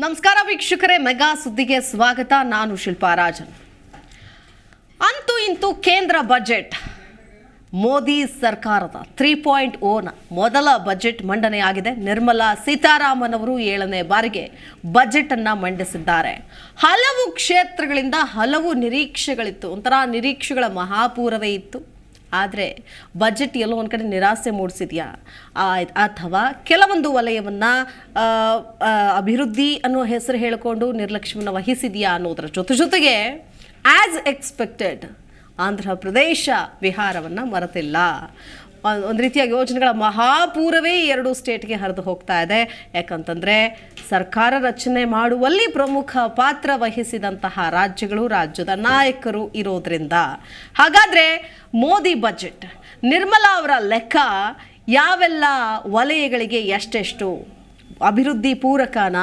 ನಮಸ್ಕಾರ ವೀಕ್ಷಕರೇ, ಮೆಗಾ ಸುದ್ದಿಗೆ ಸ್ವಾಗತ. ನಾನು ಶಿಲ್ಪಾ ರಾಜನ್. ಅಂತೂ ಇಂತೂ ಕೇಂದ್ರ ಬಜೆಟ್ ಮೋದಿ ಸರ್ಕಾರದ 3.0ನ ಮೊದಲ ಬಜೆಟ್ ಮಂಡನೆಯಾಗಿದೆ. ನಿರ್ಮಲಾ ಸೀತಾರಾಮನ್ ಅವರು 7ನೇ ಬಾರಿಗೆ ಬಜೆಟ್ ಅನ್ನ ಮಂಡಿಸಿದ್ದಾರೆ. ಹಲವು ಕ್ಷೇತ್ರಗಳಿಂದ ಹಲವು ನಿರೀಕ್ಷೆಗಳಿತ್ತು, ಒಂಥರ ನಿರೀಕ್ಷೆಗಳ ಮಹಾಪೂರವೇ ಇತ್ತು. ಆದರೆ ಬಜೆಟ್ ಎಲ್ಲೋ ಒಂದು ಕಡೆ ನಿರಾಸೆ ಮೂಡಿಸಿದೆಯಾ ಅಥವಾ ಕೆಲವೊಂದು ವಲಯವನ್ನು ಅಭಿವೃದ್ಧಿ ಅನ್ನೋ ಹೆಸರು ಹೇಳಿಕೊಂಡು ನಿರ್ಲಕ್ಷ್ಯವನ್ನು ವಹಿಸಿದೆಯಾ ಅನ್ನೋದರ ಜೊತೆಗೆ ಆ್ಯಸ್ ಎಕ್ಸ್ಪೆಕ್ಟೆಡ್ ಆಂಧ್ರ ಪ್ರದೇಶ ಬಿಹಾರವನ್ನು ಮರೆತಿಲ್ಲ. ಒಂದು ರೀತಿಯ ಯೋಜನೆಗಳ ಮಹಾಪೂರವೇ ಎರಡು ಸ್ಟೇಟ್ಗೆ ಹರಿದು ಹೋಗ್ತಾ ಇದೆ. ಯಾಕಂತಂದರೆ ಸರ್ಕಾರ ರಚನೆ ಮಾಡುವಲ್ಲಿ ಪ್ರಮುಖ ಪಾತ್ರ ವಹಿಸಿದಂತಹ ರಾಜ್ಯಗಳು, ರಾಜ್ಯದ ನಾಯಕರು ಇರೋದ್ರಿಂದ. ಹಾಗಾದರೆ ಮೋದಿ ಬಜೆಟ್, ನಿರ್ಮಲಾ ಅವರ ಲೆಕ್ಕ ಯಾವೆಲ್ಲ ವಲಯಗಳಿಗೆ ಎಷ್ಟೆಷ್ಟು ಅಭಿವೃದ್ಧಿ ಪೂರಕನ?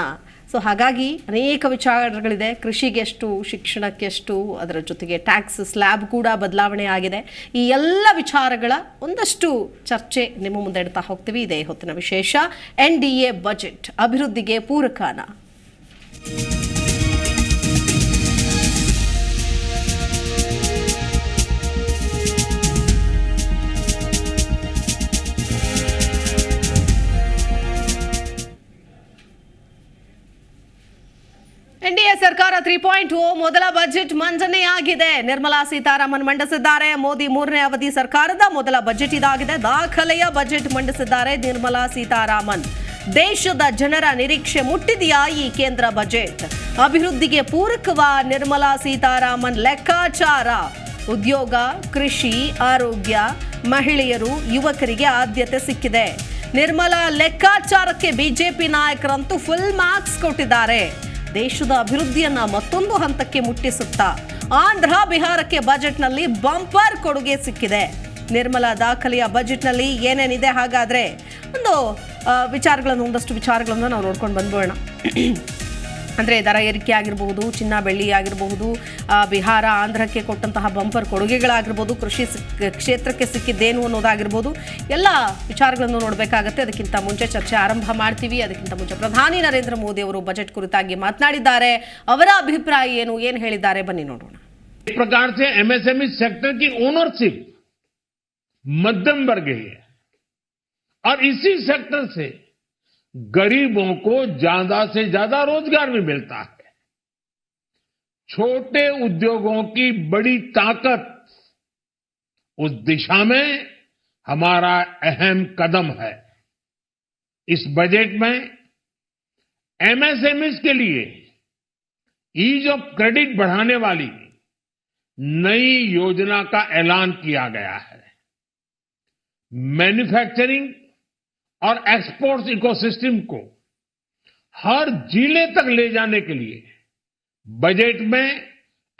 ಸೊ ಹಾಗಾಗಿ ಅನೇಕ ವಿಚಾರಗಳಿದೆ. ಕೃಷಿಗೆಷ್ಟು, ಶಿಕ್ಷಣಕ್ಕೆಷ್ಟು, ಅದರ ಜೊತೆಗೆ ಟ್ಯಾಕ್ಸ್ ಸ್ಲ್ಯಾಬ್ ಕೂಡ ಬದಲಾವಣೆ ಆಗಿದೆ. ಈ ಎಲ್ಲ ವಿಚಾರಗಳ ಒಂದಷ್ಟು ಚರ್ಚೆ ನಿಮ್ಮ ಮುಂದೆ ಇಡ್ತಾ ಹೋಗ್ತೀವಿ. ಇದೇ ಹೊತ್ತಿನ ವಿಶೇಷ. NDA ಬಜೆಟ್ ಅಭಿವೃದ್ಧಿಗೆ ಪೂರಕನ? NDA ಸರ್ಕಾರ 3.0 ಮೊದಲ ಬಜೆಟ್ ಮಂಡನೆಯಾಗಿದೆ. ನಿರ್ಮಲಾ ಸೀತಾರಾಮನ್ ಮಂಡಿಸಿದ್ದಾರೆ. ಮೋದಿ 3ನೇ ಅವಧಿ ಸರ್ಕಾರದ ಮೊದಲ ಬಜೆಟ್ ಇದಾಗಿದೆ. ದಾಖಲೆಯ ಬಜೆಟ್ ಮಂಡಿಸಿದ್ದಾರೆ ನಿರ್ಮಲಾ ಸೀತಾರಾಮನ್. ದೇಶದ ಜನರ ನಿರೀಕ್ಷೆ ಮುಟ್ಟಿದೆಯಾ ಈ ಕೇಂದ್ರ ಬಜೆಟ್? ಅಭಿವೃದ್ಧಿಗೆ ಪೂರಕವಾ ನಿರ್ಮಲಾ ಸೀತಾರಾಮನ್ ಲೆಕ್ಕಾಚಾರ? ಉದ್ಯೋಗ, ಕೃಷಿ, ಆರೋಗ್ಯ, ಮಹಿಳೆಯರು, ಯುವಕರಿಗೆ ಆದ್ಯತೆ ಸಿಕ್ಕಿದೆ. ನಿರ್ಮಲಾ ಲೆಕ್ಕಾಚಾರಕ್ಕೆ ಬಿಜೆಪಿ ನಾಯಕರಂತೂ ಫುಲ್ ಮಾರ್ಕ್ಸ್ ಕೊಟ್ಟಿದ್ದಾರೆ. ದೇಶದ ಅಭಿವೃದ್ಧಿಯನ್ನ ಮತ್ತೊಂದು ಹಂತಕ್ಕೆ ಮುಟ್ಟಿಸುತ್ತಾ ಆಂಧ್ರ ಬಿಹಾರಕ್ಕೆ ಬಜೆಟ್ನಲ್ಲಿ ಬಂಪರ್ ಕೊಡುಗೆ ಸಿಕ್ಕಿದೆ. ನಿರ್ಮಲಾ ದಾಖಲೆಯ ಬಜೆಟ್ನಲ್ಲಿ ಏನೇನಿದೆ? ಹಾಗಾದ್ರೆ ಒಂದಷ್ಟು ವಿಚಾರಗಳನ್ನು ನಾವು ನೋಡ್ಕೊಂಡು ಬಂದ್ಬೋಣ. ಅಂದರೆ ದರ ಏರಿಕೆ ಆಗಿರಬಹುದು, ಚಿನ್ನ ಬೆಳ್ಳಿ ಆಗಿರಬಹುದು, ಬಿಹಾರ ಆಂಧ್ರಕ್ಕೆ ಕೊಟ್ಟಂತಹ ಬಂಪರ್ ಕೊಡುಗೆಗಳಾಗಿರ್ಬೋದು, ಕೃಷಿ ಕ್ಷೇತ್ರಕ್ಕೆ ಸಿಕ್ಕಿದ್ದೇನು ಅನ್ನೋದಾಗಿರ್ಬೋದು, ಎಲ್ಲ ವಿಚಾರಗಳನ್ನು ನೋಡಬೇಕಾಗತ್ತೆ. ಅದಕ್ಕಿಂತ ಮುಂಚೆ ಚರ್ಚೆ ಆರಂಭ ಮಾಡ್ತೀವಿ. ಅದಕ್ಕಿಂತ ಮುಂಚೆ ಪ್ರಧಾನಿ ನರೇಂದ್ರ ಮೋದಿ ಅವರು ಬಜೆಟ್ ಕುರಿತಾಗಿ ಮಾತನಾಡಿದ್ದಾರೆ. ಅವರ ಅಭಿಪ್ರಾಯ ಏನು ಹೇಳಿದ್ದಾರೆ ಬನ್ನಿ ನೋಡೋಣ. एक प्रकार से MSME सेक्टर की ओनरशिप मध्यम वर्ग है और इसी सेक्टर से गरीबों को ज्यादा से ज्यादा रोजगार भी मिलता है. छोटे उद्योगों की बड़ी ताकत, उस दिशा में हमारा अहम कदम है. इस बजट में MSMEs के लिए ईज ऑफ क्रेडिट बढ़ाने वाली नई योजना का ऐलान किया गया है. मैन्युफैक्चरिंग और एक्सपोर्ट्स इकोसिस्टम को हर जिले तक ले जाने के लिए बजट में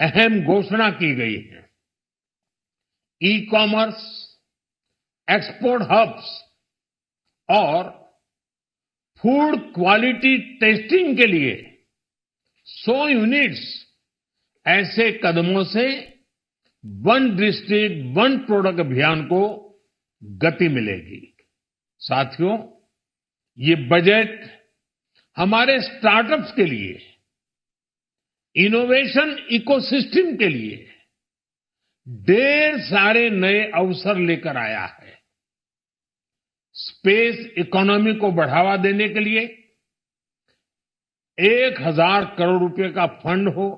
अहम घोषणा की गई है. ई-कॉमर्स, एक्सपोर्ट हब्स और फूड क्वालिटी टेस्टिंग के लिए 100 यूनिट्स, ऐसे कदमों से वन डिस्ट्रिक्ट वन प्रोडक्ट अभियान को गति मिलेगी. साथियों, ये बजट हमारे स्टार्टअप्स के लिए, इनोवेशन इकोसिस्टम के लिए ढेर सारे नए अवसर लेकर आया है. स्पेस इकोनॉमी को बढ़ावा देने के लिए 1000 करोड़ रुपए का फंड हो,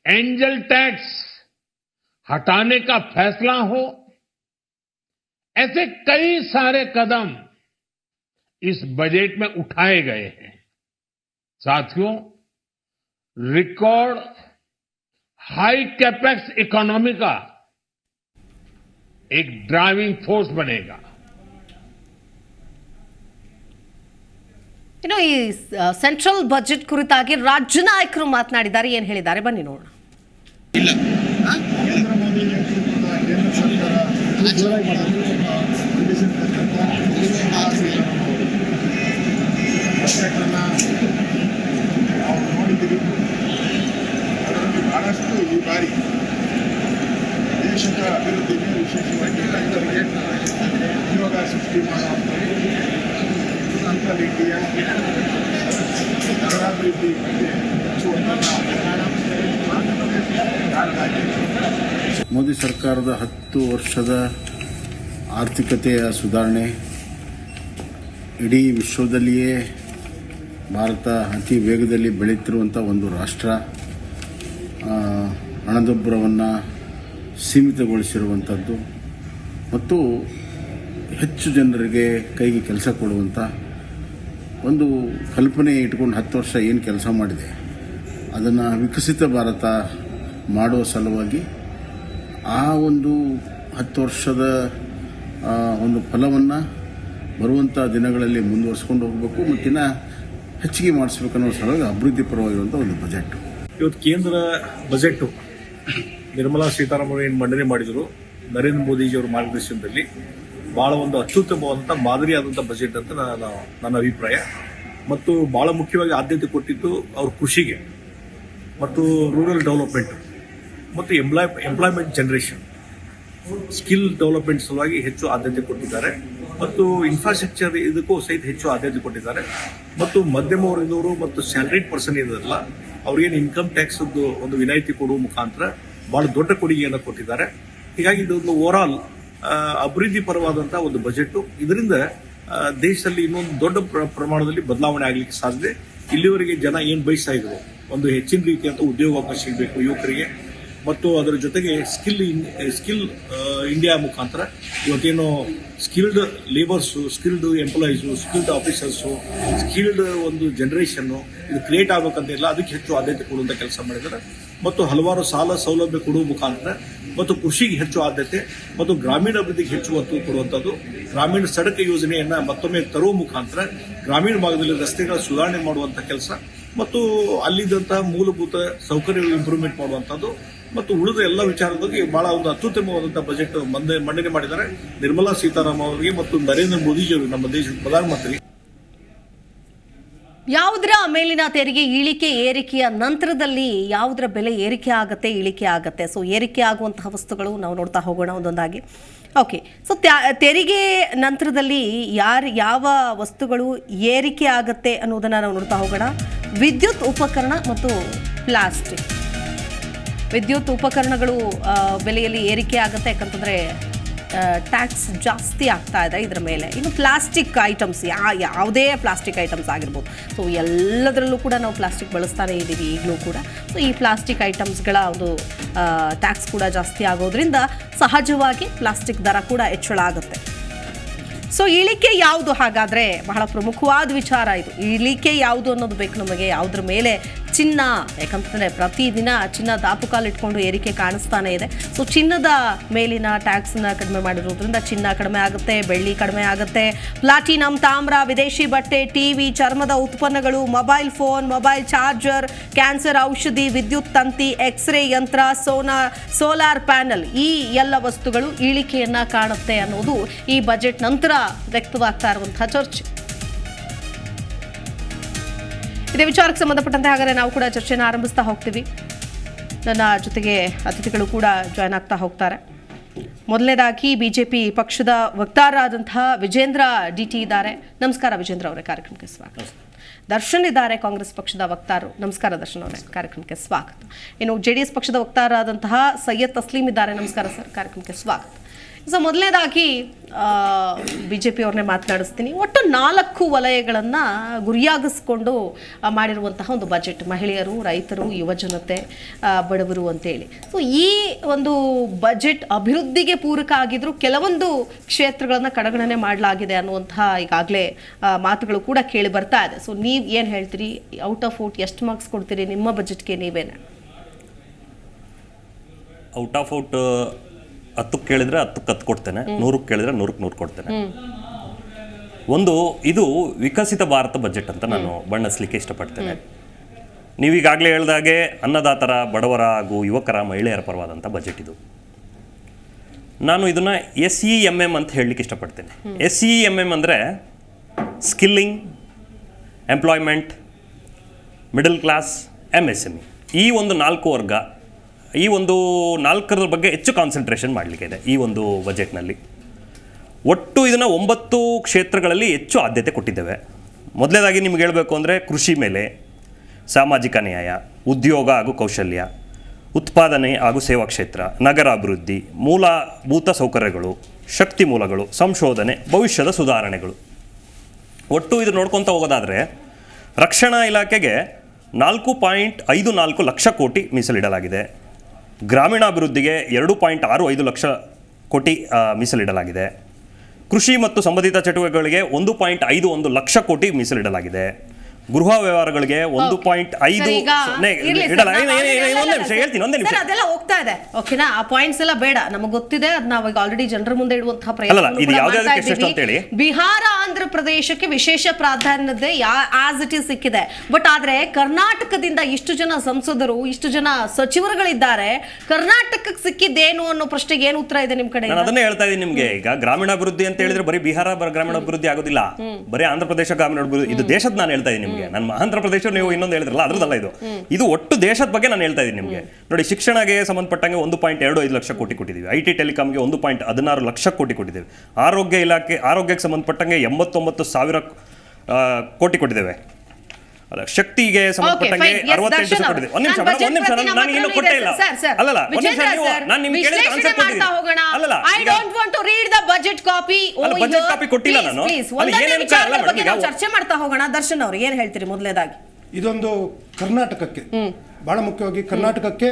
एंजल टैक्स हटाने का फैसला हो, ऐसे कई सारे कदम इस बजट में उठाए गए हैं. साथियों, रिकॉर्ड हाई कैपेक्स इकोनॉमी का एक ड्राइविंग फोर्स बनेगा. ಇನ್ನು ಈ ಸೆಂಟ್ರಲ್ ಬಜೆಟ್ ಕುರಿತಾಗಿ ರಾಜ್ಯ ನಾಯಕರು ಮಾತನಾಡಿದ್ದಾರೆ. ಏನು ಹೇಳಿದ್ದಾರೆ ಬನ್ನಿ ನೋಡೋಣ. ನರೇಂದ್ರ ಮೋದಿ ನೇತೃತ್ವದ ಕೇಂದ್ರ ಸರ್ಕಾರ ಬಜೆಟನ್ನು ನಾವು ನೋಡಿದ್ದೀವಿ. ಅದರಲ್ಲಿ ಬಹಳಷ್ಟು ಈ ಬಾರಿ ದೇಶದ ಅಭಿವೃದ್ಧಿಗೆ, ವಿಶೇಷವಾಗಿ ರೈತರಿಗೆ ಉದ್ಯೋಗ ಸೃಷ್ಟಿ ಮಾಡುವಂಥದ್ದು, ಸೆಂಟ್ರಲ್ ಇಂಡಿಯಾ ನಗರಾಭಿವೃದ್ಧಿ ಬಗ್ಗೆ ಹೆಚ್ಚು ಒತ್ತನ್ನು ಮೋದಿ ಸರ್ಕಾರದ 10 ವರ್ಷದ ಆರ್ಥಿಕತೆಯ ಸುಧಾರಣೆ ಇಡೀ ವಿಶ್ವದಲ್ಲಿಯೇ ಭಾರತ ಅತಿ ವೇಗದಲ್ಲಿ ಬೆಳೆಯುತ್ತಿರುವಂಥ ಒಂದು ರಾಷ್ಟ್ರ, ಹಣದುಬ್ಬರವನ್ನು ಸೀಮಿತಗೊಳಿಸಿರುವಂಥದ್ದು ಮತ್ತು ಹೆಚ್ಚು ಜನರಿಗೆ ಕೈಗೆ ಕೆಲಸ ಕೊಡುವಂಥ ಒಂದು ಕಲ್ಪನೆ ಇಟ್ಕೊಂಡು 10 ವರ್ಷ ಏನು ಕೆಲಸ ಮಾಡಿದೆ ಅದನ್ನು ವಿಕಸಿತ ಭಾರತ ಮಾಡುವ ಸಲುವಾಗಿ ಆ ಒಂದು 10 ವರ್ಷದ ಒಂದು ಫಲವನ್ನು ಬರುವಂಥ ದಿನಗಳಲ್ಲಿ ಮುಂದುವರಿಸ್ಕೊಂಡು ಹೋಗಬೇಕು ಮತ್ತಿನ್ನ ಹೆಚ್ಚಿಗೆ ಮಾಡಿಸ್ಬೇಕನ್ನೋ ಸಲುವಾಗಿ ಅಭಿವೃದ್ಧಿ ಪರವಾಗಿರುವಂಥ ಒಂದು ಬಜೆಟ್. ಇವತ್ತು ಕೇಂದ್ರ ಬಜೆಟ್ ನಿರ್ಮಲಾ ಸೀತಾರಾಮನ್ ಏನು ಮಂಡನೆ ಮಾಡಿದರು ನರೇಂದ್ರ ಮೋದಿಜಿಯವರ ಮಾರ್ಗದರ್ಶನದಲ್ಲಿ ಭಾಳ ಒಂದು ಅತ್ಯುತ್ತಮವಾದಂಥ ಮಾದರಿಯಾದಂಥ ಬಜೆಟ್ ಅಂತ ನನ್ನ ಅಭಿಪ್ರಾಯ. ಮತ್ತು ಭಾಳ ಮುಖ್ಯವಾಗಿ ಆದ್ಯತೆ ಕೊಟ್ಟಿದ್ದು ಅವ್ರ ಕೃಷಿಗೆ ಮತ್ತು ರೂರಲ್ ಡೆವಲಪ್ಮೆಂಟ್ ಮತ್ತು ಎಂಪ್ಲಾಯ್ಮೆಂಟ್ ಜನರೇಷನ್, ಸ್ಕಿಲ್ ಡೆವಲಪ್ಮೆಂಟ್ ಸಲುವಾಗಿ ಹೆಚ್ಚು ಆದ್ಯತೆ ಕೊಟ್ಟಿದ್ದಾರೆ. ಮತ್ತು ಇನ್ಫ್ರಾಸ್ಟ್ರಕ್ಚರ್ ಇದಕ್ಕೂ ಸಹಿತ ಹೆಚ್ಚು ಆದ್ಯತೆ ಕೊಟ್ಟಿದ್ದಾರೆ. ಮತ್ತು ಮಧ್ಯಮ ವರ್ಗದವರು ಮತ್ತು ಸ್ಯಾಲರಿಡ್ ಪರ್ಸನ್ ಇರೋದಿಲ್ಲ ಅವ್ರಿಗೇನು ಇನ್ಕಮ್ ಟ್ಯಾಕ್ಸ್ ಒಂದು ವಿನಾಯಿತಿ ಕೊಡುವ ಮುಖಾಂತರ ಭಾಳ ದೊಡ್ಡ ಕೊಡುಗೆಯನ್ನು ಕೊಟ್ಟಿದ್ದಾರೆ. ಹೀಗಾಗಿ ಇದೊಂದು ಓವರಾಲ್ ಅಭಿವೃದ್ಧಿ ಪರವಾದಂಥ ಒಂದು ಬಜೆಟ್. ಇದರಿಂದ ದೇಶದಲ್ಲಿ ಇನ್ನೊಂದು ದೊಡ್ಡ ಪ್ರಮಾಣದಲ್ಲಿ ಬದಲಾವಣೆ ಆಗಲಿಕ್ಕೆ ಸಾಧ್ಯತೆ. ಇಲ್ಲಿವರೆಗೆ ಜನ ಏನು ಬಯಸ್ತಾ ಇದ್ರು, ಒಂದು ಹೆಚ್ಚಿನ ರೀತಿಯಂಥ ಉದ್ಯೋಗಾವಕಾಶ ಸಿಗಬೇಕು ಯುವಕರಿಗೆ ಮತ್ತು ಅದರ ಜೊತೆಗೆ ಸ್ಕಿಲ್ ಇಂಡಿಯಾ ಮುಖಾಂತರ ಇವತ್ತೇನು skilled labours, skilled employees, skilled officers, skilled ಒಂದು ಜನರೇಷನ್ನು ಇದು ಕ್ರಿಯೇಟ್ ಆಗಬೇಕಂತಿಲ್ಲ, ಅದಕ್ಕೆ ಹೆಚ್ಚು ಆದ್ಯತೆ ಕೊಡುವಂಥ ಕೆಲಸ ಮಾಡಿದ್ದಾರೆ. ಮತ್ತು ಹಲವಾರು ಸಾಲ ಸೌಲಭ್ಯ ಕೊಡುವ ಮುಖಾಂತರ ಮತ್ತು ಕೃಷಿಗೆ ಹೆಚ್ಚು ಆದ್ಯತೆ ಮತ್ತು ಗ್ರಾಮೀಣ ಅಭಿವೃದ್ಧಿಗೆ ಹೆಚ್ಚು ಒತ್ತು ಕೊಡುವಂಥದ್ದು, ಗ್ರಾಮೀಣ ಸಡಕ್ ಯೋಜನೆಯನ್ನು ಮತ್ತೊಮ್ಮೆ ತರುವ ಮುಖಾಂತರ ಗ್ರಾಮೀಣ ಭಾಗದಲ್ಲಿ ರಸ್ತೆಗಳ ಸುಧಾರಣೆ ಮಾಡುವಂಥ ಕೆಲಸ ಮತ್ತು ಅಲ್ಲಿದ್ದಂಥ ಮೂಲಭೂತ ಸೌಕರ್ಯ ಇಂಪ್ರೂವ್ಮೆಂಟ್ ಮಾಡುವಂಥದ್ದು ಮತ್ತು ಉಳಿದ ಎಲ್ಲ ವಿಚಾರದಲ್ಲಿ ಬಹಳ ಒಂದು ಅತ್ಯುತ್ತಮವಾದಂತಹ ಬಜೆಟ್ ಮಂಡನೆ ಮಾಡಿದ್ದಾರೆ ನಿರ್ಮಲಾ ಸೀತಾರಾಮನ್ ಅವರಿಗೆ ಮತ್ತು ನರೇಂದ್ರ ಮೋದಿಜಿಯವರು, ನಮ್ಮ ದೇಶದ ಪ್ರಧಾನಮಂತ್ರಿ. ಯಾವುದರ ಮೇಲಿನ ತೆರಿಗೆ ಇಳಿಕೆ ಏರಿಕೆಯ ನಂತರದಲ್ಲಿ ಯಾವುದರ ಬೆಲೆ ಏರಿಕೆ ಆಗತ್ತೆ ಇಳಿಕೆ ಆಗತ್ತೆ? ಸೊ ಏರಿಕೆ ಆಗುವಂತಹ ವಸ್ತುಗಳು ನಾವು ನೋಡ್ತಾ ಹೋಗೋಣ ಒಂದೊಂದಾಗಿ. ಓಕೆ, ಸೊ ತೆರಿಗೆ ನಂತರದಲ್ಲಿ ಯಾವ ವಸ್ತುಗಳು ಏರಿಕೆ ಆಗತ್ತೆ ಅನ್ನೋದನ್ನು ನಾವು ನೋಡ್ತಾ ಹೋಗೋಣ. ವಿದ್ಯುತ್ ಉಪಕರಣ ಮತ್ತು ಪ್ಲಾಸ್ಟಿಕ್. ವಿದ್ಯುತ್ ಉಪಕರಣಗಳು ಬೆಲೆಯಲ್ಲಿ ಏರಿಕೆ ಆಗುತ್ತೆ, ಯಾಕಂತಂದರೆ ಟ್ಯಾಕ್ಸ್ ಜಾಸ್ತಿ ಆಗ್ತಾ ಇದೆ ಇದರ ಮೇಲೆ. ಇನ್ನು ಪ್ಲಾಸ್ಟಿಕ್ ಐಟಮ್ಸ್, ಯಾವುದೇ ಪ್ಲಾಸ್ಟಿಕ್ ಐಟಮ್ಸ್ ಆಗಿರ್ಬೋದು, ಸೊ ಎಲ್ಲದರಲ್ಲೂ ಕೂಡ ನಾವು ಪ್ಲಾಸ್ಟಿಕ್ ಬಳಸ್ತಾನೆ ಇದ್ದೀವಿ ಈಗಲೂ ಕೂಡ. ಸೊ ಈ ಪ್ಲಾಸ್ಟಿಕ್ ಐಟಮ್ಸ್ಗಳ ಒಂದು ಟ್ಯಾಕ್ಸ್ ಕೂಡ ಜಾಸ್ತಿ ಆಗೋದ್ರಿಂದ ಸಹಜವಾಗಿ ಪ್ಲಾಸ್ಟಿಕ್ ದರ ಕೂಡ ಹೆಚ್ಚಳ ಆಗುತ್ತೆ. ಸೊ ಇಳಿಕೆ ಯಾವುದು? ಹಾಗಾದರೆ ಬಹಳ ಪ್ರಮುಖವಾದ ವಿಚಾರ ಇದು. ಇಳಿಕೆ ಯಾವುದು ಅನ್ನೋದು ಬೇಕು ನಮಗೆ. ಯಾವುದ್ರ ಮೇಲೆ? ಚಿನ್ನ. ಯಾಕಂತಂದರೆ ಪ್ರತಿದಿನ ಚಿನ್ನ ದಾಪುಕಾಲಿಟ್ಕೊಂಡು ಏರಿಕೆ ಕಾಣಿಸ್ತಾನೆ ಇದೆ. ಸೊ ಚಿನ್ನದ ಮೇಲಿನ ಟ್ಯಾಕ್ಸನ್ನ ಕಡಿಮೆ ಮಾಡಿರೋದ್ರಿಂದ ಚಿನ್ನ ಕಡಿಮೆ ಆಗುತ್ತೆ, ಬೆಳ್ಳಿ ಕಡಿಮೆ ಆಗುತ್ತೆ. ಪ್ಲಾಟಿನಮ್, ತಾಮ್ರ, ವಿದೇಶಿ ಬಟ್ಟೆ, ಟಿವಿ, ಚರ್ಮದ ಉತ್ಪನ್ನಗಳು, mobile phone, mobile charger, cancer ಔಷಧಿ, ವಿದ್ಯುತ್ ತಂತಿ, ಎಕ್ಸ್ರೇ ಯಂತ್ರ, ಸೋಲಾರ್ ಪ್ಯಾನಲ್, ಈ ಎಲ್ಲ ವಸ್ತುಗಳು ಇಳಿಕೆಯನ್ನ ಕಾಣುತ್ತೆ ಅನ್ನೋದು ಈ ಬಜೆಟ್ ನಂತರ ವ್ಯಕ್ತವಾಗ್ತಾ ಇರುವಂತಹ ಚರ್ಚೆ. ಇದೇ ವಿಚಾರಕ್ಕೆ ಸಂಬಂಧಪಟ್ಟಂತೆ ಹಾಗಾದರೆ ನಾವು ಕೂಡ ಚರ್ಚೆಯನ್ನು ಆರಂಭಿಸ್ತಾ ಹೋಗ್ತೀವಿ. ನನ್ನ ಜೊತೆಗೆ ಅತಿಥಿಗಳು ಕೂಡ ಜಾಯ್ನ್ ಆಗ್ತಾ ಹೋಗ್ತಾರೆ. ಮೊದಲನೇದಾಗಿ ಬಿಜೆಪಿ ಪಕ್ಷದ ವಕ್ತಾರರಾದಂತಹ ವಿಜೇಂದ್ರ ಡಿಟಿ ಇದ್ದಾರೆ. ನಮಸ್ಕಾರ ವಿಜೇಂದ್ರ ಅವರೇ, ಕಾರ್ಯಕ್ರಮಕ್ಕೆ ಸ್ವಾಗತ. ದರ್ಶನ್ ಇದ್ದಾರೆ, ಕಾಂಗ್ರೆಸ್ ಪಕ್ಷದ ವಕ್ತಾರರು. ನಮಸ್ಕಾರ ದರ್ಶನ್ ಅವರೇ, ಕಾರ್ಯಕ್ರಮಕ್ಕೆ ಸ್ವಾಗತ. ಇನ್ನು JDS ಪಕ್ಷದ ವಕ್ತಾರರಾದಂತಹ ಸೈಯದ್ ತಸ್ಲೀಂ ಇದ್ದಾರೆ. ನಮಸ್ಕಾರ ಸರ್, ಕಾರ್ಯಕ್ರಮಕ್ಕೆ ಸ್ವಾಗತ. ಸೊ ಮೊದಲನೇದಾಗಿ ಬಿಜೆಪಿ ಅವ್ರನ್ನೇ ಮಾತನಾಡಿಸ್ತೀನಿ. ಒಟ್ಟು 4 ವಲಯಗಳನ್ನು ಗುರಿಯಾಗಿಸ್ಕೊಂಡು ಮಾಡಿರುವಂತಹ ಒಂದು ಬಜೆಟ್. ಮಹಿಳೆಯರು, ರೈತರು, ಯುವಜನತೆ, ಬಡವರು ಅಂತೇಳಿ. ಸೊ ಈ ಒಂದು ಬಜೆಟ್ ಅಭಿವೃದ್ಧಿಗೆ ಪೂರಕ ಆಗಿದ್ರು ಕೆಲವೊಂದು ಕ್ಷೇತ್ರಗಳನ್ನು ಕಡೆಗಣನೆ ಮಾಡಲಾಗಿದೆ ಅನ್ನುವಂತಹ ಈಗಾಗಲೇ ಮಾತುಗಳು ಕೂಡ ಕೇಳಿ ಬರ್ತಾ ಇದೆ. ಸೊ ನೀವು ಏನು ಹೇಳ್ತೀರಿ? ಔಟ್ ಆಫ್ 8 ಎಷ್ಟು ಮಾರ್ಕ್ಸ್ ಕೊಡ್ತೀರಿ ನಿಮ್ಮ ಬಜೆಟ್ಗೆ ನೀವೇನೆ? ಔಟ್ ಆಫ್ 10 ಕೇಳಿದ್ರೆ 10 ಕೊಡ್ತೇನೆ, 100 ಕೇಳಿದ್ರೆ 100 ಕೊಡ್ತೇನೆ. ಇದು ವಿಕಸಿತ ಭಾರತ ಬಜೆಟ್ ಅಂತ ನಾನು ಬಣ್ಣಿಸ್ಲಿಕ್ಕೆ ಇಷ್ಟಪಡ್ತೇನೆ. ನೀವೀಗಾಗಲೇ ಹೇಳಿದಾಗೆ ಅನ್ನದಾತರ, ಬಡವರ ಹಾಗೂ ಯುವಕರ, ಮಹಿಳೆಯರ ಪರವಾದಂಥ ಬಜೆಟ್ ಇದು. ನಾನು ಇದನ್ನು SEMM ಅಂತ ಹೇಳಲಿಕ್ಕೆ ಇಷ್ಟಪಡ್ತೇನೆ. SEMM ಅಂದರೆ skilling, employment, middle class, MSME. ಈ ಒಂದು 4 ವರ್ಗ, ಈ ಒಂದು 4ರ ಬಗ್ಗೆ ಹೆಚ್ಚು ಕಾನ್ಸಂಟ್ರೇಷನ್ ಮಾಡಲಿಕ್ಕೆ ಇದೆ ಈ ಒಂದು ಬಜೆಟ್ನಲ್ಲಿ. ಒಟ್ಟು ಇದನ್ನು 9 ಕ್ಷೇತ್ರಗಳಲ್ಲಿ ಹೆಚ್ಚು ಆದ್ಯತೆ ಕೊಟ್ಟಿದ್ದೇವೆ. ಮೊದಲನೇದಾಗಿ ನಿಮ್ಗೆ ಹೇಳಬೇಕು ಅಂದರೆ ಕೃಷಿ ಮೇಲೆ ಸಾಮಾಜಿಕ ನ್ಯಾಯ, ಉದ್ಯೋಗ ಹಾಗೂ ಕೌಶಲ್ಯ, ಉತ್ಪಾದನೆ ಹಾಗೂ ಸೇವಾ ಕ್ಷೇತ್ರ, ನಗರಾಭಿವೃದ್ಧಿ, ಮೂಲಭೂತ ಸೌಕರ್ಯಗಳು, ಶಕ್ತಿ ಮೂಲಗಳು, ಸಂಶೋಧನೆ, ಭವಿಷ್ಯದ ಸುಧಾರಣೆಗಳು. ಒಟ್ಟು ಇದು ನೋಡ್ಕೊತ ಹೋಗೋದಾದರೆ ರಕ್ಷಣಾ ಇಲಾಖೆಗೆ 4.54 ಲಕ್ಷ ಕೋಟಿ ಮೀಸಲಿಡಲಾಗಿದೆ. ಗ್ರಾಮೀಣಾಭಿವೃದ್ಧಿಗೆ 2.65 ಲಕ್ಷ ಕೋಟಿ ಮೀಸಲಿಡಲಾಗಿದೆ. ಕೃಷಿ ಮತ್ತು ಸಂಬಂಧಿತ ಚಟುವಟಿಕೆಗಳಿಗೆ 1.51 ಲಕ್ಷ ಕೋಟಿ ಮೀಸಲಿಡಲಾಗಿದೆ. ಗೃಹ ವ್ಯವಹಾರಗಳಿಗೆ 1.5 ಹೇಳ್ತೀನಿ, ಒಂದೇ ನಿಮಿಷ. ಅದೆಲ್ಲ ಹೋಗ್ತಾ ಇದೆ, ಓಕೆನಾ? ಆ ಪಾಯಿಂಟ್ಸ್ ಎಲ್ಲ ಬೇಡ, ನಮಗೆ ಗೊತ್ತಿದೆ. ಅದು ನಾವು ಆಲ್ರೆಡಿ ಜನರ ಮುಂದೆ ಇಡುವಂತಹ ಬಿಹಾರ, ಆಂಧ್ರ ಪ್ರದೇಶಕ್ಕೆ ವಿಶೇಷ ಪ್ರಾಧಾನ್ಯತೆ ಆಸ್ ಇಟ್ ಈಸ್ ಸಿಕ್ಕಿದೆ. ಬಟ್ ಆದ್ರೆ ಕರ್ನಾಟಕದಿಂದ ಇಷ್ಟು ಜನ ಸಂಸದರು, ಇಷ್ಟು ಜನ ಸಚಿವರುಗಳಿದ್ದಾರೆ, ಕರ್ನಾಟಕಕ್ಕೆ ಸಿಕ್ಕಿದ್ದೇನು ಅನ್ನೋ ಪ್ರಶ್ನೆಗೆ ಏನು ಉತ್ತರ ಇದೆ ನಿಮ್ ಕಡೆ? ನಾನು ಅದನ್ನೇ ಹೇಳ್ತಾ ಇದ್ದೀನಿ ನಿಮ್ಗೆ. ಈಗ ಗ್ರಾಮೀಣಾಭಿವೃದ್ಧಿ ಅಂತ ಹೇಳಿದ್ರೆ ಬರೀ ಬಿಹಾರ ಗ್ರಾಮೀಣಾಭಿವೃದ್ಧಿ ಆಗೋದಿಲ್ಲ, ಬರೀ ಆಂಧ್ರ ಪ್ರದೇಶ ಗ್ರಾಮೀಣಾಭಿವೃದ್ಧಿ, ಇದು ದೇಶದ ನಾನು ಹೇಳ್ತಾ ಇದ್ದೀನಿ ನಿಮ್ಗೆ. ನಾನು ಆಂಧ್ರ ಪ್ರದೇಶ ನೀವು ಇನ್ನೊಂದು ಹೇಳಿದ್ರಲ್ಲ ಅದ್ರದ್ದಲ್ಲ, ಇದು ಒಟ್ಟು ದೇಶದ ಬಗ್ಗೆ ನಾನು ಹೇಳ್ತಾ ಇದ್ದೀನಿ ನಿಮಗೆ. ನೋಡಿ, ಶಿಕ್ಷಣಕ್ಕೆ ಸಂಬಂಧಪಟ್ಟಂಗೆ 1.25 ಲಕ್ಷ ಕೋಟಿ ಕೊಟ್ಟಿದ್ದೀವಿ. IT ಟೆಲಿಕಾಮ್ಗೆ 1.16 ಲಕ್ಷ ಕೋಟಿ ಕೊಟ್ಟಿದ್ದೇವೆ. ಆರೋಗ್ಯಕ್ಕೆ ಸಂಬಂಧಪಟ್ಟಂಗೆ 89,000 ಕೋಟಿ ಕೊಟ್ಟಿದ್ದೇವೆ. ಶಕ್ತಿಗೆ ಸಂಬಂಧಪಟ್ಟಂಗೆ 68 ಕೊಟ್ಟಿದ್ದೇವೆ. ಒಂದು ನಿಮಿಷ, ನಾನು ಇನ್ನೂ ಕೊಟ್ಟೇ ಇಲ್ಲ. ಅಲ್ಲಲ್ಲ, ಒಂದು ನಿಮಿಷ, ನಾನು ನಿಮ್ಗೆ ಕೇಳಿದ ಆನ್ಸರ್ ಕೊಟ್ಟಿದ್ದೀನಿ. ಅಲ್ಲಲ್ಲ, ಬಜೆಟ್ ಕಾಪಿ ಕೊಟ್ಟಿಲ್ಲ ನಾನು. ಚರ್ಚೆ ಮಾಡ್ತಾ ಹೋಗೋಣ. ದರ್ಶನ್ ಅವ್ರು ಏನ್ ಹೇಳ್ತೀರಿ ಮೊದಲೇದಾಗಿ? ಇದೊಂದು ಕರ್ನಾಟಕಕ್ಕೆ, ಬಹಳ ಮುಖ್ಯವಾಗಿ ಕರ್ನಾಟಕಕ್ಕೆ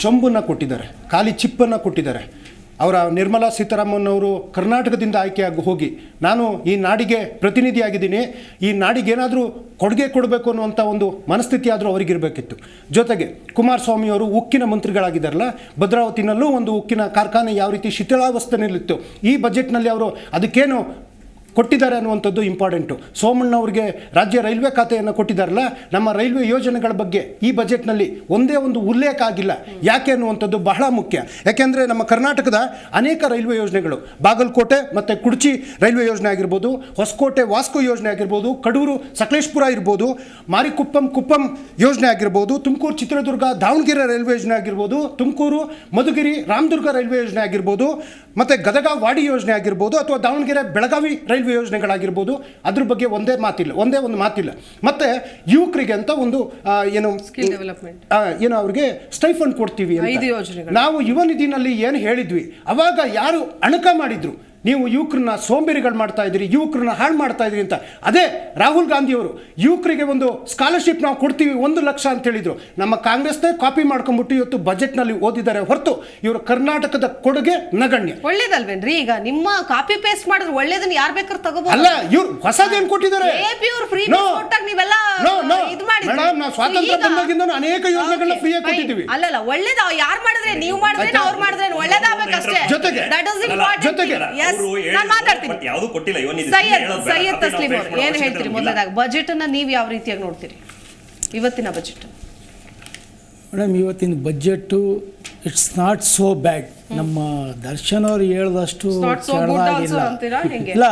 ಚೊಂಬನ್ನ ಕೊಟ್ಟಿದ್ದಾರೆ, ಖಾಲಿ ಚಿಪ್ಪನ್ನ ಕೊಟ್ಟಿದ್ದಾರೆ. ಅವರ ನಿರ್ಮಲಾ ಸೀತಾರಾಮನ್ ಅವರು ಕರ್ನಾಟಕದಿಂದ ಆಯ್ಕೆಯಾಗಿ ಹೋಗಿ, ನಾನು ಈ ನಾಡಿಗೆ ಪ್ರತಿನಿಧಿಯಾಗಿದ್ದೀನಿ, ಈ ನಾಡಿಗೆ ಏನಾದರೂ ಕೊಡುಗೆ ಕೊಡಬೇಕು ಅನ್ನುವಂಥ ಒಂದು ಮನಸ್ಥಿತಿ ಆದರೂ ಅವರಿಗಿರಬೇಕಿತ್ತು. ಜೊತೆಗೆ ಕುಮಾರಸ್ವಾಮಿ ಅವರು ಉಕ್ಕಿನ ಮಂತ್ರಿಗಳಾಗಿದ್ದಾರಲ್ಲ, ಭದ್ರಾವತಿನಲ್ಲೂ ಒಂದು ಉಕ್ಕಿನ ಕಾರ್ಖಾನೆ ಯಾವ ರೀತಿ ಶಿಥಿಲಾವಸ್ಥೆಯಲ್ಲಿತ್ತು, ಈ ಬಜೆಟ್ನಲ್ಲಿ ಅವರು ಅದಕ್ಕೇನು ಕೊಟ್ಟಿದ್ದಾರೆ ಅನ್ನುವಂಥದ್ದು ಇಂಪಾರ್ಟೆಂಟು. ಸೋಮಣ್ಣ ಅವರಿಗೆ ರಾಜ್ಯ ರೈಲ್ವೆ ಖಾತೆಯನ್ನು ಕೊಟ್ಟಿದ್ದಾರಲ್ಲ, ನಮ್ಮ ರೈಲ್ವೆ ಯೋಜನೆಗಳ ಬಗ್ಗೆ ಈ ಬಜೆಟ್ನಲ್ಲಿ ಒಂದೇ ಒಂದು ಉಲ್ಲೇಖ ಆಗಿಲ್ಲ. ಯಾಕೆ ಅನ್ನುವಂಥದ್ದು ಬಹಳ ಮುಖ್ಯ. ಯಾಕೆಂದರೆ ನಮ್ಮ ಕರ್ನಾಟಕದ ಅನೇಕ ರೈಲ್ವೆ ಯೋಜನೆಗಳು, ಬಾಗಲಕೋಟೆ ಮತ್ತು ಕುಡ್ಚಿ ರೈಲ್ವೆ ಯೋಜನೆ ಆಗಿರ್ಬೋದು, ಹೊಸಕೋಟೆ ವಾಸ್ಕೋ ಯೋಜನೆ ಆಗಿರ್ಬೋದು, ಕಡೂರು ಸಕಲೇಶ್ಪುರ ಇರ್ಬೋದು, ಕುಪ್ಪಂ ಯೋಜನೆ ಆಗಿರ್ಬೋದು, ತುಮಕೂರು ಚಿತ್ರದುರ್ಗ ದಾವಣಗೆರೆ ರೈಲ್ವೆ ಯೋಜನೆ ಆಗಿರ್ಬೋದು, ತುಮಕೂರು ಮಧುಗಿರಿ ರಾಮದುರ್ಗ ರೈಲ್ವೆ ಯೋಜನೆ ಆಗಿರ್ಬೋದು, ಮತ್ತು ಗದಗ ವಾಡಿ ಯೋಜನೆ ಆಗಿರ್ಬೋದು, ಅಥವಾ ದಾವಣಗೆರೆ ಬೆಳಗಾವಿ ರೈಲ್ವೆ ಯೋಜನೆಗಳಾಗಿರ್ಬೋದು, ಅದ್ರ ಬಗ್ಗೆ ಒಂದೇ ಒಂದು ಮಾತಿಲ್ಲ. ಮತ್ತು ಯುವಕರಿಗೆ ಅಂತ ಒಂದು ಏನು ಅವ್ರಿಗೆ ಸ್ಟೈಫಂಡ್ ಕೊಡ್ತೀವಿ ಅಂತ ನಾವು ಯುವ ನಿಧಿನಲ್ಲಿ ಏನು ಹೇಳಿದ್ವಿ, ಅವಾಗ ಯಾರು ಅಣಕ ಮಾಡಿದ್ರು, ನೀವು ಯುವಕರನ್ನ ಸೋಂಬೇರಿಗಳು ಮಾಡ್ತಾ ಇದ್ದೀರಿ, ಯುವಕರನ್ನ ಹಾಳು ಮಾಡ್ತಾ ಇದ್ದೀರಿ ಅಂತ. ಅದೇ ರಾಹುಲ್ ಗಾಂಧಿಯವರು ಯುವಕರಿಗೆ ಒಂದು ಸ್ಕಾಲರ್ಶಿಪ್ ನಾವು ಕೊಡ್ತೀವಿ 1 ಲಕ್ಷ ಅಂತ ಹೇಳಿದ್ರು. ನಮ್ಮ ಕಾಂಗ್ರೆಸ್ನೇ ಕಾಪಿ ಮಾಡ್ಕೊಂಡ್ಬಿಟ್ಟು ಇವತ್ತು ಬಜೆಟ್ನಲ್ಲಿ ಓದಿದ್ದಾರೆ ಹೊರತು ಇವರು ಕರ್ನಾಟಕದ ಕೊಡುಗೆ ನಗಣ್ಯ. ಒಳ್ಳೇದಲ್ವೇನ್ರಿ? ಈಗ ನಿಮ್ಮ ಕಾಪಿ ಪೇಸ್ಟ್ ಮಾಡಿದ್ರೆ ಒಳ್ಳೇದನ್ನ ಯಾರು ಬೇಕಾದ್ರೂ ತಗೋಬಹುದು. ಅಲ್ಲ, ಇವ್ರು ಹೊಸದೇನು ಕೊಟ್ಟಿದ್ದಾರೆ? ಮೇಡಮ್, ನಾವು ಸ್ವಾತಂತ್ರ್ಯ ಬಂದಾಗಿಂದ ಅನೇಕ ಯೋಜನೆಗಳನ್ನ ಫ್ರೀಯಾಗಿ ಕೊಟ್ಟಿದ್ದೀವಿ. ಅಲ್ಲಲ್ಲ, ಒಳ್ಳೇದ ಯಾರು ಮಾಡಿದ್ರೆ, ನೀವು ಮಾಡಿದ್ರೆ, ಅವ್ರು ಮಾಡಿದ್ರೆ ಒಳ್ಳೇದಾಗಬೇಕಷ್ಟೇ. ಜೊತೆಗೆ ಸೈಯದ್ ತಸ್ಲೀಂ ಅವರು ಏನ್ ಹೇಳ್ತೀರಿ ಮೊದಲಾಗಿ? ಬಜೆಟ್ ಅನ್ನ ನೀವು ಯಾವ ರೀತಿಯಾಗಿ ನೋಡ್ತೀರಿ, ಇವತ್ತಿನ ಬಜೆಟ್? ಮೇಡಮ್, ಇವತ್ತಿನ ಬಜೆಟ್ ಇಟ್ಸ್ ನಾಟ್ ಸೋ ಬ್ಯಾಡ್. ನಮ್ಮ ದರ್ಶನ್ ಅವರು ಹೇಳಿದಷ್ಟು ಇಲ್ಲ.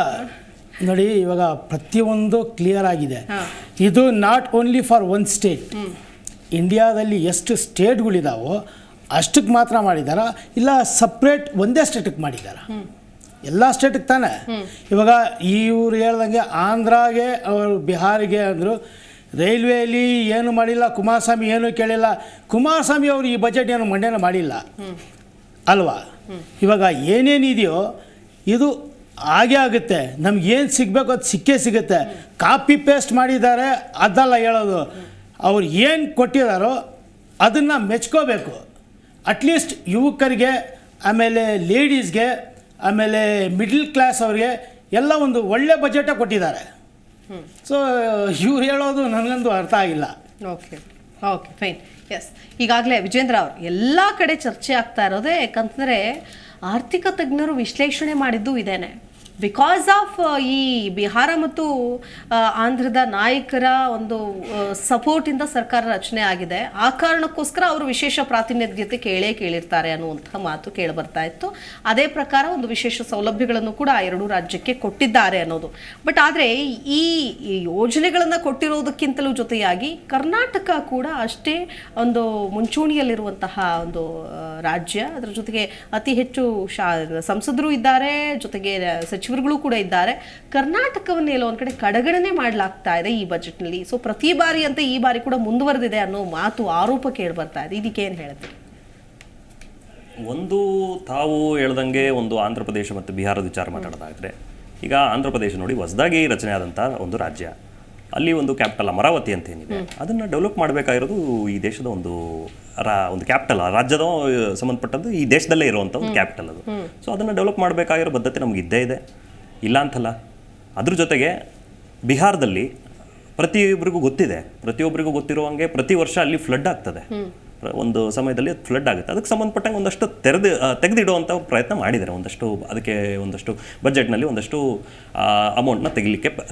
ನೋಡಿ, ಇವಾಗ ಪ್ರತಿಯೊಂದು ಕ್ಲಿಯರ್ ಆಗಿದೆ. ಇದು not only for one state. ಇಂಡಿಯಾದಲ್ಲಿ ಎಷ್ಟು ಸ್ಟೇಟ್ಗಳಿದಾವೋ ಅಷ್ಟಕ್ಕೆ ಮಾತ್ರ ಮಾಡಿದಾರ, ಇಲ್ಲ ಸಪ್ರೇಟ್ ಒಂದೇ ಸ್ಟೇಟಿಗೆ ಮಾಡಿದಾರ? ಎಲ್ಲ ಸ್ಟೇಟಿಗೆ ತಾನೆ. ಇವಾಗ ಇವ್ರು ಹೇಳ್ದಂಗೆ ಆಂಧ್ರಾಗೆ ಅವರು ಬಿಹಾರಿಗೆ ಅಂದರು, ರೈಲ್ವೆಯಲ್ಲಿ ಏನು ಮಾಡಿಲ್ಲ, ಕುಮಾರಸ್ವಾಮಿ ಏನೂ ಕೇಳಿಲ್ಲ. ಕುಮಾರಸ್ವಾಮಿ ಅವರು ಈ ಬಜೆಟ್ ಏನು ಮಂಡನೆ ಮಾಡಿಲ್ಲ ಅಲ್ವಾ? ಇವಾಗ ಏನೇನಿದೆಯೋ ಇದು ಹಾಗೇ ಆಗುತ್ತೆ. ನಮಗೇನು ಸಿಗಬೇಕು ಅದು ಸಿಕ್ಕೇ ಸಿಗುತ್ತೆ. ಕಾಪಿ ಪೇಸ್ಟ್ ಮಾಡಿದ್ದಾರೆ ಅದಲ್ಲ ಹೇಳೋದು. ಅವ್ರು ಏನು ಕೊಟ್ಟಿದ್ದಾರೋ ಅದನ್ನು ಮೆಚ್ಕೋಬೇಕು. ಅಟ್ಲೀಸ್ಟ್ ಯುವಕರಿಗೆ, ಆಮೇಲೆ ಲೇಡೀಸ್ಗೆ, ಆಮೇಲೆ ಮಿಡ್ಲ್ ಕ್ಲಾಸ್ ಅವ್ರಿಗೆ ಎಲ್ಲ ಒಂದು ಒಳ್ಳೆ ಬಜೆಟೇ ಕೊಟ್ಟಿದ್ದಾರೆ. ಸೊ ಇವ್ರು ಹೇಳೋದು ನನಗಂತೂ ಅರ್ಥ ಆಗಿಲ್ಲ. Okay fine. ಎಸ್, ಈಗಾಗಲೇ ವಿಜೇಂದ್ರ ಅವರು ಎಲ್ಲ ಕಡೆ ಚರ್ಚೆ ಆಗ್ತಾ ಇರೋದೇ ಯಾಕಂತಂದರೆ ಆರ್ಥಿಕ ತಜ್ಞರು ವಿಶ್ಲೇಷಣೆ ಮಾಡಿದ್ದು ಇದೇನೆ. ಬಿಕಾಸ್ ಆಫ್ ಈ ಬಿಹಾರ ಮತ್ತು ಆಂಧ್ರದ ನಾಯಕರ ಒಂದು ಸಪೋರ್ಟಿಂದ ಸರ್ಕಾರ ರಚನೆ ಆಗಿದೆ. ಆ ಕಾರಣಕ್ಕೋಸ್ಕರ ಅವರು ವಿಶೇಷ ಪ್ರಾತಿನಿಧ್ಯತೆ ಕೇಳಿರ್ತಾರೆ ಅನ್ನುವಂಥ ಮಾತು ಕೇಳಿ ಬರ್ತಾ ಇತ್ತು. ಅದೇ ಪ್ರಕಾರ ಒಂದು ವಿಶೇಷ ಸೌಲಭ್ಯಗಳನ್ನು ಕೂಡ ಆ ಎರಡೂ ರಾಜ್ಯಕ್ಕೆ ಕೊಟ್ಟಿದ್ದಾರೆ ಅನ್ನೋದು. ಬಟ್ ಆದರೆ ಈ ಯೋಜನೆಗಳನ್ನು ಕೊಟ್ಟಿರೋದಕ್ಕಿಂತಲೂ ಜೊತೆಯಾಗಿ ಕರ್ನಾಟಕ ಕೂಡ ಅಷ್ಟೇ ಒಂದು ಮುಂಚೂಣಿಯಲ್ಲಿರುವಂತಹ ಒಂದು ರಾಜ್ಯ. ಅದರ ಜೊತೆಗೆ ಅತಿ ಹೆಚ್ಚು ಸಂಸದರು ಇದ್ದಾರೆ, ಜೊತೆಗೆ ಸಚಿವರುಗಳು ಕೂಡ ಇದ್ದಾರೆ. ಕರ್ನಾಟಕವನ್ನು ಎಲ್ಲೋ ಒಂದ್ ಕಡೆ ಕಡೆಗಣನೆ ಮಾಡಲಾಗ್ತಾ ಇದೆ ಈ ಬಜೆಟ್ನಲ್ಲಿ. ಸೊ ಪ್ರತಿ ಬಾರಿ ಅಂತ ಈ ಬಾರಿ ಕೂಡ ಮುಂದುವರೆದಿದೆ ಅನ್ನೋ ಮಾತು, ಆರೋಪ ಕೇಳಿ ಬರ್ತಾ ಇದೆ. ಇದಕ್ಕೆ ಏನು ಹೇಳ್ತೀರಿ? ಒಂದು ತಾವು ಹೇಳ್ದಂಗೆ ಒಂದು ಆಂಧ್ರ ಪ್ರದೇಶ ಮತ್ತು ಬಿಹಾರದ ವಿಚಾರ ಮಾತಾಡೋದಾದರೆ, ಈಗ ಆಂಧ್ರ ಪ್ರದೇಶ ನೋಡಿ ಹೊಸದಾಗಿ ರಚನೆ ಆದಂಥ ಒಂದು ರಾಜ್ಯ. ಅಲ್ಲಿ ಒಂದು ಕ್ಯಾಪಿಟಲ್ ಅಮರಾವತಿ ಅಂತ ಏನಿದೆ, ಅದನ್ನು ಡೆವಲಪ್ ಮಾಡಬೇಕಾಗಿರೋದು ಈ ದೇಶದ ಒಂದು ಕ್ಯಾಪಿಟಲ್, ರಾಜ್ಯದ ಸಂಬಂಧಪಟ್ಟದ್ದು ಈ ದೇಶದಲ್ಲೇ ಇರುವಂಥ ಒಂದು ಕ್ಯಾಪಿಟಲ್ ಅದು. ಸೊ ಅದನ್ನು ಡೆವಲಪ್ ಮಾಡಬೇಕಾಗಿರೋ ಬದ್ಧತೆ ನಮಗೆ ಇದ್ದೇ ಇದೆ, ಇಲ್ಲ ಅಂತಲ್ಲ. ಅದ್ರ ಜೊತೆಗೆ ಬಿಹಾರದಲ್ಲಿ ಪ್ರತಿಯೊಬ್ಬರಿಗೂ ಗೊತ್ತಿರೋ ಹಂಗೆ ಪ್ರತಿ ವರ್ಷ ಅಲ್ಲಿ ಫ್ಲಡ್ ಆಗ್ತದೆ. ಒಂದು ಸಮಯದಲ್ಲಿ ಫ್ಲಡ್ ಆಗುತ್ತೆ. ಅದಕ್ಕೆ ಸಂಬಂಧಪಟ್ಟಂಗೆ ಒಂದಷ್ಟು ತೆಗೆದಿಡುವಂಥ ಪ್ರಯತ್ನ ಮಾಡಿದ್ದಾರೆ. ಒಂದಷ್ಟು ಬಜೆಟ್ನಲ್ಲಿ ಒಂದಷ್ಟು ಅಮೌಂಟ್ನ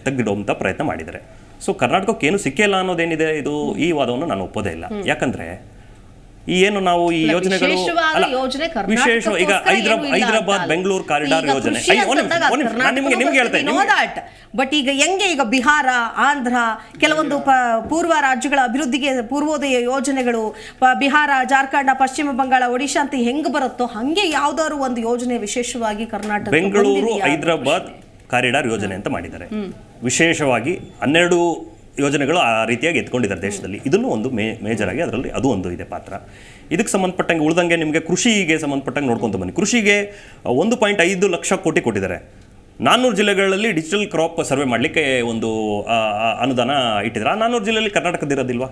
ತೆಗೆದಿಡುವಂಥ ಪ್ರಯತ್ನ ಮಾಡಿದ್ದಾರೆ. ಸೊ ಕರ್ನಾಟಕಕ್ಕೆ ಏನು ಸಿಕ್ಕಿಲ್ಲ ಅನ್ನೋದೇನಿದೆ, ಈ ವಾದವನ್ನು ನಾನು ಒಪ್ಪೋದೇ ಇಲ್ಲ. ಯಾಕಂದರೆ ನಾವು ಈ ಯೋಜನೆಗಳು ವಿಶೇಷ, ಈಗ ಹೈದರಾಬಾದ್ ಬೆಂಗಳೂರು ಕಾರಿಡಾರ್ ಯೋಜನೆ, ನಿಮ್ಗೆ ಹೇಳ್ತೇನೆ. ಬಟ್ ಈಗ ಬಿಹಾರ, ಆಂಧ್ರ, ಕೆಲವೊಂದು ಪೂರ್ವ ರಾಜ್ಯಗಳ ಅಭಿವೃದ್ಧಿಗೆ ಪೂರ್ವೋದಯ ಯೋಜನೆಗಳು, ಬಿಹಾರ, ಜಾರ್ಖಂಡ್, ಪಶ್ಚಿಮ ಬಂಗಾಳ, ಒಡಿಶಾ ಅಂತ ಹೆಂಗ್ ಬರುತ್ತೋ ಹಂಗೆ ಯಾವ್ದಾದ್ರು ಒಂದು ಯೋಜನೆ ವಿಶೇಷವಾಗಿ ಕರ್ನಾಟಕ, ಬೆಂಗಳೂರು ಹೈದರಾಬಾದ್ ಕಾರಿಡಾರ್ ಯೋಜನೆ ಅಂತ ಮಾಡಿದ್ದಾರೆ. ವಿಶೇಷವಾಗಿ 12 ಯೋಜನೆಗಳು ಆ ರೀತಿಯಾಗಿ ಎತ್ಕೊಂಡಿದ್ದಾರೆ ದೇಶದಲ್ಲಿ. ಇದನ್ನು ಒಂದು ಮೇಜರ್ ಆಗಿ ಅದರಲ್ಲಿ ಅದು ಒಂದು ಇದೆ ಪಾತ್ರ. ಇದಕ್ಕೆ ಸಂಬಂಧಪಟ್ಟಂಗೆ ಉಳಿದಂಗೆ ನಿಮಗೆ ಕೃಷಿಗೆ ಸಂಬಂಧಪಟ್ಟಂಗೆ ನೋಡ್ಕೊಂತ ಬನ್ನಿ. ಕೃಷಿಗೆ 1.5 ಲಕ್ಷ ಕೋಟಿ ಕೊಟ್ಟಿದ್ದಾರೆ. 400 ಜಿಲ್ಲೆಗಳಲ್ಲಿ ಡಿಜಿಟಲ್ ಕ್ರಾಪ್ ಸರ್ವೆ ಮಾಡಲಿಕ್ಕೆ ಒಂದು ಅನುದಾನ ಇಟ್ಟಿದ್ದಾರೆ. ಆ 400 ಜಿಲ್ಲೆಯಲ್ಲಿ ಕರ್ನಾಟಕದಿರೋದಿಲ್ವಾ?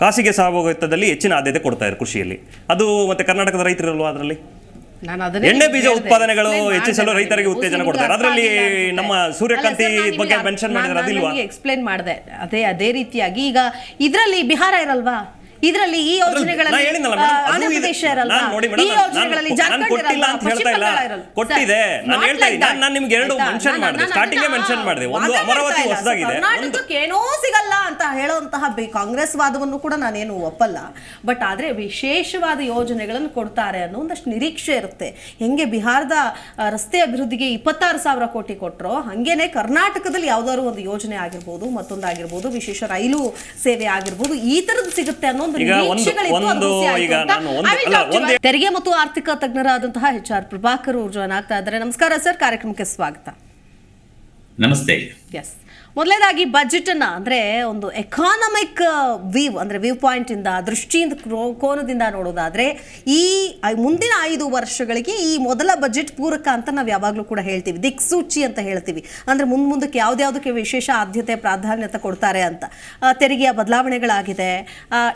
ಖಾಸಗಿ ಸಹಭಾಗಿತ್ವದಲ್ಲಿ ಹೆಚ್ಚಿನ ಆದ್ಯತೆ ಕೊಡ್ತಾ ಇದ್ದಾರೆ ಕೃಷಿಯಲ್ಲಿ. ಅದು ಮತ್ತೆ ಕರ್ನಾಟಕದ ರೈತರಲ್ವಾ? ಅದರಲ್ಲಿ ಎಣ್ಣೆ ಬೀಜ ಉತ್ಪಾದನೆಗಳು ಹೆಚ್ಚಿಸಲು ರೈತರಿಗೆ ಉತ್ತೇಜನ ಕೊಡ್ತಾರೆ. ಅದರಲ್ಲಿ ನಮ್ಮ ಸೂರ್ಯಕಾಂತಿ ಬಗ್ಗೆ ಮೆನ್ಷನ್ ಮಾಡಿದ್ರೆ ಅದಿಲ್ವಾ? ಎಕ್ಸ್ಪ್ಲೇನ್ ಮಾಡಿದೆ. ಅದೇ ರೀತಿಯಾಗಿ ಈಗ ಇದರಲ್ಲಿ ಬಿಹಾರ ಇರಲ್ವಾ? ಇದರಲ್ಲಿ ಈ ಯೋಜನೆಗಳಲ್ಲಿ ಆಂಧ್ರ ಪ್ರದೇಶ ಇರಲ್ವಾ? ಈ ಯೋಜನೆಗಳಲ್ಲಿ ಜಾರ್ಖಂಡ್ ಇರಲ್ವಾ? ಪಶ್ಚಿಮ ಬಂಗಾಳ ಇರಲ್ವಾ? ಕೊಟ್ಟಿದೆ. ನಾನು ಹೇಳ್ತಾ ಇದ್ದೀನಿ, ನಾನು ನಿಮ್ಗೆ 2 ಮೆನ್ಷನ್ ಮಾಡಿದೆ, ಸ್ಟಾರ್ಟಿಂಗ್ ಮೆನ್ಷನ್ ಮಾಡಿದೆ. ಒಂದು ಅಮರಾವತಿ ಹೊಸದಾಗಿದೆ, ಕರ್ನಾಟಕಕ್ಕೆ ಏನೋ ಸಿಗಲ್ಲ ಅಂತ ಹೇಳುವಂತಹ ಕಾಂಗ್ರೆಸ್ ವಾದವನ್ನು ಕೂಡ ನಾನೇನು ಒಪ್ಪಲ್ಲ. ಬಟ್ ಆದ್ರೆ ವಿಶೇಷವಾದ ಯೋಜನೆಗಳನ್ನು ಕೊಡ್ತಾರೆ ಅನ್ನೋ ಒಂದಷ್ಟು ನಿರೀಕ್ಷೆ ಇರುತ್ತೆ. ಹೆಂಗೆ ಬಿಹಾರದ ರಸ್ತೆ ಅಭಿವೃದ್ಧಿಗೆ 26,000 ಕೋಟಿ ಕೊಟ್ಟರೋ ಹಂಗೇನೆ ಕರ್ನಾಟಕದಲ್ಲಿ ಯಾವ್ದಾದ್ರು ಒಂದು ಯೋಜನೆ ಆಗಿರ್ಬೋದು, ಮತ್ತೊಂದಾಗಿರ್ಬೋದು, ವಿಶೇಷ ರೈಲು ಸೇವೆ ಆಗಿರ್ಬೋದು, ಈ ತರದ್ದು ಸಿಗುತ್ತೆ ಅನ್ನೋ ತೆರಿಗೆ ಮತ್ತು ಆರ್ಥಿಕ ತಜ್ಞರಾದಂತಹ HR ಪ್ರಭಾಕರ್ ಜಾಯ್ನ್ ಆಗ್ತಾ ಇದ್ದಾರೆ. ನಮಸ್ಕಾರ ಸರ್, ಕಾರ್ಯಕ್ರಮಕ್ಕೆ ಸ್ವಾಗತ. ನಮಸ್ತೆ. ಎಸ್, ಮೊದಲನೇದಾಗಿ ಬಜೆಟ್ ಅನ್ನ ಅಂದ್ರೆ ಒಂದು ಎಕಾನಮಿಕ್ ವ್ಯೂ ಪಾಯಿಂಟ್ ಇಂದ, ದೃಷ್ಟಿಯಿಂದ, ಕೋನದಿಂದ ನೋಡೋದಾದ್ರೆ ಈ ಮುಂದಿನ 5 ವರ್ಷಗಳಿಗೆ ಈ ಮೊದಲ ಬಜೆಟ್ ಪೂರಕ ಅಂತ ನಾವು ಯಾವಾಗಲೂ ಕೂಡ ಹೇಳ್ತೀವಿ, ದಿಕ್ಸೂಚಿ ಅಂತ ಹೇಳ್ತೀವಿ. ಅಂದ್ರೆ ಮುಂದಕ್ಕೆ ಯಾವ್ದಾವುದಕ್ಕೆ ವಿಶೇಷ ಆದ್ಯತೆ, ಪ್ರಾಧಾನ್ಯತೆ ಕೊಡ್ತಾರೆ ಅಂತ. ತೆರಿಗೆಯ ಬದಲಾವಣೆಗಳಾಗಿದೆ,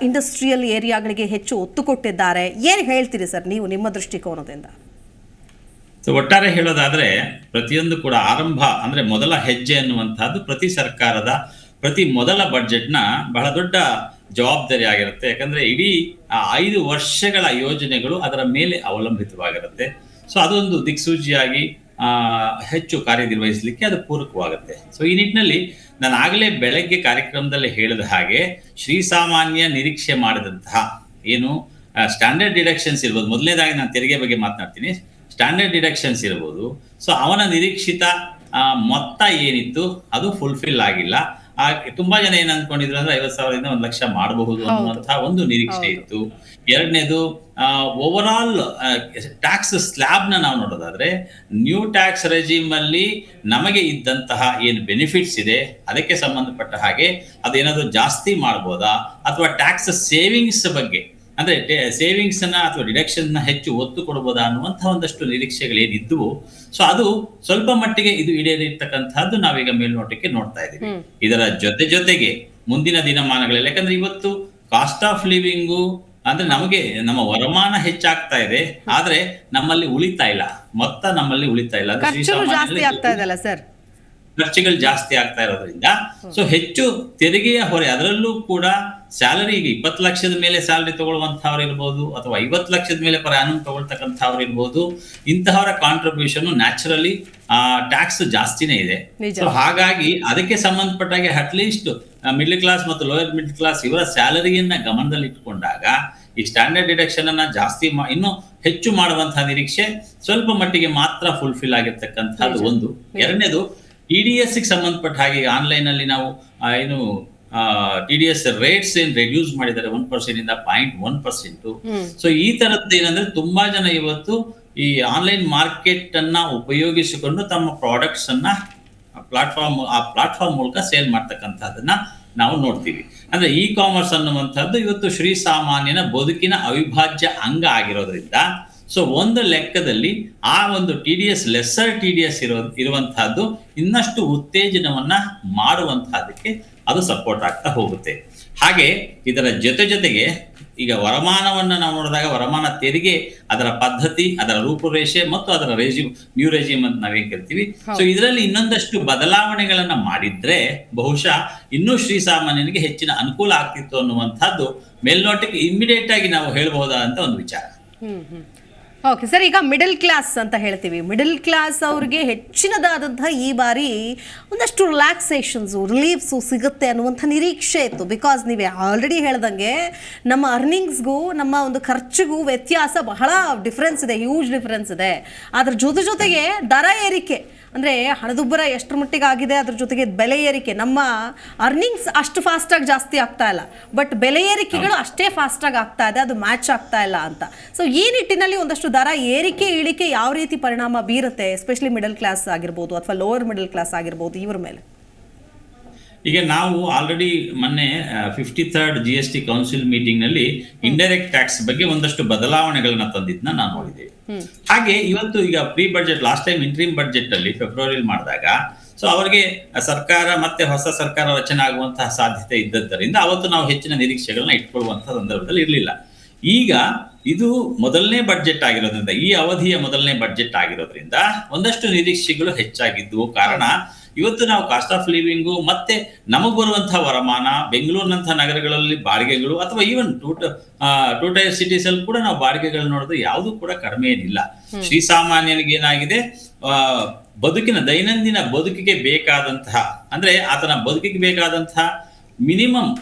ಇಂಡಸ್ಟ್ರಿಯಲ್ ಏರಿಯಾಗಳಿಗೆ ಹೆಚ್ಚು ಒತ್ತು ಕೊಟ್ಟಿದ್ದಾರೆ. ಏನು ಹೇಳ್ತೀರಿ ಸರ್ ನೀವು ನಿಮ್ಮ ದೃಷ್ಟಿಕೋನದಿಂದ? ಒಟ್ಟಾರೆ ಹೇಳೋದಾದ್ರೆ ಪ್ರತಿಯೊಂದು ಕೂಡ ಆರಂಭ ಅಂದ್ರೆ ಮೊದಲ ಹೆಜ್ಜೆ ಅನ್ನುವಂತಹದ್ದು ಪ್ರತಿ ಸರ್ಕಾರದ ಪ್ರತಿ ಮೊದಲ ಬಡ್ಜೆಟ್ನ ಬಹಳ ದೊಡ್ಡ ಜವಾಬ್ದಾರಿ ಆಗಿರುತ್ತೆ. ಯಾಕಂದ್ರೆ ಇಡೀ 5 ವರ್ಷಗಳ ಯೋಜನೆಗಳು ಅದರ ಮೇಲೆ ಅವಲಂಬಿತವಾಗಿರುತ್ತೆ. ಸೊ ಅದೊಂದು ದಿಕ್ಸೂಚಿಯಾಗಿ ಹೆಚ್ಚು ಕಾರ್ಯನಿರ್ವಹಿಸಲಿಕ್ಕೆ ಅದು ಪೂರಕವಾಗುತ್ತೆ. ಸೊ ಈ ನಿಟ್ಟಿನಲ್ಲಿ ನಾನು ಆಗಲೇ ಬೆಳಗ್ಗೆ ಕಾರ್ಯಕ್ರಮದಲ್ಲಿ ಹೇಳಿದ ಹಾಗೆ ಶ್ರೀಸಾಮಾನ್ಯ ನಿರೀಕ್ಷೆ ಮಾಡಿದಂತಹ ಏನು ಸ್ಟ್ಯಾಂಡರ್ಡ್ ಡಿಡಕ್ಷನ್ಸ್ ಇರ್ಬೋದು. ಮೊದಲನೇದಾಗಿ ನಾನು ತೆರಿಗೆ ಬಗ್ಗೆ ಮಾತನಾಡ್ತೀನಿ. ಸ್ಟ್ಯಾಂಡರ್ಡ್ ಡಿಡಕ್ಷನ್ಸ್ ಇರ್ಬೋದು. ಸೊ ಅವನ ನಿರೀಕ್ಷಿತ ಮೊತ್ತ ಏನಿತ್ತು ಅದು ಫುಲ್ಫಿಲ್ ಆಗಿಲ್ಲ. ತುಂಬಾ ಜನ ಏನ್ ಅನ್ಕೊಂಡಿದ್ರು ಅಂದ್ರೆ 50,000ದಿಂದ 1 ಲಕ್ಷ ಮಾಡಬಹುದು ಅನ್ನುವಂತಹ ಒಂದು ನಿರೀಕ್ಷೆ ಇತ್ತು. ಎರಡನೇದು ಓವರ್ ಆಲ್ ಟ್ಯಾಕ್ಸ್ ಸ್ಲ್ಯಾಬ್ ನಾವು ನೋಡೋದಾದ್ರೆ ನ್ಯೂ ಟ್ಯಾಕ್ಸ್ ರೆಜಿಮ್ ಅಲ್ಲಿ ನಮಗೆ ಇದ್ದಂತಹ ಏನು ಬೆನಿಫಿಟ್ಸ್ ಇದೆ ಅದಕ್ಕೆ ಸಂಬಂಧಪಟ್ಟ ಹಾಗೆ ಅದೇನಾದ್ರು ಜಾಸ್ತಿ ಮಾಡ್ಬೋದಾ, ಅಥವಾ ಟ್ಯಾಕ್ಸ್ ಸೇವಿಂಗ್ಸ್ ಬಗ್ಗೆ ಅಂದ್ರೆ ಸೇವಿಂಗ್ಸ್ ಅನ್ನ ಅಥವಾ ಡಿಡಕ್ಷನ್ ನ ಹೆಚ್ಚು ಒತ್ತು ಕೊಡಬಹುದಾ ಅನ್ನುವಂತಹ ಒಂದಷ್ಟು ನಿರೀಕ್ಷೆಗಳೇನಿದ್ವು. ಸೊ ಅದು ಸ್ವಲ್ಪ ಮಟ್ಟಿಗೆ ಇದು ಈಡೇರಿರ್ತಕ್ಕಂಥದ್ದು ನಾವೀಗ ಮೇಲ್ನೋಟಕ್ಕೆ ನೋಡ್ತಾ ಇದ್ದೀವಿ. ಇದರ ಜೊತೆಗೆ ಮುಂದಿನ ದಿನಮಾನಗಳಲ್ಲಿ, ಯಾಕಂದ್ರೆ ಇವತ್ತು ಕಾಸ್ಟ್ ಆಫ್ ಲಿವಿಂಗು ಅಂದ್ರೆ ನಮಗೆ ನಮ್ಮ ವರಮಾನ ಹೆಚ್ಚಾಗ್ತಾ ಇದೆ, ಆದ್ರೆ ನಮ್ಮಲ್ಲಿ ಉಳಿತಾ ಇಲ್ಲ, ಮೊತ್ತ ನಮ್ಮಲ್ಲಿ ಉಳಿತಾ ಇಲ್ಲ, ಖರ್ಚುಗಳು ಜಾಸ್ತಿ ಆಗ್ತಾ ಇರೋದ್ರಿಂದ ಸೊ ಹೆಚ್ಚು ತೆರಿಗೆಯ ಹೊರೆ. ಅದರಲ್ಲೂ ಕೂಡ ಸ್ಯಾಲರಿ, ಈಗ 20 ಲಕ್ಷದ ಮೇಲೆ ಸ್ಯಾಲರಿ ತಗೊಳ್ಳುವಂತಹವ್ರು ಇರ್ಬೋದು, ಅಥವಾ 50 ಲಕ್ಷದ ಮೇಲೆ ಪರ್ ಆನಮ್ ತಗೊಳ್ತಕ್ಕಂಥವ್ರು ಇರ್ಬೋದು. ಇಂತಹವರ ಕಾಂಟ್ರಿಬ್ಯೂಷನ್ ನ್ಯಾಚುರಲಿ ಟ್ಯಾಕ್ಸ್ ಜಾಸ್ತಿನೇ ಇದೆ. ಸೊ ಹಾಗಾಗಿ ಅದಕ್ಕೆ ಸಂಬಂಧಪಟ್ಟಾಗೆ ಅಟ್ಲೀಸ್ಟ್ ಮಿಡ್ಲ್ ಕ್ಲಾಸ್ ಮತ್ತು ಲೋಯರ್ ಮಿಡ್ಲ್ ಕ್ಲಾಸ್ ಇವರ ಸ್ಯಾಲರಿಯನ್ನ ಗಮನದಲ್ಲಿ ಇಟ್ಟುಕೊಂಡಾಗ ಈ ಸ್ಟ್ಯಾಂಡರ್ಡ್ ಡಿಡಕ್ಷನ್ ಅನ್ನ ಜಾಸ್ತಿ ಇನ್ನೂ ಹೆಚ್ಚು ಮಾಡುವಂತಹ ನಿರೀಕ್ಷೆ ಸ್ವಲ್ಪ ಮಟ್ಟಿಗೆ ಮಾತ್ರ ಫುಲ್ಫಿಲ್ ಆಗಿರ್ತಕ್ಕಂಥದ್ದು ಒಂದು. ಎರಡನೇದು TDS ಗೆ ಸಂಬಂಧಪಟ್ಟ ಹಾಗೆ ಆನ್ಲೈನ್ ಅಲ್ಲಿ ನಾವು ಏನು TDS ರೇಟ್ಸ್ ಏನ್ ರೆಡ್ಯೂಸ್ ಮಾಡಿದ್ದಾರೆ 1% ಇಂದ 0.1%. ಸೊ ಈ ತರದ್ದು ಏನಂದ್ರೆ ತುಂಬಾ ಜನ ಇವತ್ತು ಈ ಆನ್ಲೈನ್ ಮಾರ್ಕೆಟ್ ಅನ್ನ ಉಪಯೋಗಿಸಿಕೊಂಡು ತಮ್ಮ ಪ್ರಾಡಕ್ಟ್ಸ್ ಅನ್ನ ಪ್ಲಾಟ್ಫಾರ್ಮ್ ಮೂಲಕ ಸೇಲ್ ಮಾಡ್ತಕ್ಕಂಥದ್ದನ್ನ ನಾವು ನೋಡ್ತೀವಿ. ಅಂದ್ರೆ ಇ ಕಾಮರ್ಸ್ ಅನ್ನುವಂಥದ್ದು ಇವತ್ತು ಶ್ರೀ ಸಾಮಾನ್ಯನ ಬದುಕಿನ ಅವಿಭಾಜ್ಯ ಅಂಗ ಆಗಿರೋದ್ರಿಂದ ಸೊ ಒಂದು ಲೆಕ್ಕದಲ್ಲಿ ಆ ಒಂದು TDS ಲೆಸ್ಸರ್ TDS ಇರುವಂತಹದ್ದು ಇನ್ನಷ್ಟು ಉತ್ತೇಜನವನ್ನ ಮಾಡುವಂತಹದಕ್ಕೆ ಅದು ಸಪೋರ್ಟ್ ಆಗ್ತಾ ಹೋಗುತ್ತೆ. ಹಾಗೆ ಇದರ ಜೊತೆಗೆ ಈಗ ವರಮಾನವನ್ನ ನಾವು ನೋಡಿದಾಗ ವರಮಾನ ತೆರಿಗೆ, ಅದರ ಪದ್ಧತಿ, ಅದರ ರೂಪುರೇಷೆ ಮತ್ತು ಅದರ ನ್ಯೂ ರೆಜಿಮ್ ಅಂತ ನಾವೇನ್ ಕರಿತೀವಿ. ಸೊ ಇದರಲ್ಲಿ ಇನ್ನೊಂದಷ್ಟು ಬದಲಾವಣೆಗಳನ್ನ ಮಾಡಿದ್ರೆ ಬಹುಶಃ ಇನ್ನೂ ಶ್ರೀಸಾಮಾನ್ಯನಿಗೆ ಹೆಚ್ಚಿನ ಅನುಕೂಲ ಆಗ್ತಿತ್ತು ಅನ್ನುವಂಥದ್ದು ಮೇಲ್ನೋಟಕ್ಕೆ ಇಮ್ಮಿಡಿಯೇಟ್ ಆಗಿ ನಾವು ಹೇಳ್ಬಹುದಾದಂತ ಒಂದು ವಿಚಾರ. ಓಕೆ ಸರ್, ಈಗ ಮಿಡಲ್ ಕ್ಲಾಸ್ ಅಂತ ಹೇಳ್ತೀವಿ. ಮಿಡಲ್ ಕ್ಲಾಸ್ ಅವ್ರಿಗೆ ಹೆಚ್ಚಿನದಾದಂತಹ ಈ ಬಾರಿ ಒಂದಷ್ಟು ರಿಲ್ಯಾಕ್ಸೇಷನ್ಸು, ರಿಲೀಫ್ಸು ಸಿಗುತ್ತೆ ಅನ್ನುವಂಥ ನಿರೀಕ್ಷೆ ಇತ್ತು. ಬಿಕಾಸ್ ನೀವು ಆಲ್ರೆಡಿ ಹೇಳ್ದಂಗೆ ನಮ್ಮ ಅರ್ನಿಂಗ್ಸ್ಗೂ ನಮ್ಮ ಒಂದು ಖರ್ಚಿಗೂ ವ್ಯತ್ಯಾಸ ಬಹಳ ಡಿಫ್ರೆನ್ಸ್ ಇದೆ, ಹ್ಯೂಜ್ ಡಿಫ್ರೆನ್ಸ್ ಇದೆ. ಅದ್ರ ಜೊತೆಗೆ ದರ ಏರಿಕೆ ಅಂದರೆ ಹಣದುಬ್ಬರ ಎಷ್ಟರ ಮಟ್ಟಿಗೆ ಆಗಿದೆ, ಅದ್ರ ಜೊತೆಗೆ ಬೆಲೆ ಏರಿಕೆ. ನಮ್ಮ ಅರ್ನಿಂಗ್ಸ್ ಅಷ್ಟು ಫಾಸ್ಟಾಗಿ ಜಾಸ್ತಿ ಆಗ್ತಾ ಇಲ್ಲ, ಬಟ್ ಬೆಲೆ ಏರಿಕೆಗಳು ಅಷ್ಟೇ ಫಾಸ್ಟಾಗಿ ಆಗ್ತಾ ಇದೆ, ಅದು ಮ್ಯಾಚ್ ಆಗ್ತಾ ಇಲ್ಲ ಅಂತ. ಸೊ ಈ ನಿಟ್ಟಿನಲ್ಲಿ ಒಂದಷ್ಟು ದರ ಏರಿಕೆ ಇಳಿಕೆ ಯಾವ ರೀತಿ ಪರಿಣಾಮ ಬೀರುತ್ತೆ, ಎಸ್ಪೆಷಲಿ ಮಿಡಲ್ ಕ್ಲಾಸ್ ಆಗಿರ್ಬೋದು ಅಥವಾ ಲೋವರ್ ಮಿಡಲ್ ಕ್ಲಾಸ್ ಆಗಿರ್ಬೋದು ಇವ್ರ ಮೇಲೆ? ಈಗ ನಾವು ಆಲ್ರೆಡಿ ಮೊನ್ನೆ 53rd GST ಕೌನ್ಸಿಲ್ ಮೀಟಿಂಗ್ ನಲ್ಲಿ ಇಂಡೈರೆಕ್ಟ್ ಟ್ಯಾಕ್ಸ್ ಬಗ್ಗೆ ಒಂದಷ್ಟು ಬದಲಾವಣೆಗಳನ್ನ ತಂದಿದ್ನ ನಾವು ನೋಡಿದ್ದೇವೆ. ಹಾಗೆ ಇವತ್ತು ಈಗ pre budget last time interim budget ಅಲ್ಲಿ ಫೆಬ್ರವರಿಲಿ ಮಾಡಿದಾಗ ಸೊ ಅವರಿಗೆ ಸರ್ಕಾರ ಮತ್ತೆ ಹೊಸ ಸರ್ಕಾರ ರಚನೆ ಆಗುವಂತಹ ಸಾಧ್ಯತೆ ಇದ್ದದ್ದರಿಂದ ಅವತ್ತು ನಾವು ಹೆಚ್ಚಿನ ನಿರೀಕ್ಷೆಗಳನ್ನ ಇಟ್ಕೊಳ್ಳುವಂತಹ ಸಂದರ್ಭದಲ್ಲಿ ಇರಲಿಲ್ಲ. ಈಗ ಇದು ಮೊದಲನೇ ಬಡ್ಜೆಟ್ ಆಗಿರೋದ್ರಿಂದ, ಈ ಅವಧಿಯ ಮೊದಲನೇ ಬಡ್ಜೆಟ್ ಆಗಿರೋದ್ರಿಂದ ಒಂದಷ್ಟು ನಿರೀಕ್ಷೆಗಳು ಹೆಚ್ಚಾಗಿದ್ವು. ಕಾರಣ ಇವತ್ತು ನಾವು ಕಾಸ್ಟ್ ಆಫ್ ಲಿವಿಂಗು ಮತ್ತೆ ನಮಗ್ ಬರುವಂತಹ ವರಮಾನ, ಬೆಂಗಳೂರಿನಂತಹ ನಗರಗಳಲ್ಲಿ ಬಾಡಿಗೆಗಳು ಅಥವಾ ಈವನ್ ಟೂ ಟೈರ್ ಸಿಟೀಸ್ ಅಲ್ಲಿ ಕೂಡ ನಾವು ಬಾಡಿಗೆಗಳು ನೋಡಿದ್ರೆ ಯಾವುದು ಕೂಡ ಕಡಿಮೆ ಏನಿಲ್ಲ. ಶ್ರೀಸಾಮಾನ್ಯನಿಗೆ ಏನಾಗಿದೆ, ಬದುಕಿನ ದೈನಂದಿನ ಬದುಕಿಗೆ ಬೇಕಾದಂತಹ ಅಂದ್ರೆ ಆತನ ಬದುಕಿಗೆ ಬೇಕಾದಂತಹ ಮಿನಿಮಮ್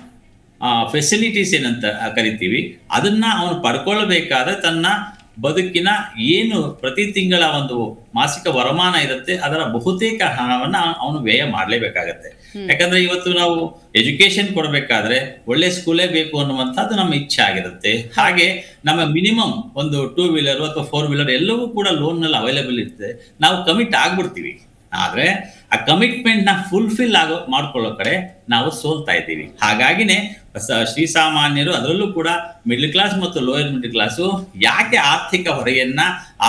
ಫೆಸಿಲಿಟೀಸ್ ಏನಂತ ಕರಿತೀವಿ, ಅದನ್ನ ಅವನು ಪಡ್ಕೊಳ್ಬೇಕಾದ್ರೆ ತನ್ನ ಬದುಕಿನ ಏನು ಪ್ರತಿ ತಿಂಗಳ ಒಂದು ಮಾಸಿಕ ವರಮಾನ ಇರುತ್ತೆ ಅದರ ಬಹುತೇಕ ಹಣವನ್ನ ಅವನು ವ್ಯಯ ಮಾಡ್ಲೇಬೇಕಾಗತ್ತೆ. ಯಾಕಂದ್ರೆ ಇವತ್ತು ನಾವು ಎಜುಕೇಶನ್ ಕೊಡ್ಬೇಕಾದ್ರೆ ಒಳ್ಳೆ ಸ್ಕೂಲೇ ಬೇಕು ಅನ್ನುವಂಥದ್ದು ನಮ್ಮ ಇಚ್ಛೆ ಆಗಿರುತ್ತೆ. ಹಾಗೆ ನಮ್ಮ ಮಿನಿಮಮ್ ಒಂದು 2 ವೀಲರ್ ಅಥವಾ 4 ವೀಲರ್ ಎಲ್ಲವೂ ಕೂಡ ಲೋನ್ ನಲ್ಲಿ ಅವೈಲೇಬಲ್ ಇರುತ್ತೆ. ನಾವು ಕಮಿಟ್ ಆಗ್ಬಿಡ್ತೀವಿ, ಆದ್ರೆ ಆ ಕಮಿಟ್ಮೆಂಟ್ ನ ಫುಲ್ಫಿಲ್ ಮಾಡ್ಕೊಳ್ಳೋ ಕಡೆ ನಾವು ಸೋಲ್ತಾ ಇದ್ದೀವಿ. ಹಾಗಾಗಿನೇ ಶ್ರೀಸಾಮಾನ್ಯರು, ಅದರಲ್ಲೂ ಕೂಡ ಮಿಡ್ಲ್ ಕ್ಲಾಸ್ ಮತ್ತು ಲೋಯರ್ ಮಿಡ್ಲ್ ಕ್ಲಾಸು ಯಾಕೆ ಆರ್ಥಿಕ ಹೊರೆಯನ್ನ,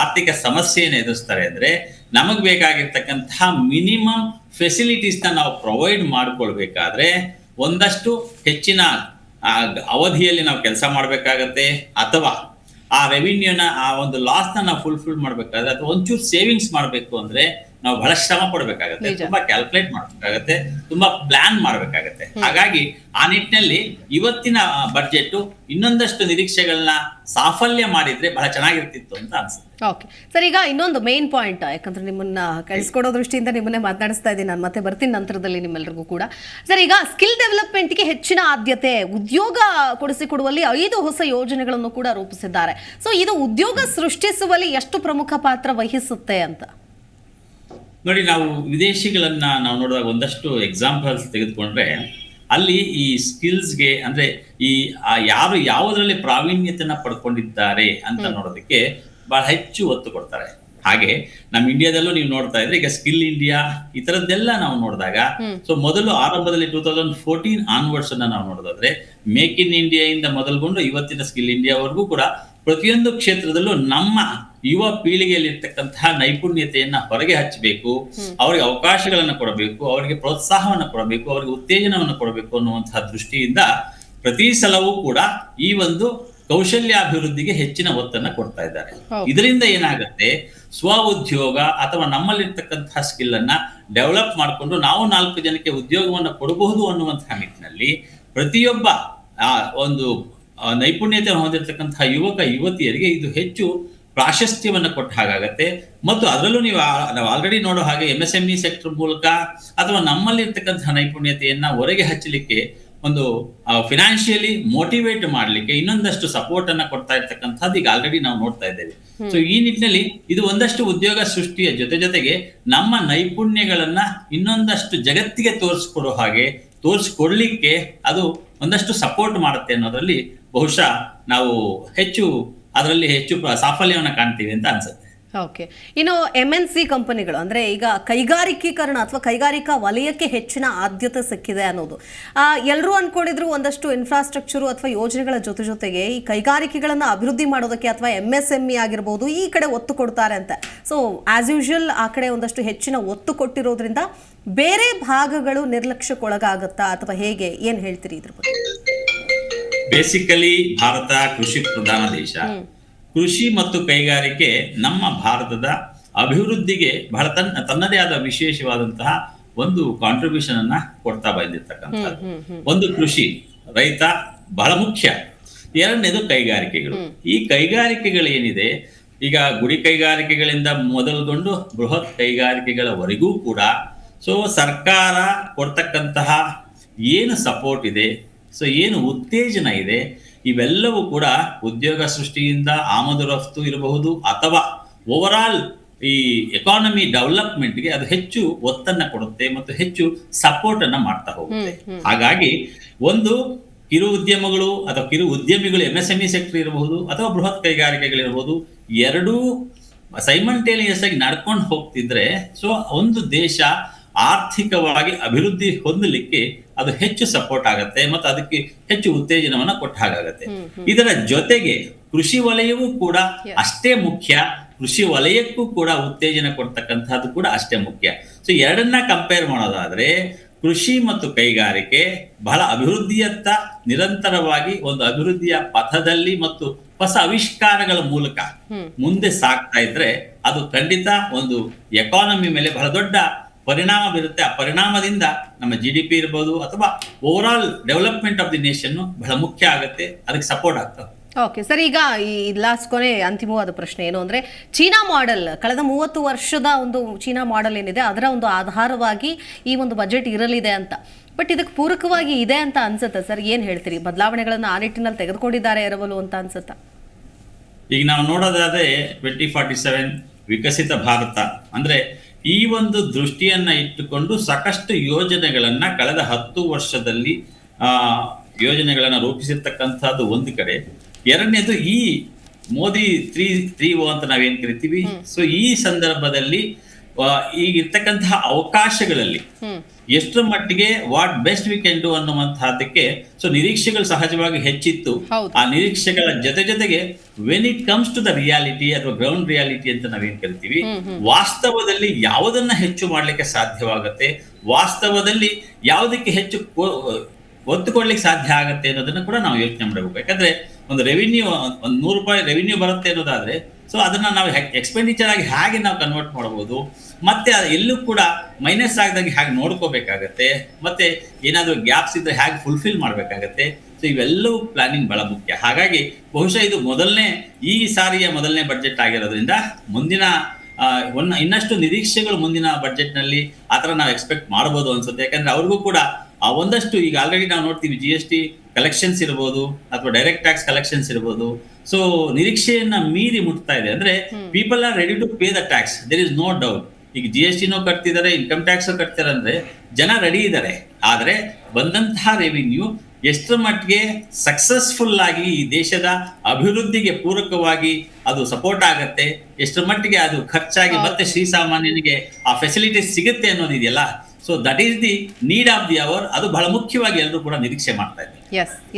ಆರ್ಥಿಕ ಸಮಸ್ಯೆಯನ್ನು ಎದುರಿಸ್ತಾರೆ ಅಂದ್ರೆ ನಮಗ್ ಬೇಕಾಗಿರ್ತಕ್ಕಂತಹ ಮಿನಿಮಮ್ ಫೆಸಿಲಿಟೀಸ್ ನ ನಾವು ಪ್ರೊವೈಡ್ ಮಾಡ್ಕೊಳ್ಬೇಕಾದ್ರೆ ಒಂದಷ್ಟು ಹೆಚ್ಚಿನ ಅವಧಿಯಲ್ಲಿ ನಾವು ಕೆಲಸ ಮಾಡ್ಬೇಕಾಗತ್ತೆ, ಅಥವಾ ಆ ರೆವಿನ್ಯೂನ ಆ ಒಂದು ಲಾಸ್ ನಾವು ಫುಲ್ಫಿಲ್ ಮಾಡ್ಬೇಕಾದ್ರೆ ಅಥವಾ ಒಂಚೂರು ಸೇವಿಂಗ್ಸ್ ಮಾಡ್ಬೇಕು ಅಂದ್ರೆ ನಾವು ಬಹಳ ಶ್ರಮ ಪಡ್ಬೇಕಾಗತ್ತೆ, ತುಂಬಾ ಕ್ಯಾಲ್ಕುಲೇಟ್ ಮಾಡ್ಬೇಕಾಗತ್ತೆ, ತುಂಬಾ ಪ್ಲಾನ್ ಮಾಡ್ಬೇಕಾಗತ್ತೆ. ಹಾಗಾಗಿ ಆ ನಿಟ್ಟಿನಲ್ಲಿ ಇವತ್ತಿನ ಬಡ್ಜೆಟ್ ಇನ್ನೊಂದಷ್ಟು ನಿರೀಕ್ಷೆಗಳನ್ನ ಸಾಫಲ್ಯ ಮಾಡಿದ್ರೆ ಬಹಳ ಚೆನ್ನಾಗಿರ್ತಿತ್ತು ಅಂತ ಅನ್ಸುತ್ತೆ. ಓಕೆ ಸರ್, ಈಗ ಇನ್ನೊಂದು ಮೇನ್ ಪಾಯಿಂಟ್, ಯಾಕಂದ್ರೆ ನಿಮ್ಮನ್ನ ಕಳಿಸ್ಕೊಡೋ ದೃಷ್ಟಿಯಿಂದ ನಿಮ್ಮನ್ನೇ ಮಾತನಾಡಿಸ್ತಾ ಇದ್ದೀನಿ, ನಾನು ಮತ್ತೆ ಬರ್ತೀನಿ ನಂತರದಲ್ಲಿ ನಿಮ್ಮೆಲ್ಲರಿಗೂ ಕೂಡ. ಸರ್, ಈಗ ಸ್ಕಿಲ್ ಡೆವಲಪ್ಮೆಂಟ್ಗೆ ಹೆಚ್ಚಿನ ಆದ್ಯತೆ, ಉದ್ಯೋಗ ಕೊಡಿಸಿಕೊಡುವಲ್ಲಿ 5 ಹೊಸ ಯೋಜನೆಗಳನ್ನು ಕೂಡ ರೂಪಿಸಿದ್ದಾರೆ. ಸೊ ಇದು ಉದ್ಯೋಗ ಸೃಷ್ಟಿಸುವಲ್ಲಿ ಎಷ್ಟು ಪ್ರಮುಖ ಪಾತ್ರ ವಹಿಸುತ್ತೆ ಅಂತ ನೋಡಿ, ನಾವು ವಿದೇಶಿಗಳನ್ನ ನಾವು ನೋಡಿದಾಗ ಒಂದಷ್ಟು ಎಕ್ಸಾಂಪಲ್ಸ್ ತೆಗೆದುಕೊಂಡ್ರೆ ಅಲ್ಲಿ ಈ ಸ್ಕಿಲ್ಸ್ಗೆ ಅಂದ್ರೆ ಈ ಯಾರು ಯಾವುದರಲ್ಲಿ ಪ್ರಾವೀಣ್ಯತೆಯನ್ನ ಪಡ್ಕೊಂಡಿದ್ದಾರೆ ಅಂತ ನೋಡೋದಕ್ಕೆ ಬಹಳ ಹೆಚ್ಚು ಒತ್ತು ಕೊಡ್ತಾರೆ. ಹಾಗೆ ನಮ್ಮ ಇಂಡಿಯಾದಲ್ಲೂ ನೀವು ನೋಡ್ತಾ ಇದ್ರೆ ಈಗ ಸ್ಕಿಲ್ ಇಂಡಿಯಾ ಈ ತರದ್ದೆಲ್ಲ ನಾವು ನೋಡಿದಾಗ ಸೊ ಮೊದಲು ಆರಂಭದಲ್ಲಿ 2014 ಆನ್ವರ್ಡ್ಸ್ ಅನ್ನ ನಾವು ನೋಡೋದಾದ್ರೆ ಮೇಕ್ ಇನ್ ಇಂಡಿಯಾ ಇಂದ ಮೊದಲುಗೊಂಡು ಇವತ್ತಿನ ಸ್ಕಿಲ್ ಇಂಡಿಯಾವರೆಗೂ ಕೂಡ ಪ್ರತಿಯೊಂದು ಕ್ಷೇತ್ರದಲ್ಲೂ ನಮ್ಮ ಯುವ ಪೀಳಿಗೆಯಲ್ಲಿರ್ತಕ್ಕಂತಹ ನೈಪುಣ್ಯತೆಯನ್ನ ಹೊರಗೆ ಹಚ್ಚಬೇಕು, ಅವರಿಗೆ ಅವಕಾಶಗಳನ್ನ ಕೊಡಬೇಕು, ಅವರಿಗೆ ಪ್ರೋತ್ಸಾಹವನ್ನ ಕೊಡಬೇಕು, ಅವರಿಗೆ ಉತ್ತೇಜನವನ್ನು ಕೊಡಬೇಕು ಅನ್ನುವಂತಹ ದೃಷ್ಟಿಯಿಂದ ಪ್ರತಿ ಸಲವೂ ಕೂಡ ಈ ಒಂದು ಕೌಶಲ್ಯಾಭಿವೃದ್ಧಿಗೆ ಹೆಚ್ಚಿನ ಒತ್ತನ್ನ ಕೊಡ್ತಾ ಇದ್ದಾರೆ. ಇದರಿಂದ ಏನಾಗುತ್ತೆ, ಸ್ವ ಉದ್ಯೋಗ ಅಥವಾ ನಮ್ಮಲ್ಲಿರ್ತಕ್ಕಂತಹ ಸ್ಕಿಲ್ ಅನ್ನ ಡೆವಲಪ್ ಮಾಡಿಕೊಂಡು ನಾವು 4 ಜನಕ್ಕೆ ಉದ್ಯೋಗವನ್ನ ಕೊಡಬಹುದು ಅನ್ನುವಂತಹ ನಿಟ್ಟಿನಲ್ಲಿ ಪ್ರತಿಯೊಬ್ಬ ಒಂದು ನೈಪುಣ್ಯತೆಯನ್ನು ಹೊಂದಿರತಕ್ಕಂತಹ ಯುವಕ ಯುವತಿಯರಿಗೆ ಇದು ಹೆಚ್ಚು ಪ್ರಾಶಸ್ತ್ಯವನ್ನ ಕೊಟ್ಟ ಹಾಗಾಗತ್ತೆ. ಮತ್ತು ಅದರಲ್ಲೂ ನಾವು ಆಲ್ರೆಡಿ ನೋಡೋ ಹಾಗೆ MSME ಸೆಕ್ಟರ್ ಮೂಲಕ ಅಥವಾ ನಮ್ಮಲ್ಲಿ ಇರ್ತಕ್ಕಂತಹ ನೈಪುಣ್ಯತೆಯನ್ನ ಹೊರಗೆ ಹಚ್ಚಲಿಕ್ಕೆ ಒಂದು ಫಿನಾನ್ಷಿಯಲಿ ಮೋಟಿವೇಟ್ ಮಾಡ್ಲಿಕ್ಕೆ ಇನ್ನೊಂದಷ್ಟು ಸಪೋರ್ಟ್ ಅನ್ನ ಕೊಡ್ತಾ ಇರ್ತಕ್ಕಂಥದ್ದು ಈಗ ಆಲ್ರೆಡಿ ನಾವು ನೋಡ್ತಾ ಇದ್ದೇವೆ. ಸೊ ಈ ನಿಟ್ಟಿನಲ್ಲಿ ಇದು ಒಂದಷ್ಟು ಉದ್ಯೋಗ ಸೃಷ್ಟಿಯ ಜೊತೆಗೆ ನಮ್ಮ ನೈಪುಣ್ಯಗಳನ್ನ ಇನ್ನೊಂದಷ್ಟು ಜಗತ್ತಿಗೆ ತೋರಿಸ್ಕೊಡ್ಲಿಕ್ಕೆ ಅದು ಒಂದಷ್ಟು ಸಪೋರ್ಟ್ ಮಾಡುತ್ತೆ ಅನ್ನೋದ್ರಲ್ಲಿ ಬಹುಶಃ ನಾವು ಅದರಲ್ಲಿ ಹೆಚ್ಚು ಸಾಫಲ್ಯವನ್ನ ಕಾಣ್ತೀವಿ ಅಂತ ಅನ್ಸುತ್ತೆ. ಓಕೆ. ಇನ್ನು MNC ಕಂಪನಿಗಳು ಅಂದರೆ ಈಗ ಕೈಗಾರಿಕೀಕರಣ ಅಥವಾ ಕೈಗಾರಿಕಾ ವಲಯಕ್ಕೆ ಹೆಚ್ಚಿನ ಆದ್ಯತೆ ಸಿಕ್ಕಿದೆ ಅನ್ನೋದು, ಎಲ್ಲರೂ ಅಂದ್ಕೊಂಡಿದ್ರು ಒಂದಷ್ಟು ಇನ್ಫ್ರಾಸ್ಟ್ರಕ್ಚರು ಅಥವಾ ಯೋಜನೆಗಳ ಜೊತೆಗೆ ಈ ಕೈಗಾರಿಕೆಗಳನ್ನು ಅಭಿವೃದ್ಧಿ ಮಾಡೋದಕ್ಕೆ ಅಥವಾ MSME ಆಗಿರ್ಬೋದು ಈ ಕಡೆ ಒತ್ತು ಕೊಡ್ತಾರೆ ಅಂತ. ಸೊ ಆಸ್ ಯೂಶುವಲ್ ಆ ಕಡೆ ಒಂದಷ್ಟು ಹೆಚ್ಚಿನ ಒತ್ತು ಕೊಟ್ಟಿರೋದ್ರಿಂದ ಬೇರೆ ಭಾಗಗಳು ನಿರ್ಲಕ್ಷ್ಯಕ್ಕೊಳಗಾಗುತ್ತಾ ಅಥವಾ ಹೇಗೆ, ಏನು ಹೇಳ್ತೀರಿ ಇದ್ರ ಬಗ್ಗೆ? ಬೇಸಿಕಲಿ ಭಾರತ ಕೃಷಿ ಪ್ರಧಾನ ದೇಶ. ಕೃಷಿ ಮತ್ತು ಕೈಗಾರಿಕೆ ನಮ್ಮ ಭಾರತದ ಅಭಿವೃದ್ಧಿಗೆ ಬಹಳ ತನ್ನದೇ ಆದ ವಿಶೇಷವಾದಂತಹ ಒಂದು ಕಾಂಟ್ರಿಬ್ಯೂಷನ್ ಅನ್ನ ಕೊಡ್ತಾ ಬಂದಿರ್ತಕ್ಕಂಥದ್ದು. ಒಂದು ಕೃಷಿ, ರೈತ ಬಹಳ ಮುಖ್ಯ. ಎರಡನೇದು ಕೈಗಾರಿಕೆಗಳು. ಈ ಕೈಗಾರಿಕೆಗಳು ಏನಿದೆ ಈಗ ಗುಡಿ ಕೈಗಾರಿಕೆಗಳಿಂದ ಮೊದಲುಗೊಂಡು ಬೃಹತ್ ಕೈಗಾರಿಕೆಗಳವರೆಗೂ ಕೂಡ ಸೊ ಸರ್ಕಾರ ಕೊಡ್ತಕ್ಕಂತಹ ಏನು ಸಪೋರ್ಟ್ ಇದೆ, ಸೊ ಏನು ಉತ್ತೇಜನ ಇದೆ, ಇವೆಲ್ಲವೂ ಕೂಡ ಉದ್ಯೋಗ ಸೃಷ್ಟಿಯಿಂದ ಆಮದು ರಫ್ತು ಇರಬಹುದು ಅಥವಾ ಓವರ್ ಆಲ್ ಈ ಎಕಾನಮಿ ಡೆವಲಪ್ಮೆಂಟ್ಗೆ ಅದು ಹೆಚ್ಚು ಒತ್ತನ್ನ ಕೊಡುತ್ತೆ ಮತ್ತು ಹೆಚ್ಚು ಸಪೋರ್ಟ್ ಅನ್ನ ಮಾಡ್ತಾ ಹೋಗುತ್ತೆ. ಹಾಗಾಗಿ ಒಂದು ಕಿರು ಉದ್ಯಮಗಳು ಅಥವಾ ಕಿರು ಉದ್ಯಮಿಗಳು MSME ಸೆಕ್ಟರ್ ಇರಬಹುದು ಅಥವಾ ಬೃಹತ್ ಕೈಗಾರಿಕೆಗಳಿರಬಹುದು, ಎರಡೂ ಸೈಮಲ್ಟೇನಿಯಸ್ ಆಗಿ ನಡ್ಕೊಂಡು ಹೋಗ್ತಿದ್ರೆ ಸೊ ಒಂದು ದೇಶ ಆರ್ಥಿಕವಾಗಿ ಅಭಿವೃದ್ಧಿ ಹೊಂದಲಿಕ್ಕೆ ಅದು ಹೆಚ್ಚು ಸಪೋರ್ಟ್ ಆಗತ್ತೆ ಮತ್ತು ಅದಕ್ಕೆ ಹೆಚ್ಚು ಉತ್ತೇಜನವನ್ನ ಕೊಟ್ಟ ಹಾಗಾಗತ್ತೆ. ಇದರ ಜೊತೆಗೆ ಕೃಷಿ ವಲಯವೂ ಕೂಡ ಅಷ್ಟೇ ಮುಖ್ಯ. ಕೃಷಿ ವಲಯಕ್ಕೂ ಕೂಡ ಉತ್ತೇಜನ ಕೊಡ್ತಕ್ಕಂಥದ್ದು ಕೂಡ ಅಷ್ಟೇ ಮುಖ್ಯ. ಸೊ ಎರಡನ್ನ ಕಂಪೇರ್ ಮಾಡೋದಾದ್ರೆ ಕೃಷಿ ಮತ್ತು ಕೈಗಾರಿಕೆ ಬಹಳ ಅಭಿವೃದ್ಧಿಯತ್ತ ನಿರಂತರವಾಗಿ ಒಂದು ಅಭಿವೃದ್ಧಿಯ ಪಥದಲ್ಲಿ ಮತ್ತು ಹೊಸ ಆವಿಷ್ಕಾರಗಳ ಮೂಲಕ ಮುಂದೆ ಸಾಗ್ತಾ ಇದ್ರೆ ಅದು ಖಂಡಿತ ಒಂದು ಎಕಾನಮಿ ಮೇಲೆ ಬಹಳ ದೊಡ್ಡ ಪರಿಣಾಮ ಬೀರುತ್ತೆ. ಆ ಪರಿಣಾಮದಿಂದ ನಮ್ಮ GDP ಇರ್ಬೋದು ಅಥವಾ over all development of the nation ಬಹಳ ಮುಖ್ಯ ಆಗುತ್ತೆ, ಅದಕ್ಕೆ ಸಪೋರ್ಟ್ ಆಗ್ತದೆ. ಓಕೆ ಸರ್, ಈಗ ಈ ಲಾಸ್ಟ್ ಕೊನೆ ಅಂತಿಮವಾದ ಪ್ರಶ್ನೆ ಏನು ಅಂದರೆ, ಚೀನಾ ಮಾಡೆಲ್ ಕಳೆದ 30 ವರ್ಷದ ಒಂದು ಚೀನಾ ಮಾಡೆಲ್ ಏನಿದೆ ಅದರ ಒಂದು ಆಧಾರವಾಗಿ ಈ ಒಂದು ಬಜೆಟ್ ಇರಲಿದೆ ಅಂತ, ಬಟ್ ಇದಕ್ಕೆ ಪೂರಕವಾಗಿ ಇದೆ ಅಂತ ಅನ್ಸುತ್ತೆ ಸರ್? ಏನು ಹೇಳ್ತೀರಿ? ಬದಲಾವಣೆಗಳನ್ನು ಆ ನಿಟ್ಟಿನಲ್ಲಿ ತೆಗೆದುಕೊಂಡಿದ್ದಾರೆ ಎರವಲು ಅಂತ ಅನ್ಸುತ್ತಾ? ಈಗ ನಾವು ನೋಡೋದಾದ್ರೆ 2047 ವಿಕಸಿತ ಭಾರತ ಅಂದ್ರೆ ಈ ಒಂದು ದೃಷ್ಟಿಯನ್ನ ಇಟ್ಟುಕೊಂಡು ಸಾಕಷ್ಟು ಯೋಜನೆಗಳನ್ನ ಕಳೆದ 10 ವರ್ಷದಲ್ಲಿ ಯೋಜನೆಗಳನ್ನ ರೂಪಿಸಿರ್ತಕ್ಕಂಥದ್ದು ಒಂದು ಕಡೆ. ಎರಡನೇದು ಈ ಮೋದಿ 3.0 ಅಂತ ನಾವೇನ್ ಕರಿತೀವಿ. ಸೊ ಈ ಸಂದರ್ಭದಲ್ಲಿ ಈಗಿರ್ತಕ್ಕಂತಹ ಅವಕಾಶಗಳಲ್ಲಿ ಎಷ್ಟರ ಮಟ್ಟಿಗೆ what best we can do ಅನ್ನುವಂತಹದಕ್ಕೆ ಸೊ ನಿರೀಕ್ಷೆಗಳು ಸಹಜವಾಗಿ ಹೆಚ್ಚಿತ್ತು. ಆ ನಿರೀಕ್ಷೆಗಳ ಜೊತೆಗೆ when it comes to the reality ಅಥವಾ ಗ್ರೌಂಡ್ ರಿಯಾಲಿಟಿ ಅಂತ ನಾವೇನ್ ಕರಿತೀವಿ, ವಾಸ್ತವದಲ್ಲಿ ಯಾವುದನ್ನ ಹೆಚ್ಚು ಮಾಡ್ಲಿಕ್ಕೆ ಸಾಧ್ಯವಾಗತ್ತೆ, ವಾಸ್ತವದಲ್ಲಿ ಯಾವುದಕ್ಕೆ ಹೆಚ್ಚು ಒತ್ತು ಕೊಡ್ಲಿಕ್ಕೆ ಸಾಧ್ಯ ಆಗತ್ತೆ ಅನ್ನೋದನ್ನ ಕೂಡ ನಾವು ಯೋಚನೆ ಮಾಡಬೇಕು. ಯಾಕಂದ್ರೆ ಒಂದು ರೆವಿನ್ಯೂ, ಒಂದು 100 ರೂಪಾಯಿ ರೆವಿನ್ಯೂ ಬರುತ್ತೆ ಅನ್ನೋದಾದ್ರೆ ಸೊ ಅದನ್ನ ನಾವು ಎಕ್ಸ್ಪೆಂಡಿಚರ್ ಆಗಿ ಹೇಗೆ ನಾವು ಕನ್ವರ್ಟ್ ಮಾಡಬಹುದು, ಮತ್ತೆ ಎಲ್ಲೂ ಕೂಡ ಮೈನಸ್ ಆಗದಾಗಿ ಹೇಗೆ ನೋಡ್ಕೋಬೇಕಾಗತ್ತೆ, ಮತ್ತೆ ಏನಾದರೂ ಗ್ಯಾಪ್ಸ್ ಇದ್ರೆ ಹೇಗೆ ಫುಲ್ಫಿಲ್ ಮಾಡಬೇಕಾಗತ್ತೆ. ಸೊ ಇವೆಲ್ಲವೂ ಪ್ಲಾನಿಂಗ್ ಬಹಳ ಮುಖ್ಯ. ಹಾಗಾಗಿ ಬಹುಶಃ ಇದು ಈ ಸಾರಿಯ ಮೊದಲನೇ ಬಡ್ಜೆಟ್ ಆಗಿರೋದ್ರಿಂದ ಮುಂದಿನ ಇನ್ನಷ್ಟು ನಿರೀಕ್ಷೆಗಳು ಮುಂದಿನ ಬಡ್ಜೆಟ್ ನಲ್ಲಿ ಆತರ ನಾವು ಎಕ್ಸ್ಪೆಕ್ಟ್ ಮಾಡಬಹುದು ಅನ್ಸುತ್ತೆ. ಯಾಕಂದ್ರೆ ಅವ್ರಿಗೂ ಕೂಡ ಒಂದಷ್ಟು ಈಗ ಆಲ್ರೆಡಿ ನಾವು ನೋಡ್ತೀವಿ GST ಕಲೆಕ್ಷನ್ಸ್ ಇರ್ಬೋದು ಅಥವಾ ಡೈರೆಕ್ಟ್ ಟ್ಯಾಕ್ಸ್ ಕಲೆಕ್ಷನ್ಸ್ ಇರ್ಬೋದು. ಸೊ ನಿರೀಕ್ಷೆಯನ್ನ ಮೀರಿ ಮುಟ್ತಾ ಇದೆ. ಅಂದ್ರೆ people are ready to pay the tax, there is no doubt. ಈಗ GSTನೂ ಕಟ್ತಿದ್ದಾರೆ, ಇನ್ಕಮ್ ಟ್ಯಾಕ್ಸ್ ಕಟ್ತಾರೆ, ಅಂದ್ರೆ ಜನ ರೆಡಿ ಇದ್ದಾರೆ. ಆದ್ರೆ ಬಂದಂತಹ ರೆವಿನ್ಯೂ ಎಷ್ಟರ ಮಟ್ಟಿಗೆ ಸಕ್ಸಸ್ಫುಲ್ ಆಗಿ ಈ ದೇಶದ ಅಭಿವೃದ್ಧಿಗೆ ಪೂರಕವಾಗಿ ಅದು ಸಪೋರ್ಟ್ ಆಗತ್ತೆ, ಎಷ್ಟರ ಮಟ್ಟಿಗೆ ಅದು ಖರ್ಚಾಗಿ ಮತ್ತೆ ಶ್ರೀಸಾಮಾನ್ಯನಿಗೆ ಆ ಫೆಸಿಲಿಟೀಸ್ ಸಿಗುತ್ತೆ ಅನ್ನೋದಿದೆಯಲ್ಲ, so that is the need of the hour. ಅದು ಬಹಳ ಮುಖ್ಯವಾಗಿ ಎಲ್ಲರೂ ಕೂಡ ನಿರೀಕ್ಷೆ ಮಾಡ್ತಾ ಇದ್ದಾರೆ.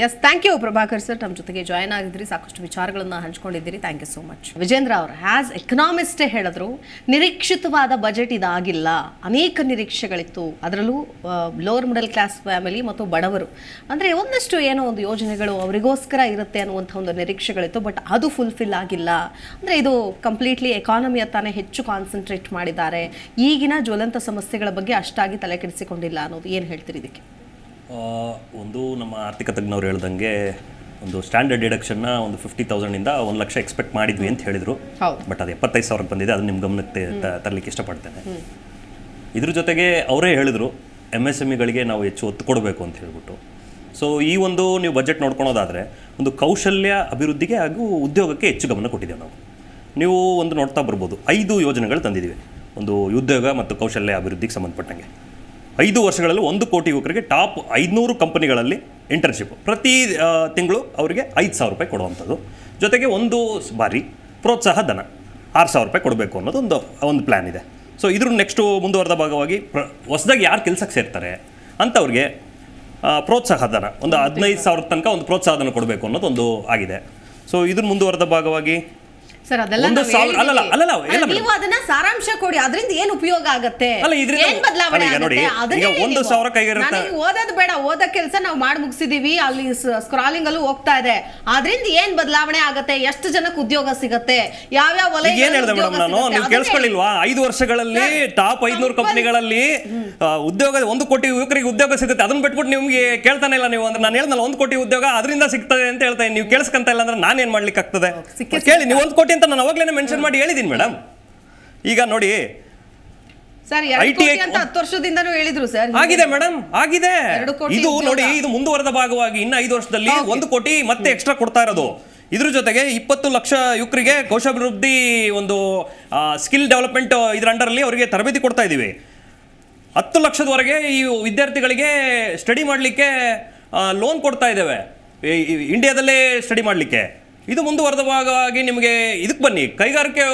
Yes thank you Prabhakar sir, ನಮ್ಮ ಜೊತೆಗೆ ಜಾಯ್ನ್ ಆಗಿದ್ರಿ, ಸಾಕಷ್ಟು ವಿಚಾರಗಳನ್ನ ಹಂಚ್ಕೊಂಡಿದ್ದೀರಿ. Thank you so much. Vijendra ಅವರು ಆಸ್ ಎಕನಾಮಿಸ್ಟೇ ಹೇಳಿದ್ರು, ನಿರೀಕ್ಷಿತವಾದ ಬಜೆಟ್ ಇದಾಗಿಲ್ಲ, ಅನೇಕ ನಿರೀಕ್ಷೆಗಳಿತ್ತು. ಅದರಲ್ಲೂ ಲೋವರ್ ಮಿಡಲ್ ಕ್ಲಾಸ್ ಫ್ಯಾಮಿಲಿ ಮತ್ತು ಬಡವರು ಅಂದರೆ ಒಂದಷ್ಟು ಏನೋ ಒಂದು ಯೋಜನೆಗಳು ಅವರಿಗೋಸ್ಕರ ಇರುತ್ತೆ ಅನ್ನುವಂಥ ಒಂದು ನಿರೀಕ್ಷೆಗಳಿತ್ತು, ಬಟ್ ಅದು ಫುಲ್ಫಿಲ್ ಆಗಿಲ್ಲ. ಅಂದರೆ ಇದು ಕಂಪ್ಲೀಟ್ಲಿ ಎಕಾನಮಿ ತಾನೇ ಹೆಚ್ಚು ಕಾನ್ಸಂಟ್ರೇಟ್ ಮಾಡಿದ್ದಾರೆ, ಈಗಿನ ಜ್ವಲಂತ ಸಮಸ್ಯೆಗಳ ಬಗ್ಗೆ ಅಷ್ಟಾಗಿ ತಲೆ ಕೆಡಿಸಿಕೊಂಡಿಲ್ಲ ಅನ್ನೋದು. ಏನು ಹೇಳ್ತೀರಿ ಇದಕ್ಕೆ? ಒಂದು ನಮ್ಮ ಆರ್ಥಿಕ ತಜ್ಞರು ಹೇಳ್ದಂಗೆ ಒಂದು ಸ್ಟ್ಯಾಂಡರ್ಡ್ ಡಿಡಕ್ಷನ್ನ ಒಂದು 50,000ಇಂದ 1 ಲಕ್ಷ ಎಕ್ಸ್ಪೆಕ್ಟ್ ಮಾಡಿದ್ವಿ ಅಂತ ಹೇಳಿದರು. ಬಟ್ ಅದು 75,000 ಬಂದಿದೆ. ಅದನ್ನು ನಿಮ್ಮ ಗಮನಕ್ಕೆ ತರಲಿಕ್ಕೆ ಇಷ್ಟಪಡ್ತೇನೆ. ಇದ್ರ ಜೊತೆಗೆ ಅವರೇ ಹೇಳಿದರು MSMEಗಳಿಗೆ ನಾವು ಹೆಚ್ಚು ಒತ್ತು ಕೊಡಬೇಕು ಅಂತ ಹೇಳ್ಬಿಟ್ಟು. ಸೊ ಈ ಒಂದು ನೀವು ಬಜೆಟ್ ನೋಡ್ಕೊಳೋದಾದರೆ ಒಂದು ಕೌಶಲ್ಯ ಅಭಿವೃದ್ಧಿಗೆ ಹಾಗೂ ಉದ್ಯೋಗಕ್ಕೆ ಹೆಚ್ಚು ಗಮನ ಕೊಟ್ಟಿದ್ದೇವೆ ನಾವು. ನೀವು ಒಂದು ನೋಡ್ತಾ ಬರ್ಬೋದು, 5 ಯೋಜನೆಗಳು ತಂದಿದ್ದೀವಿ ಒಂದು ಉದ್ಯೋಗ ಮತ್ತು ಕೌಶಲ್ಯ ಅಭಿವೃದ್ಧಿಗೆ ಸಂಬಂಧಪಟ್ಟಂಗೆ. 5 ವರ್ಷಗಳಲ್ಲಿ 1 ಕೋಟಿ ಯುವಕರಿಗೆ ಟಾಪ್ 500 ಕಂಪನಿಗಳಲ್ಲಿ ಇಂಟರ್ನ್ಶಿಪ್ ಪ್ರತಿ ತಿಂಗಳು ಅವರಿಗೆ 5,000 ರೂಪಾಯಿ ಕೊಡುವಂಥದ್ದು. ಜೊತೆಗೆ 1 ಬಾರಿ ಪ್ರೋತ್ಸಾಹ ಧನ 6,000 ರೂಪಾಯಿ ಕೊಡಬೇಕು ಅನ್ನೋದು ಒಂದು ಪ್ಲ್ಯಾನ್ ಇದೆ. ಸೊ ಇದ್ರ ನೆಕ್ಸ್ಟು ಮುಂದುವರೆದ ಭಾಗವಾಗಿ ಹೊಸದಾಗಿ ಯಾರು ಕೆಲಸಕ್ಕೆ ಸೇರ್ತಾರೆ ಅಂಥವ್ರಿಗೆ ಪ್ರೋತ್ಸಾಹಧನ ಒಂದು 15,000 ತನಕ ಒಂದು ಪ್ರೋತ್ಸಾಹಧನ ಕೊಡಬೇಕು ಅನ್ನೋದು ಒಂದು ಆಗಿದೆ. ಸೊ ಇದ್ರ ಮುಂದುವರೆದ ಭಾಗವಾಗಿ ಸರ್ ಅದೆಲ್ಲ ಒಂದು ನಾವು ಸಾವಿರ ಅಲ್ಲಲ್ಲ ಹೇಳಿದ್ದೀವಿ. ಅಲ್ಲಲ್ಲ ಅಲ್ಲ, ಎಲ್ಲ ನೀವು ಅದನ್ನ ಸಾರಾಂಶ ಕೊಡಿ, ಅದರಿಂದ ಏನು ಉಪಯೋಗ ಆಗತ್ತೆ, ಅಲ್ಲ, ಇದ್ರಿಂದ ಏನ್ ಬದಲಾವಣೆ ಅಲ್ಲ, ಈಗ ನೋಡಿ, ಆಗುತ್ತೆ, ಅದನ್ನೇ ಈಗ ಹೇಳಿ 1,000 ನೀವು. ಕೈಗಿರುತ್ತೆ. ನನಗೆ ಓದೋದು ಬೇಡ, ಓದೋ ಕೆಲಸ ನಾವು ಮಾಡಿ ಮುಗಿಸಿದೀವಿ, ಅಲ್ಲಿ ಸ್ಕ್ರಾಲಿಂಗ್ ಅಲ್ಲೂ ಹೋಗ್ತಾ ಇದೆ, ಅದರಿಂದ ಏನ್ ಬದಲಾವಣೆ ಆಗತ್ತೆ, ಎಷ್ಟು ಜನಕ್ಕೆ ಉದ್ಯೋಗ ಸಿಗುತ್ತೆ, ಯಾವ್ಯಾವ ವಲಯ ಏನ್ ಹೇಳಿದೆ ಮೇಡಮ್ ನಾನು, ನೀವು ಕೇಳಿಸ್ಕೊಳ್ಳಿಲ್ವಾ? 5 ವರ್ಷಗಳಲ್ಲಿ ಟಾಪ್ 500 ಕಂಪನಿಗಳಲ್ಲಿ ಉದ್ಯೋಗ 1 ಕೋಟಿ ಯುವಕರಿಗೆ ಉದ್ಯೋಗ ಸಿಗುತ್ತೆ. ಅದನ್ನ ಬಿಟ್ಬಿಟ್ಟು ನಿಮ್ಗೆ ಕೇಳ್ತಾನೆ ಇಲ್ಲ ನೀವು. ಅಂದ್ರೆ ನಾನು ಹೇಳ್ದಲ್ಲ 1 ಕೋಟಿ ಉದ್ಯೋಗ ಅದರಿಂದ ಸಿಗ್ತದೆ ಅಂತ ಹೇಳ್ತೇನೆ, ನೀವು ಕೇಳಿಸ್ಕೊಂತ ಇಲ್ಲ ಅಂದ್ರೆ ನಾನೇನ್ ಮಾಡ್ಲಿಕ್ಕೆ ಆಗ್ತದೆ? ಕೇಳಿ, ನೀವು 1 ಕೋಟಿ ಅಂತ ನಾನು ಅವಾಗ್ಲೇನೆ ಮೆನ್ಷನ್ ಮಾಡಿ ಹೇಳಿದೀನಿ ಮೇಡಮ್. ಈಗ ನೋಡಿ ಸರ್ 2 ಕೋಟಿ ಅಂತ 10 ವರ್ಷದಿಂದನೂ ಹೇಳಿದ್ರು ಸರ್. ಆಗಿದೆ ಮೇಡಮ್, ಆಗಿದೆ. 2 ಕೋಟಿ ಇದು ಉದ್ಯೋಗ. ನೋಡಿ, ಇದು ಮುಂದುವರೆದ ಭಾಗವಾಗಿ ಇನ್ನು 5 ವರ್ಷದಲ್ಲಿ 1 ಕೋಟಿ ಮತ್ತೆ ಎಕ್ಸ್ಟ್ರಾ ಕೊಡ್ತಾ ಇರೋದು. ಇದ್ರ ಜೊತೆಗೆ 20 ಲಕ್ಷ ಯುವಕರಿಗೆ ಕೌಶಲ್ಯಾಭಿವೃದ್ಧಿ ಒಂದು ಸ್ಕಿಲ್ ಡೆವಲಪ್ಮೆಂಟ್ ಇದ್ರ ಅಂಡರಲ್ಲಿ ಅವರಿಗೆ ತರಬೇತಿ ಕೊಡ್ತಾ ಇದ್ದೀವಿ. 10 ಲಕ್ಷದವರೆಗೆ ಈ ವಿದ್ಯಾರ್ಥಿಗಳಿಗೆ ಸ್ಟಡಿ ಮಾಡಲಿಕ್ಕೆ ಲೋನ್ ಕೊಡ್ತಾ ಇದ್ದೇವೆ, ಇಂಡಿಯಾದಲ್ಲೇ ಸ್ಟಡಿ ಮಾಡಲಿಕ್ಕೆ. ಇದು ಮುಂದುವರೆದ ಭಾಗವಾಗಿ ನಿಮಗೆ ಇದಕ್ಕೆ ಬನ್ನಿ, ಕೈಗಾರಿಕೆ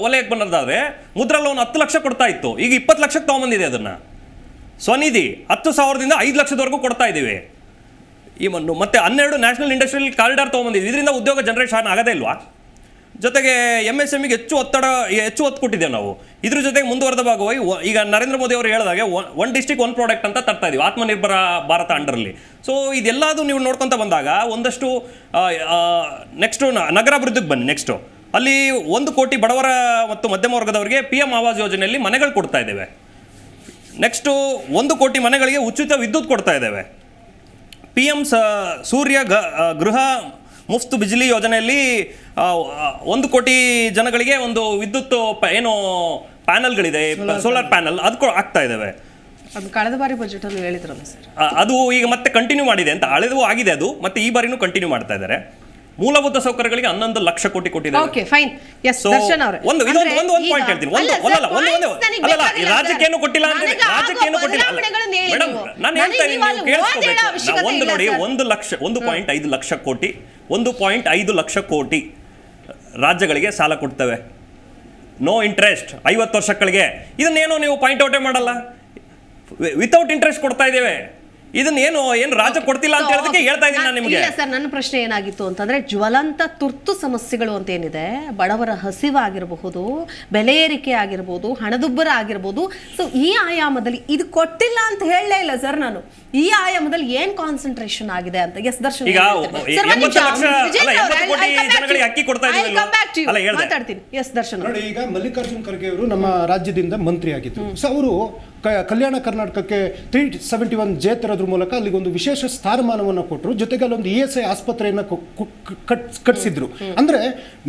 ವಲಯಕ್ಕೆ ಬನ್ನೋದಾದ್ರೆ ಮುದ್ರಾ ಲೋನ್ 10 ಲಕ್ಷ ಕೊಡ್ತಾ ಇತ್ತು, ಈಗ 20 ಲಕ್ಷಕ್ಕೆ ತೊಗೊಂಬಂದಿದೆ. ಅದನ್ನು ಸ್ವನಿಧಿ 10,000ದಿಂದ 5 ಲಕ್ಷದವರೆಗೂ ಕೊಡ್ತಾ ಇದ್ದೀವಿ. ಮತ್ತೆ 12 ನ್ಯಾಷನಲ್ ಇಂಡಸ್ಟ್ರಿಯಲ್ ಕಾರಿಡಾರ್ ತೊಗೊಂಬಂದಿದ್ವಿ. ಇದರಿಂದ ಉದ್ಯೋಗ ಜನರೇಷನ್ ಆಗೋದೇ ಇಲ್ವಾ? ಜೊತೆಗೆ MSMEಗೆ ಹೆಚ್ಚು ಒತ್ತು ಕೊಟ್ಟಿದ್ದೇವೆ ನಾವು. ಇದ್ರ ಜೊತೆಗೆ ಮುಂದುವರೆದ ಭಾಗವಾಗಿ ಈಗ ನರೇಂದ್ರ ಮೋದಿ ಅವರು ಹೇಳಿದಾಗೆ 1 ಡಿಸ್ಟ್ರಿಕ್ಟ್ 1 ಪ್ರಾಡಕ್ಟ್ ಅಂತ ತರ್ತಾ ಇದೀವಿ ಆತ್ಮನಿರ್ಭರ ಭಾರತ ಅಂಡರಲ್ಲಿ. ಸೊ ಇದೆಲ್ಲದು ನೀವು ನೋಡ್ಕೊಂತ ಬಂದಾಗ ಒಂದಷ್ಟು ನೆಕ್ಸ್ಟು ನಗರಾಭಿವೃದ್ಧಿಗೆ ಬನ್ನಿ. ನೆಕ್ಸ್ಟು ಅಲ್ಲಿ 1 ಕೋಟಿ ಬಡವರ ಮತ್ತು ಮಧ್ಯಮ ವರ್ಗದವರಿಗೆ PM ಆವಾಸ್ ಯೋಜನೆಯಲ್ಲಿ ಮನೆಗಳು ಕೊಡ್ತಾ ಇದ್ದೇವೆ. ನೆಕ್ಸ್ಟು 1 ಕೋಟಿ ಮನೆಗಳಿಗೆ ಉಚಿತ ವಿದ್ಯುತ್ ಕೊಡ್ತಾ ಇದ್ದೇವೆ. PM ಸೂರ್ಯ ಗೃಹ ಮುಫ್ತ್ ಬಿಜ್ಲಿ ಯೋಜನೆಯಲ್ಲಿ 1 ಕೋಟಿ ಜನಗಳಿಗೆ ಒಂದು ವಿದ್ಯುತ್ ಏನು ಪ್ಯಾನಲ್ಗಳಿದೆ, ಸೋಲಾರ್ ಪ್ಯಾನಲ್ ಅದು ಆಗ್ತಾ ಇದ್ದಾವೆ. ಅದು ಕಳೆದ ಬಾರಿ ಬಜೆಟ್ ಅಲ್ಲಿ ಹೇಳಿದ್ರಲ್ಲ ಸರ್, ಅದು ಈಗ ಮತ್ತೆ ಕಂಟಿನ್ಯೂ ಮಾಡಿದೆ ಅಂತ, ಹಳೆದು ಆಗಿದೆ ಅದು, ಮತ್ತೆ ಈ ಬಾರಿನೂ ಕಂಟಿನ್ಯೂ ಮಾಡ್ತಾ ಇದ್ದಾರೆ. ಮೂಲಭೂತ ಸೌಕರ್ಯಗಳಿಗೆ 11 ಲಕ್ಷ ಕೋಟಿ ಕೊಟ್ಟಿದ್ದಾರೆ. Okay fine. ಎಸ್ ದರ್ಶನ್ ಅವರೇ, ಒಂದು ಪಾಯಿಂಟ್ ಹೇಳ್ತೀನಿ. ರಾಜ್ಯಕ್ಕೇನು ಕೊಟ್ಟಿಲ್ಲ ಅಂತ, ರಾಜ್ಯಕ್ಕೇನು ಕೊಟ್ಟಿಲ್ಲ ಮೇಡಮ್, ನಾನು ಹೇಳ್ತಾ ಇದ್ದೀನಿ, ನೀವು ಕೇಳಿಸ್ಕೋಬೇಕು. ಒಂದು ನೋಡಿ, 1.5 ಲಕ್ಷ ಕೋಟಿ 1.5 ಲಕ್ಷ ಕೋಟಿ ರಾಜ್ಯಗಳಿಗೆ ಸಾಲ ಕೊಡ್ತೇವೆ, ನೋ ಇಂಟ್ರೆಸ್ಟ್ 50 ವರ್ಷಗಳಿಗೆ. ಇದನ್ನೇನು ನೀವು ಪಾಯಿಂಟ್ ಔಟೇ ಮಾಡಲ್ಲ, ವಿತೌಟ್ ಇಂಟ್ರೆಸ್ಟ್ ಕೊಡ್ತಾ ಇದ್ದೇವೆ. ಇದನ್ನ ಏನು ರಾಜ್ಯ ಕೊಡ್ತಿಲ್ಲ ಅಂತ ಹೇಳೋದಕ್ಕೆ ಹೇಳ್ತಾ ಇದ್ದೀನಿ ನಾನು ನಿಮಗೆ. ಇಲ್ಲ ಸರ್, ನನ್ನ ಪ್ರಶ್ನೆ ಏನಾಗಿತ್ತು ಅಂತಂದ್ರೆ, ಜ್ವಲಂತ ತುರ್ತು ಸಮಸ್ಯೆಗಳು ಅಂತ ಏನಿದೆ, ಬಡವರ ಹಸಿವಾಗಿರಬಹುದು, ಬೆಲೆ ಏರಿಕೆ ಆಗಿರ್ಬೋದು, ಹಣದುಬ್ಬರ ಆಗಿರ್ಬೋದು, ಸೊ ಈ ಆಯಾಮದಲ್ಲಿ ಇದು ಕೊಟ್ಟಿಲ್ಲ ಅಂತ ಹೇಳಲೇ ಇಲ್ಲ ಸರ್ ನಾನು. ಈ ಆಯಾಮದಲ್ಲಿ ಏನ್ ಕಾನ್ಸಂಟ್ರೇಷನ್ ಆಗಿದೆ ಅಂತ. ಎಸ್ ದರ್ಶನ್, ಈಗ 80 ಲಕ್ಷ ಕೋಟಿ ಜನಗಳಿಗೆ ಅಕ್ಕಿ ಕೊಡ್ತಾ ಇದ್ದೀವಿ ಮಾತಾಡ್ತೀನಿ. ಎಸ್ ದರ್ಶನ್ ನೋಡಿ, ಈಗ ಮಲ್ಲಿಕಾರ್ಜುನ್ ಖರ್ಗೆ ಅವರು ನಮ್ಮ ರಾಜ್ಯದಿಂದ ಮಂತ್ರಿ ಆಗಿದ್ರು. ಸೊ ಅವರು ಕಲ್ಯಾಣ ಕರ್ನಾಟಕಕ್ಕೆ 371 ಜೆ ತರೋದ್ರ ಮೂಲಕ ಅಲ್ಲಿಗೊಂದು ವಿಶೇಷ ಸ್ಥಾನಮಾನವನ್ನು ಕೊಟ್ಟರು. ಜೊತೆಗೆ ಅಲ್ಲೊಂದು ESI ಆಸ್ಪತ್ರೆಯನ್ನು ಕಟ್ಟಿಸಿದ್ರು. ಅಂದ್ರೆ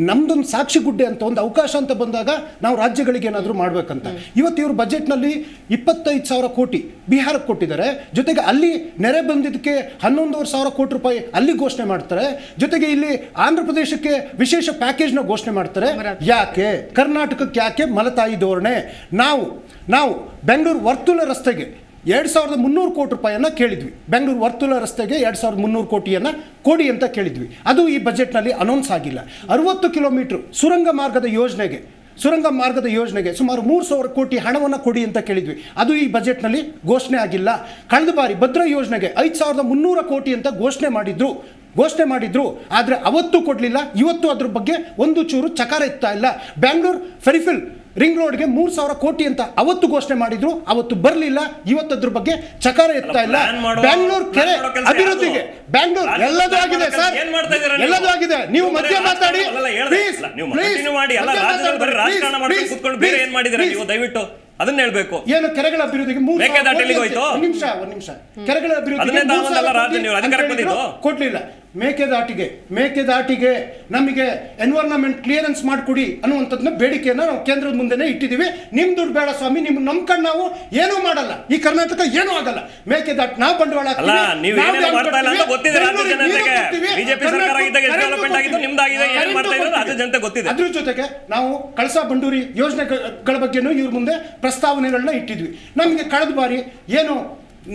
ನಮ್ದೊಂದು ಸಾಕ್ಷಿ ಗುಡ್ಡೆ ಅಂತ ಒಂದು ಅವಕಾಶ ಅಂತ ಬಂದಾಗ ನಾವು ರಾಜ್ಯಗಳಿಗೆ ಏನಾದರೂ ಮಾಡ್ಬೇಕಂತ. ಇವತ್ತು ಇವರು ಬಜೆಟ್ನಲ್ಲಿ 25,000 ಕೋಟಿ ಬಿಹಾರಕ್ಕೆ ಕೊಟ್ಟಿದ್ದಾರೆ. ಜೊತೆಗೆ ಅಲ್ಲಿ ನೆರೆ ಬಂದಿದ್ದಕ್ಕೆ 11,500 ಕೋಟಿ ರೂಪಾಯಿ ಅಲ್ಲಿ ಘೋಷಣೆ ಮಾಡ್ತಾರೆ. ಜೊತೆಗೆ ಇಲ್ಲಿ ಆಂಧ್ರ ಪ್ರದೇಶಕ್ಕೆ ವಿಶೇಷ ಪ್ಯಾಕೇಜ್ನ ಘೋಷಣೆ ಮಾಡ್ತಾರೆ. ಯಾಕೆ ಕರ್ನಾಟಕಕ್ಕೆ ಯಾಕೆ ಮಲತಾಯಿ ಧೋರಣೆ? ನಾವು ಬೆಂಗಳೂರು ವರ್ತುಲ ರಸ್ತೆಗೆ 2,300 ಕೋಟಿ ರೂಪಾಯಿಯನ್ನು ಕೇಳಿದ್ವಿ. ಬೆಂಗಳೂರು ವರ್ತುಲ ರಸ್ತೆಗೆ 2,300 ಕೋಟಿಯನ್ನು ಕೊಡಿ ಅಂತ ಕೇಳಿದ್ವಿ. ಅದು ಈ ಬಜೆಟ್ನಲ್ಲಿ ಅನೌನ್ಸ್ ಆಗಿಲ್ಲ. 60 ಕಿಲೋಮೀಟರ್ ಸುರಂಗ ಮಾರ್ಗದ ಯೋಜನೆಗೆ ಸುಮಾರು 3,000 ಕೋಟಿ ಹಣವನ್ನು ಕೊಡಿ ಅಂತ ಕೇಳಿದ್ವಿ. ಅದು ಈ ಬಜೆಟ್ನಲ್ಲಿ ಘೋಷಣೆ ಆಗಿಲ್ಲ. ಕಳೆದ ಬಾರಿ ಭದ್ರಾ ಯೋಜನೆಗೆ 5,300 ಕೋಟಿ ಅಂತ ಘೋಷಣೆ ಮಾಡಿದ್ರು. ಆದರೆ ಅವತ್ತು ಕೊಡಲಿಲ್ಲ. ಇವತ್ತು ಅದ್ರ ಬಗ್ಗೆ ಒಂದು ಚೂರು ಚಕಾರ ಇತ್ತಾ ಇಲ್ಲ. ಬೆಂಗಳೂರು ಫೆರಿಫಿಲ್ ರಿಂಗ್ ರೋಡ್ಗೆ 3,000 ಕೋಟಿ ಅಂತ ಅವತ್ತು ಘೋಷಣೆ ಮಾಡಿದ್ರು, ಅವತ್ತು ಬರಲಿಲ್ಲ. ಇವತ್ತು ಅದ್ರ ಬಗ್ಗೆ ಚಕಾರ ಎತ್ತಾ ಇಲ್ಲ. ಬೆಂಗಳೂರು ಕೆರೆ ಅಭಿವೃದ್ಧಿಗೆ ಬೆಂಗಳೂರು ಎಲ್ಲದೂ ಆಗಿದೆ ಸರ್, ಎಲ್ಲದೂ ಆಗಿದೆ. ನೀವು ಮಧ್ಯ ಮಾತಾಡಿ ದಯವಿಟ್ಟು ಅದನ್ನ ಹೇಳ್ಬೇಕು. ಏನು ಕೆರೆಗಳ ಅಭಿವೃದ್ಧಿಗೆ ಒಂದ್ ನಿಮಿಷ ಕೆರೆಗಳ ಅಭಿವೃದ್ಧಿಗೆ ಕೊಡ್ಲಿಲ್ಲ. ಮೇಕೆದಾಟಿಗೆ ನಮಗೆ ಎನ್ವೈರನ್ಮೆಂಟ್ ಕ್ಲಿಯರೆನ್ಸ್ ಮಾಡಿಕೊಡಿ ಅನ್ನುವಂಥದ್ದನ್ನ ಬೇಡಿಕೆಯನ್ನು ನಾವು ಕೇಂದ್ರದ ಮುಂದೆನೆ ಇಟ್ಟಿದ್ದೀವಿ. ನಿಮ್ ದುಡ್ಡು ಬೇಡ ಸ್ವಾಮಿ, ನಿಮ್ ನಂಬ್ಕೊಂಡು ನಾವು ಏನೂ ಮಾಡಲ್ಲ. ಈ ಕರ್ನಾಟಕ ಏನೂ ಆಗಲ್ಲ. ಮೇಕೆದಾಟು ನಾವು ಬಂಡವಾಳ ಅದ್ರ ಜೊತೆಗೆ ನಾವು ಕಳಸಾ ಬಂಡೂರಿ ಯೋಜನೆಗಳ ಬಗ್ಗೆನೂ ಇವ್ರ ಮುಂದೆ ಪ್ರಸ್ತಾವನೆಗಳನ್ನ ಇಟ್ಟಿದ್ವಿ. ನಮಗೆ ಕಳೆದ ಬಾರಿ ಏನು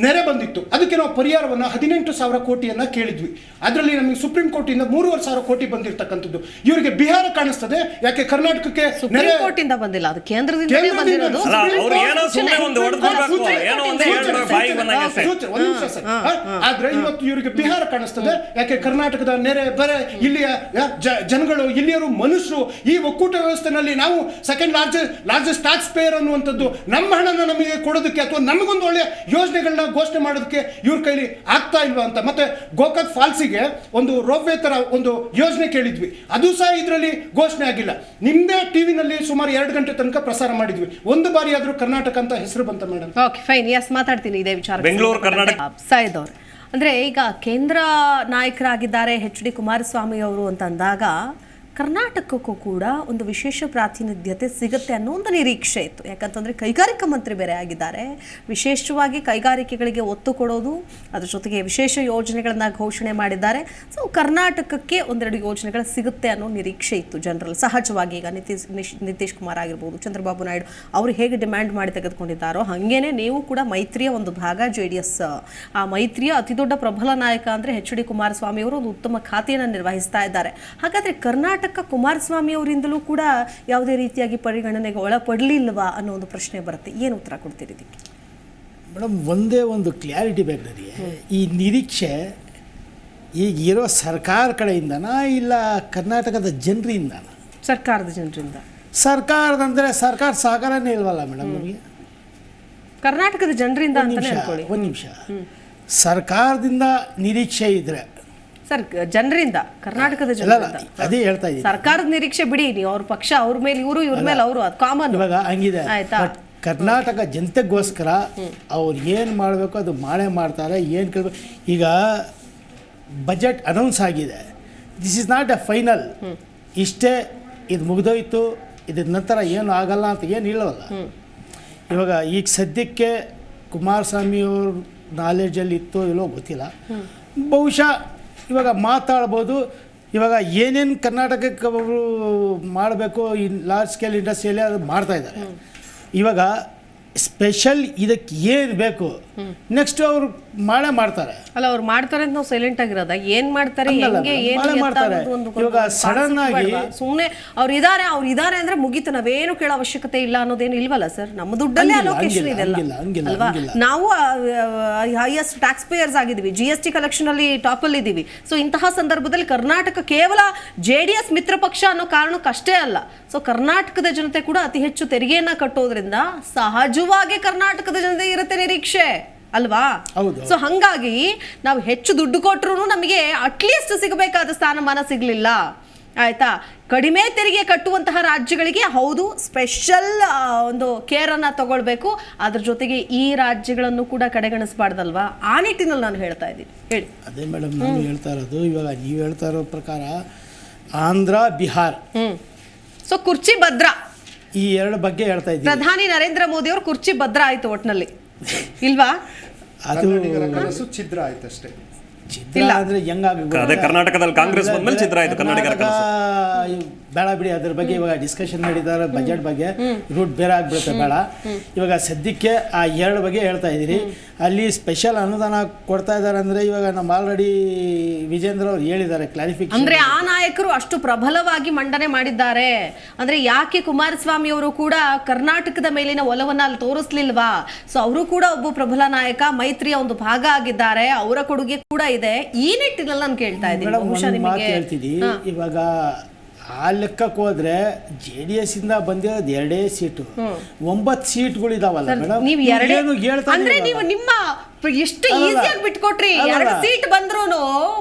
ನೆರೆ ಬಂದಿತ್ತು. ಅದಕ್ಕೆ ನಾವು ಪರಿಹಾರವನ್ನು 18,000 ಕೋಟಿಯನ್ನು ಕೇಳಿದ್ವಿ. ಅದರಲ್ಲಿ ನಮಗೆ ಸುಪ್ರೀಂ ಕೋರ್ಟಿಂದ 3,500 ಕೋಟಿ ಬಂದಿರತಕ್ಕಂಥದ್ದು. ಇವರಿಗೆ ಬಿಹಾರ ಕಾಣಿಸ್ತದೆ, ಯಾಕೆ ಕರ್ನಾಟಕಕ್ಕೆ ಸುಪ್ರೀಂ ಕೋರ್ಟಿಂದ ಬಂದಿಲ್ಲ, ಅದು ಕೇಂದ್ರದಿಂದಲೇ ಬಂದಿರೋದು. ಆದ್ರೆ ಇವತ್ತು ಇವರಿಗೆ ಬಿಹಾರ ಕಾಣಿಸ್ತದೆ, ಯಾಕೆ ಕರ್ನಾಟಕದ ನೆರೆ ಬರೆ, ಇಲ್ಲಿಯ ಜನಗಳು, ಇಲ್ಲಿಯರು ಮನುಷ್ಯರು, ಈ ಒಕ್ಕೂಟ ವ್ಯವಸ್ಥೆನಲ್ಲಿ ನಾವು ಸೆಕೆಂಡ್ ಲಾರ್ಜೆಸ್ಟ್ ಟ್ಯಾಕ್ಸ್ ಪೇಯರ್ ಅನ್ನುವಂಥದ್ದು, ನಮ್ಮ ಹಣನ ನಮಗೆ ಕೊಡೋದಕ್ಕೆ ಅಥವಾ ನಮಗೊಂದು ಒಳ್ಳೆಯ ಯೋಜನೆಗಳನ್ನ ಘೋಷಣೆ ಮಾಡೋದಕ್ಕೆ ಇವ್ರ ಕೈಲಿ ಆಗ್ತಾ ಇಲ್ವಾ ಅಂತ. ಮತ್ತೆ ಗೋಕಾಕ್ ಫಾಲ್ಸಿಗೆ ಒಂದು ರೋಪ್ವೇ ತರ ಒಂದು ಯೋಜನೆ ಕೇಳಿದ್ವಿ, ಅದು ಸಹ ಇದರಲ್ಲಿ ಘೋಷಣೆ ಆಗಿಲ್ಲ. ನಿಮ್ದೇ ಟಿವಿನಲ್ಲಿ ಸುಮಾರು 2 ಗಂಟೆ ತನಕ ಪ್ರಸಾರ ಮಾಡಿದ್ವಿ, ಒಂದು ಬಾರಿ ಆದ್ರೂ ಕರ್ನಾಟಕ ಅಂತ ಹೆಸರು ಬಂತ ಮೇಡಮ್? ಓಕೆ ಫೈನ್, ಎಸ್ ಮಾತಾಡ್ತೀನಿ ಇದೇ ವಿಚಾರ. ಬೆಂಗಳೂರು ಕರ್ನಾಟಕ ಸಾಯ್ದ್ ಅವರು ಅಂದ್ರೆ ಈಗ ಕೇಂದ್ರ ನಾಯಕರಾಗಿದ್ದಾರೆ HD ಕುಮಾರಸ್ವಾಮಿ ಅವರು ಅಂತ ಅಂದಾಗ ಕರ್ನಾಟಕಕ್ಕೂ ಕೂಡ ಒಂದು ವಿಶೇಷ ಪ್ರಾತಿನಿಧ್ಯತೆ ಸಿಗುತ್ತೆ ಅನ್ನೋ ಒಂದು ನಿರೀಕ್ಷೆ ಇತ್ತು. ಯಾಕಂತಂದರೆ ಕೈಗಾರಿಕಾ ಮಂತ್ರಿ ಬೇರೆ ಆಗಿದ್ದಾರೆ, ವಿಶೇಷವಾಗಿ ಕೈಗಾರಿಕೆಗಳಿಗೆ ಒತ್ತು ಕೊಡೋದು, ಅದ್ರ ಜೊತೆಗೆ ವಿಶೇಷ ಯೋಜನೆಗಳನ್ನು ಘೋಷಣೆ ಮಾಡಿದ್ದಾರೆ. ಸೊ ಕರ್ನಾಟಕಕ್ಕೆ ಒಂದೆರಡು ಯೋಜನೆಗಳು ಸಿಗುತ್ತೆ ಅನ್ನೋ ನಿರೀಕ್ಷೆ ಇತ್ತು ಜನರಲ್ಲಿ. ಸಹಜವಾಗಿ ಈಗ ನಿತೀಶ್ ಕುಮಾರ್ ಆಗಿರ್ಬೋದು, ಚಂದ್ರಬಾಬು ನಾಯ್ಡು ಅವರು ಹೇಗೆ ಡಿಮ್ಯಾಂಡ್ ಮಾಡಿ ತೆಗೆದುಕೊಂಡಿದ್ದಾರೋ ಹಾಗೇನೆ ನೀವು ಕೂಡ ಮೈತ್ರಿಯ ಒಂದು ಭಾಗ JDS. ಆ ಮೈತ್ರಿಯ ಅತಿದೊಡ್ಡ ಪ್ರಬಲ ನಾಯಕ ಅಂದರೆ HD ಕುಮಾರಸ್ವಾಮಿ ಅವರು ಒಂದು ಉತ್ತಮ ಖಾತೆಯನ್ನು ನಿರ್ವಹಿಸ್ತಾ ಇದ್ದಾರೆ. ಹಾಗಾದರೆ ಕರ್ನಾಟಕ ಕುಮಾರಸ್ವಾಮಿ ಅವರಿಂದಲೂ ಕೂಡ ಯಾವುದೇ ರೀತಿಯಾಗಿ ಪರಿಗಣನೆಗೆ ಒಳಪಡಲಿಲ್ವಾ ಅನ್ನೋ ಒಂದು ಪ್ರಶ್ನೆ ಬರುತ್ತೆ. ಏನು ಉತ್ತರ ಕೊಡ್ತೀರಿ ಇದಕ್ಕೆ? ಮೇಡಮ್, ಒಂದೇ ಒಂದು ಕ್ಲಾರಿಟಿ ಬೇಕು ನನಗೆ. ಈ ನಿರೀಕ್ಷೆ ಈಗ ಇರೋ ಸರ್ಕಾರ ಕಡೆಯಿಂದನಾ ಇಲ್ಲ ಕರ್ನಾಟಕದ ಜನರಿಂದನಾ? ಸರ್ಕಾರದ ಜನರಿಂದ. ಸರ್ಕಾರದಂದರೆ ಸರ್ಕಾರ ಸಹಕಾರನೇ ಇಲ್ವಲ್ಲ ಮೇಡಮ್ ನಮಗೆ? ಕರ್ನಾಟಕದ ಜನರಿಂದ ಅಂತಾನೆ ಅನ್ಕೊಳ್ಳಿ. ಒಂದು ನಿಮಿಷ, ಸರ್ಕಾರದಿಂದ ನಿರೀಕ್ಷೆ ಇದ್ರೆ ಸರ್, ಜನರಿಂದ, ಕರ್ನಾಟಕದ ಜನರಿಂದ. ಅದೇ ಹೇಳ್ತಾ ಇದ್ದೀನಿ. ಸರ್ಕಾರದ ನಿರೀಕ್ಷೆ ಬಿಡಿ, ನೀವು ಅವ್ರ ಪಕ್ಷ ಅವ್ರ ಮೇಲೆ ಇವರು, ಇವ್ರ ಮೇಲೆ ಅವರು, ಅದು ಕಾಮನ್. ಇವಾಗ ಹಂಗಿದೆ. ಬಟ್ ಕರ್ನಾಟಕ ಜನತೆಗೋಸ್ಕರ ಅವ್ರು ಏನು ಮಾಡಬೇಕು ಅದು ಮಾಡೇ ಮಾಡ್ತಾರೆ. ಏನು ಕೇಳಬೇಕು, ಈಗ ಬಜೆಟ್ ಅನೌನ್ಸ್ ಆಗಿದೆ, this is not A final. ಇಷ್ಟೇ, ಇದು ಮುಗಿದೋಯ್ತು, ಇದ್ರ ನಂತರ ಏನು ಆಗಲ್ಲ ಅಂತ ಏನು ಹೇಳೋಲ್ಲ. ಇವಾಗ ಈಗ ಸದ್ಯಕ್ಕೆ ಕುಮಾರಸ್ವಾಮಿ ಅವ್ರ ನಾಲೆಡ್ಜಲ್ಲಿ ಇತ್ತೋ ಇಲ್ಲೋ ಗೊತ್ತಿಲ್ಲ, ಬಹುಶಃ ಇವಾಗ ಮಾತಾಡ್ಬೋದು. ಇವಾಗ ಏನೇನು ಕರ್ನಾಟಕಕ್ಕೆ ಅವರು ಮಾಡಬೇಕು ಈ ಲಾರ್ಜ್ ಸ್ಕೇಲ್ ಇಂಡಸ್ಟ್ರಿಯಲ್ಲಿ ಅದು ಮಾಡ್ತಾಯಿದ್ದಾರೆ. ಇವಾಗ ಸ್ಪೆಷಲ್ ಇದಕ್ಕೆ ಏನು ಬೇಕು ನೆಕ್ಸ್ಟ್ ಅವರು ಮಾಡೇ ಮಾಡ್ತಾರೆ. ಅಲ್ಲ, ಅವ್ರು ಮಾಡ್ತಾರೆ ಅಂತ ನಾವು ಸೈಲೆಂಟ್ ಆಗಿರೋದ? ಏನ್ ಮಾಡ್ತಾರೆ, ಹೆಂಗೆ, ಏನು ಮಾಡ್ತಾರೆ. ಇವಾಗ ಸಡನ್ ಆಗಿ ಸುಮ್ಮನೆ ಅವ್ರು ಇದಾರೆ ಅಂದ್ರೆ ಮುಗೀತು, ನಾವೇನು ಕೇಳೋ ಅವಶ್ಯಕತೆ ಇಲ್ಲ ಅನ್ನೋದೇನು ಇಲ್ವಲ್ಲ ಸರ್. ನಮ್ಮ ದುಡ್ಡಲ್ಲೇ ಅಲೋಕೇಶನ್ ಇದೆಲ್ಲ ಅಲ್ವಾ? ನಾವು ಹೈಯೆಸ್ಟ್ ಟ್ಯಾಕ್ಸ್ ಪೇಯರ್ಸ್ ಆಗಿದ್ದೀವಿ, GST ಕಲೆಕ್ಷನ್ ಅಲ್ಲಿ ಟಾಪ್ ಅಲ್ಲಿ ಇದ್ದೀವಿ. ಸೊ ಇಂತಹ ಸಂದರ್ಭದಲ್ಲಿ ಕರ್ನಾಟಕ ಕೇವಲ JDS ಮಿತ್ರ ಪಕ್ಷ ಅನ್ನೋ ಕಾರಣಕ್ಕಷ್ಟೇ ಅಲ್ಲ, ಸೊ ಕರ್ನಾಟಕದ ಜನತೆ ಕೂಡ ಅತಿ ಹೆಚ್ಚು ತೆರಿಗೆಯನ್ನ ಕಟ್ಟೋದ್ರಿಂದ ಸಹಜವಾಗಿ ಕರ್ನಾಟಕದ ಜನತೆ ಇರುತ್ತೆ ನಿರೀಕ್ಷೆ ಅಲ್ವಾ? ಸೊ ಹಂಗಾಗಿ ನಾವು ಹೆಚ್ಚು ದುಡ್ಡು ಕೊಟ್ಟರು ನಮಗೆ ಅಟ್ಲೀಸ್ಟ್ ಸಿಗಬೇಕಾದ ಸ್ಥಾನಮಾನ ಸಿಗಲಿಲ್ಲ, ಆಯ್ತಾ? ಕಡಿಮೆ ತೆರಿಗೆ ಕಟ್ಟುವಂತಹ ರಾಜ್ಯಗಳಿಗೆ ಹೌದು ಸ್ಪೆಷಲ್ ಒಂದು ಕೇರನ್ನು ತಗೊಳ್ಬೇಕು, ಅದ್ರ ಜೊತೆಗೆ ಈ ರಾಜ್ಯಗಳನ್ನು ಕೂಡ ಕಡೆಗಣಿಸಬಾರ್ದಲ್ವಾ? ಆ ನಿಟ್ಟಿನಲ್ಲಿ ನಾನು ಹೇಳ್ತಾ ಇದ್ದೀನಿ. ಹೇಳಿ. ಅದೇ ಮೇಡಮ್ ನಾನು ಹೇಳ್ತಾ ಇರೋದು. ಇವಾಗ ನೀವು ಹೇಳ್ತಾ ಇರೋ ಪ್ರಕಾರ ಆಂಧ್ರ, ಬಿಹಾರ್, ಸೊ ಕುರ್ಚಿ ಭದ್ರ, ಈ ಎರಡು ಬಗ್ಗೆ ಹೇಳ್ತಾ ಇದ್ದೀನಿ. ಪ್ರಧಾನಿ ನರೇಂದ್ರ ಮೋದಿ ಅವರು ಕುರ್ಚಿ ಭದ್ರ ಆಯ್ತು ಒಟ್ನಲ್ಲಿ, ಇಲ್ವಾ? ಅದು ಛಿದ್ರ ಆಯ್ತು ಅಷ್ಟೇ. ಚಿತ್ರ ಅಂದ್ರೆ ಅದೇ ಕರ್ನಾಟಕದಲ್ಲಿ ಕಾಂಗ್ರೆಸ್ ಬಂದ್ಮೇಲೆ ಚಿತ್ರ ಆಯ್ತು ಕರ್ನಾಟಕ. ಬೇಡ ಬಿಡಿ, ಅದ್ರ ಬಗ್ಗೆ ಇವಾಗ ಡಿಸ್ಕಷನ್ ಮಾಡಿದ್ದಾರೆ. ಬಜೆಟ್ ಬಗ್ಗೆ ರೂಟ್ ಬೇರೆ ಆಗ್ಬಿಡುತ್ತೆ, ಬೇಡ. ಇವಾಗ ಸದ್ಯಕ್ಕೆ ಆ ಎರಡು ಬಗ್ಗೆ ಹೇಳ್ತಾ ಇದ್ದೀರಿ. ಅಲ್ಲಿ ಸ್ಪೆಷಲ್ ಅನುದಾನ ಕೊಡ್ತಾ ಇದ್ದಾರೆ ಅಂದ್ರೆ ಇವಾಗ ನಮ್ಮ ಆಲ್ರೆಡಿ ವಿಜೇಂದ್ರ ಅವ್ರು ಹೇಳಿದ್ದಾರೆ ಕ್ಲಾರಿಫಿಕೇಶನ್. ಅಂದ್ರೆ ಆ ನಾಯಕರು ಅಷ್ಟು ಪ್ರಬಲವಾಗಿ ಮಂಡನೆ ಮಾಡಿದ್ದಾರೆ ಅಂದ್ರೆ ಯಾಕೆ ಕುಮಾರಸ್ವಾಮಿ ಅವರು ಕೂಡ ಕರ್ನಾಟಕದ ಮೇಲಿನ ಒಲವನ್ನ ಅಲ್ಲಿ ತೋರಿಸ್ಲಿಲ್ವಾ? ಸೊ ಅವರು ಕೂಡ ಒಬ್ಬ ಪ್ರಬಲ ನಾಯಕ, ಮೈತ್ರಿಯ ಒಂದು ಭಾಗ ಆಗಿದ್ದಾರೆ, ಅವರ ಕೊಡುಗೆ ಕೂಡ ಇದೆ. ಈ ನಿಟ್ಟಿನಲ್ಲಿ ನಾನು ಕೇಳ್ತಾ ಇದ್ದೀನಿ. ಇವಾಗ ಆ ಲೆಕ್ಕಕ್ಕೆ ಹೋದ್ರೆ JDS ಇಂದ ಬಂದಿರೋದು 2 ಸೀಟು, 9 ಸೀಟ್ಗಳಿದಾವಲ್ಲ ಮೇಡಮ್. ನೀವು ನಿಮ್ಮ ಎಷ್ಟು ಈಸಿಯಾಗಿ ಬಿಟ್ಕೊಟ್ರಿ. 2 ಸೀಟ್ ಬಂದ್ರು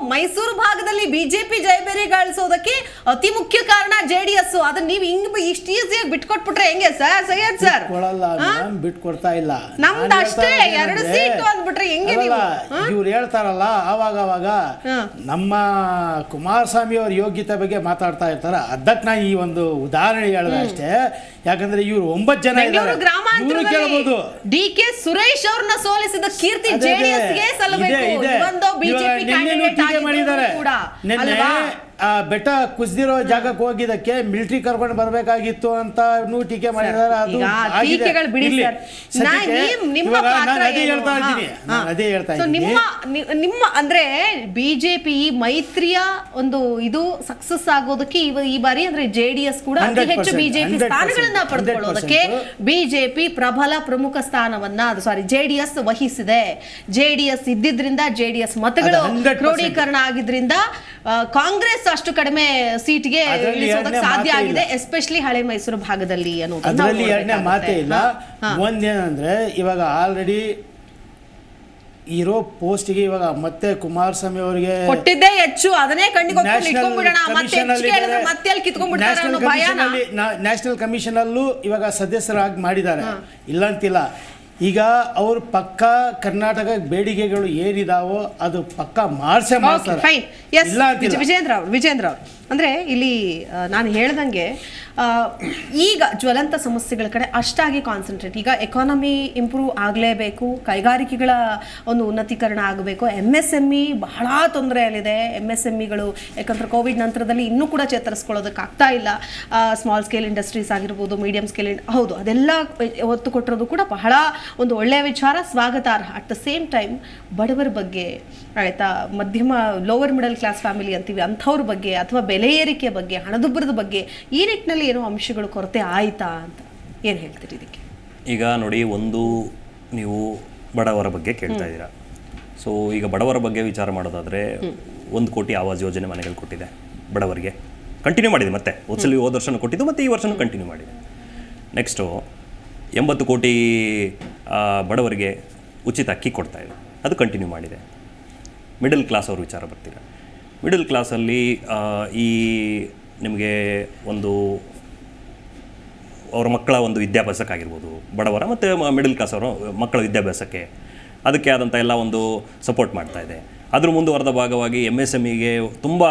ಮೈಸೂರು ಭಾಗದಲ್ಲಿ ಬಿಜೆಪಿ ಜಯಬೇರಿ ಗಳಿಸೋದಕ್ಕೆ ಅತಿ ಮುಖ್ಯ ಕಾರಣ JDS. ಅದನ್ನ ನೀವು ಹಿಂಗ್ ಇಷ್ಟು ಈಸಿಯಾಗಿ ಬಿಟ್ಕೊಟ್ಬಿಟ್ರೆ ಹೆಂಗೆ ಸರ್? ಸೈಯದ್ ಸರ್ ಬಿಟ್ಕೊಡ್ತಾ ಇಲ್ಲ, ನಮ್ದು ಅಷ್ಟೇ 2 ಸೀಟ್ ಅಂದ್ಬಿಟ್ರೆ ಹೆಂಗೆ ನೀವು? ಇವ್ರು ಹೇಳ್ತಾರಲ್ಲ ಅವಾಗ ನಮ್ಮ ಕುಮಾರಸ್ವಾಮಿ ಅವ್ರ ಯೋಗ್ಯತೆ ಬಗ್ಗೆ ಮಾತಾಡ್ತಾ ಇರ್ತಾರ. ಅದಕ್ಕೆ ನಾ ಈ ಒಂದು ಉದಾಹರಣೆ ಹೇಳಿದೆ ಅಷ್ಟೇ. ಯಾಕಂದ್ರೆ ಇವ್ರು 9 ಜನ ಗ್ರಾಮಾಂತರದಲ್ಲಿ DK ಸುರೇಶ್ ಅವ್ರನ್ನ ಸೋಲಿಸಿದ ಕೀರ್ತಿ JDS ಗೆ ಸಲ್ಲಬೇಕು. ನಿನ್ನೆ ಆ ಬೆಟ್ಟ ಕುಸಿದಿರೋ ಜಾಗಕ್ಕೆ ಹೋಗಿದ್ದಕ್ಕೆ ಮಿಲಿಟರಿ ಕರ್ಕೊಂಡು ಬರಬೇಕಾಗಿತ್ತು ಅಂತ ಟೀಕೆ ಮಾಡಿದ್ದಾರೆ. ಅದು ಈಗ ಆಗಿದೆ. ಟೀಕೆಗಳು ಬಿಡಿ ಇರ್ಲಿ. ಸರ್. ಸದ್ಯಕ್ಕೆ ನಿಮ್ಮ ಇವಾಗ ಪಾತ್ರ ನಾನು ಅದೇ ಏನು? ಹೇಳ್ತಾ ಇದ್ದೀನಿ. ನಾನು ಅದೇ ಹೇಳ್ತಾ So, ಇದ್ದೀನಿ. ನಿಮ್ಮ ಅಂದ್ರೆ ಬಿಜೆಪಿ ಮೈತ್ರಿಯ ಒಂದು ಇದು ಸಕ್ಸಸ್ ಆಗೋದಕ್ಕೆ ಈ ಬಾರಿ ಅಂದ್ರೆ JDS ಕೂಡ ಅತಿ ಹೆಚ್ಚು 100%, ಬಿಜೆಪಿ 100%, ಸ್ಥಾನಗಳನ್ನ ಪಡೆದುಕೊಳ್ಳೋದಕ್ಕೆ ಬಿಜೆಪಿ ಪ್ರಬಲ ಪ್ರಮುಖ ಸ್ಥಾನವನ್ನ JDS ವಹಿಸಿದೆ. JDS ಇದ್ದಿದ್ರಿಂದ JDS ಮತಗಳು ಅದು 100% ಕ್ರೋಢೀಕರಣ ಆಗಿದ್ರಿಂದ ಕಾಂಗ್ರೆಸ್ ಅಷ್ಟು ಕಡಿಮೆ ಸೀಟ್ಗೆ ಅದರಲ್ಲಿ ಇಳಿಸೋದಕ್ಕೆ ಎರಡನೇ ಸಾಧ್ಯ ಮಾತೇ ಆಗಿದೆ, ಇಲ್ಲ. ಎಸ್ಪೆಷಲಿ ಹಳೆ ಮೈಸೂರು ಭಾಗದಲ್ಲಿ ಅನ್ನೋದು ಅದರಲ್ಲಿ ಎರಡನೇ ಮಾತೇ ಇಲ್ಲ. ಒಂದೇನಂದ್ರೆ ಇವಾಗ ಆಲ್ರೆಡಿ ಇರೋ ಪೋಸ್ಟ್ಗೆ ಇವಾಗ ಮತ್ತೆ ಕುಮಾರಸ್ವಾಮಿ ಅವರಿಗೆ ಕೊಟ್ಟಿದ್ದೇ ಹೆಚ್ಚು, ಅದನ್ನೇ ಕಣ್ಣಿಗೆ ಇಟ್ಕೊಂಡ್ಬಿಡೋಣ, ಮತ್ತೆ ಹೆಚ್ಚು ಕೇಳಿದ್ರೆ ಮತ್ತೆ ಅಲ್ಲಿ ಕಿತ್ಕೊಂಡ್ಬಿಡ್ತಾರೆ ಅನ್ನೋ ಭಯನ. ನ್ಯಾಷನಲ್ ಕಮಿಷನ್ ಅಲ್ಲೂ ಇವಾಗ ಸದಸ್ಯರಾಗಿ ಮಾಡಿದ್ದಾರೆ, ಇಲ್ಲ ಅಂತಿಲ್ಲ. ಈಗ ಅವ್ರ ಪಕ್ಕ ಕರ್ನಾಟಕ ಬೇಡಿಕೆಗಳು ಏನಿದಾವೋ ಅದು ಪಕ್ಕ ಮಾಡ್ತಾರೆ, ಫೈನ್. ಎಸ್, ವಿಜೇಂದ್ರ ಅವ್ರು ಅಂದ್ರೆ ಇಲ್ಲಿ ನಾನು ಹೇಳ್ದಂಗೆ ಈಗ ಜ್ವಲಂತ ಸಮಸ್ಯೆಗಳ ಕಡೆ ಅಷ್ಟಾಗಿ ಕಾನ್ಸಂಟ್ರೇಟ್, ಈಗ ಎಕಾನಮಿ ಇಂಪ್ರೂವ್ ಆಗಲೇಬೇಕು, ಕೈಗಾರಿಕೆಗಳ ಒಂದು ಉನ್ನತೀಕರಣ ಆಗಬೇಕು. MSME ಬಹಳ ತೊಂದರೆಯಲ್ಲಿದೆ. MSMEಗಳು ಯಾಕಂದ್ರೆ ಕೋವಿಡ್ ನಂತರದಲ್ಲಿ ಇನ್ನೂ ಕೂಡ ಚೇತರಿಸ್ಕೊಳ್ಳೋದಕ್ಕೆ ಆಗ್ತಾ ಇಲ್ಲ. ಸ್ಮಾಲ್ ಸ್ಕೇಲ್ ಇಂಡಸ್ಟ್ರೀಸ್ ಆಗಿರ್ಬೋದು, ಮೀಡಿಯಂ ಸ್ಕೇಲ್ ಹೌದು, ಅದೆಲ್ಲ ಒತ್ತು ಕೊಟ್ಟಿರೋದು ಕೂಡ ಬಹಳ ಒಂದು ಒಳ್ಳೆಯ ವಿಚಾರ, ಸ್ವಾಗತಾರ್ಹ. ಅಟ್ ದ ಸೇಮ್ ಟೈಮ್ ಬಡವರ ಬಗ್ಗೆ ಆಯ್ತಾ, ಮಧ್ಯಮ ಲೋವರ್ ಮಿಡಲ್ ಕ್ಲಾಸ್ ಫ್ಯಾಮಿಲಿ ಅಂತೀವಿ ಅಂಥವ್ರ ಬಗ್ಗೆ, ಅಥವಾ ಬೆಲೆ ಏರಿಕೆ ಬಗ್ಗೆ, ಹಣದುಬ್ಬರದ ಬಗ್ಗೆ ಈ ನಿಟ್ಟಿನಲ್ಲಿ ಏನೋ ಅಂಶಗಳು ಕೊರತೆ ಆಯ್ತಾ ಅಂತ ಏನು ಹೇಳ್ತೀರಿ ಇದಕ್ಕೆ? ಈಗ ನೋಡಿ, ಒಂದು ನೀವು ಬಡವರ ಬಗ್ಗೆ ಕೇಳ್ತಾ ಇದ್ದೀರಾ. ಸೊ ಈಗ ಬಡವರ ಬಗ್ಗೆ ವಿಚಾರ ಮಾಡೋದಾದರೆ 1 ಕೋಟಿ ಆವಾಸ್ ಯೋಜನೆ ಮನೆಗಳು ಕೊಟ್ಟಿದೆ ಬಡವರಿಗೆ, ಕಂಟಿನ್ಯೂ ಮಾಡಿದೆ. ಮತ್ತೆ ಹೋದ ವರ್ಷನೂ ಕೊಟ್ಟಿದ್ದು, ಮತ್ತು ಈ ವರ್ಷನೂ ಕಂಟಿನ್ಯೂ ಮಾಡಿದೆ. ನೆಕ್ಸ್ಟು 80 ಕೋಟಿ ಬಡವರಿಗೆ ಉಚಿತ ಅಕ್ಕಿ ಕೊಡ್ತಾ ಇದೆ, ಅದು ಕಂಟಿನ್ಯೂ ಮಾಡಿದೆ. ಮಿಡಲ್ ಕ್ಲಾಸ್ ಅವ್ರ ವಿಚಾರ ಬರ್ತೀರ. ಮಿಡಲ್ ಕ್ಲಾಸಲ್ಲಿ ಈ ನಿಮಗೆ ಒಂದು ಅವರ ಮಕ್ಕಳ ಒಂದು ವಿದ್ಯಾಭ್ಯಾಸಕ್ಕಾಗಿರ್ಬೋದು, ಬಡವರ ಮತ್ತು ಮಿಡಲ್ ಕ್ಲಾಸ್ ಅವರ ಮಕ್ಕಳ ವಿದ್ಯಾಭ್ಯಾಸಕ್ಕೆ ಅದಕ್ಕೆ ಆದಂಥ ಎಲ್ಲ ಒಂದು ಸಪೋರ್ಟ್ ಮಾಡ್ತಾ ಇದೆ. ಅದ್ರ ಮುಂದುವರೆದ ಭಾಗವಾಗಿ MSMEಗೆ ತುಂಬ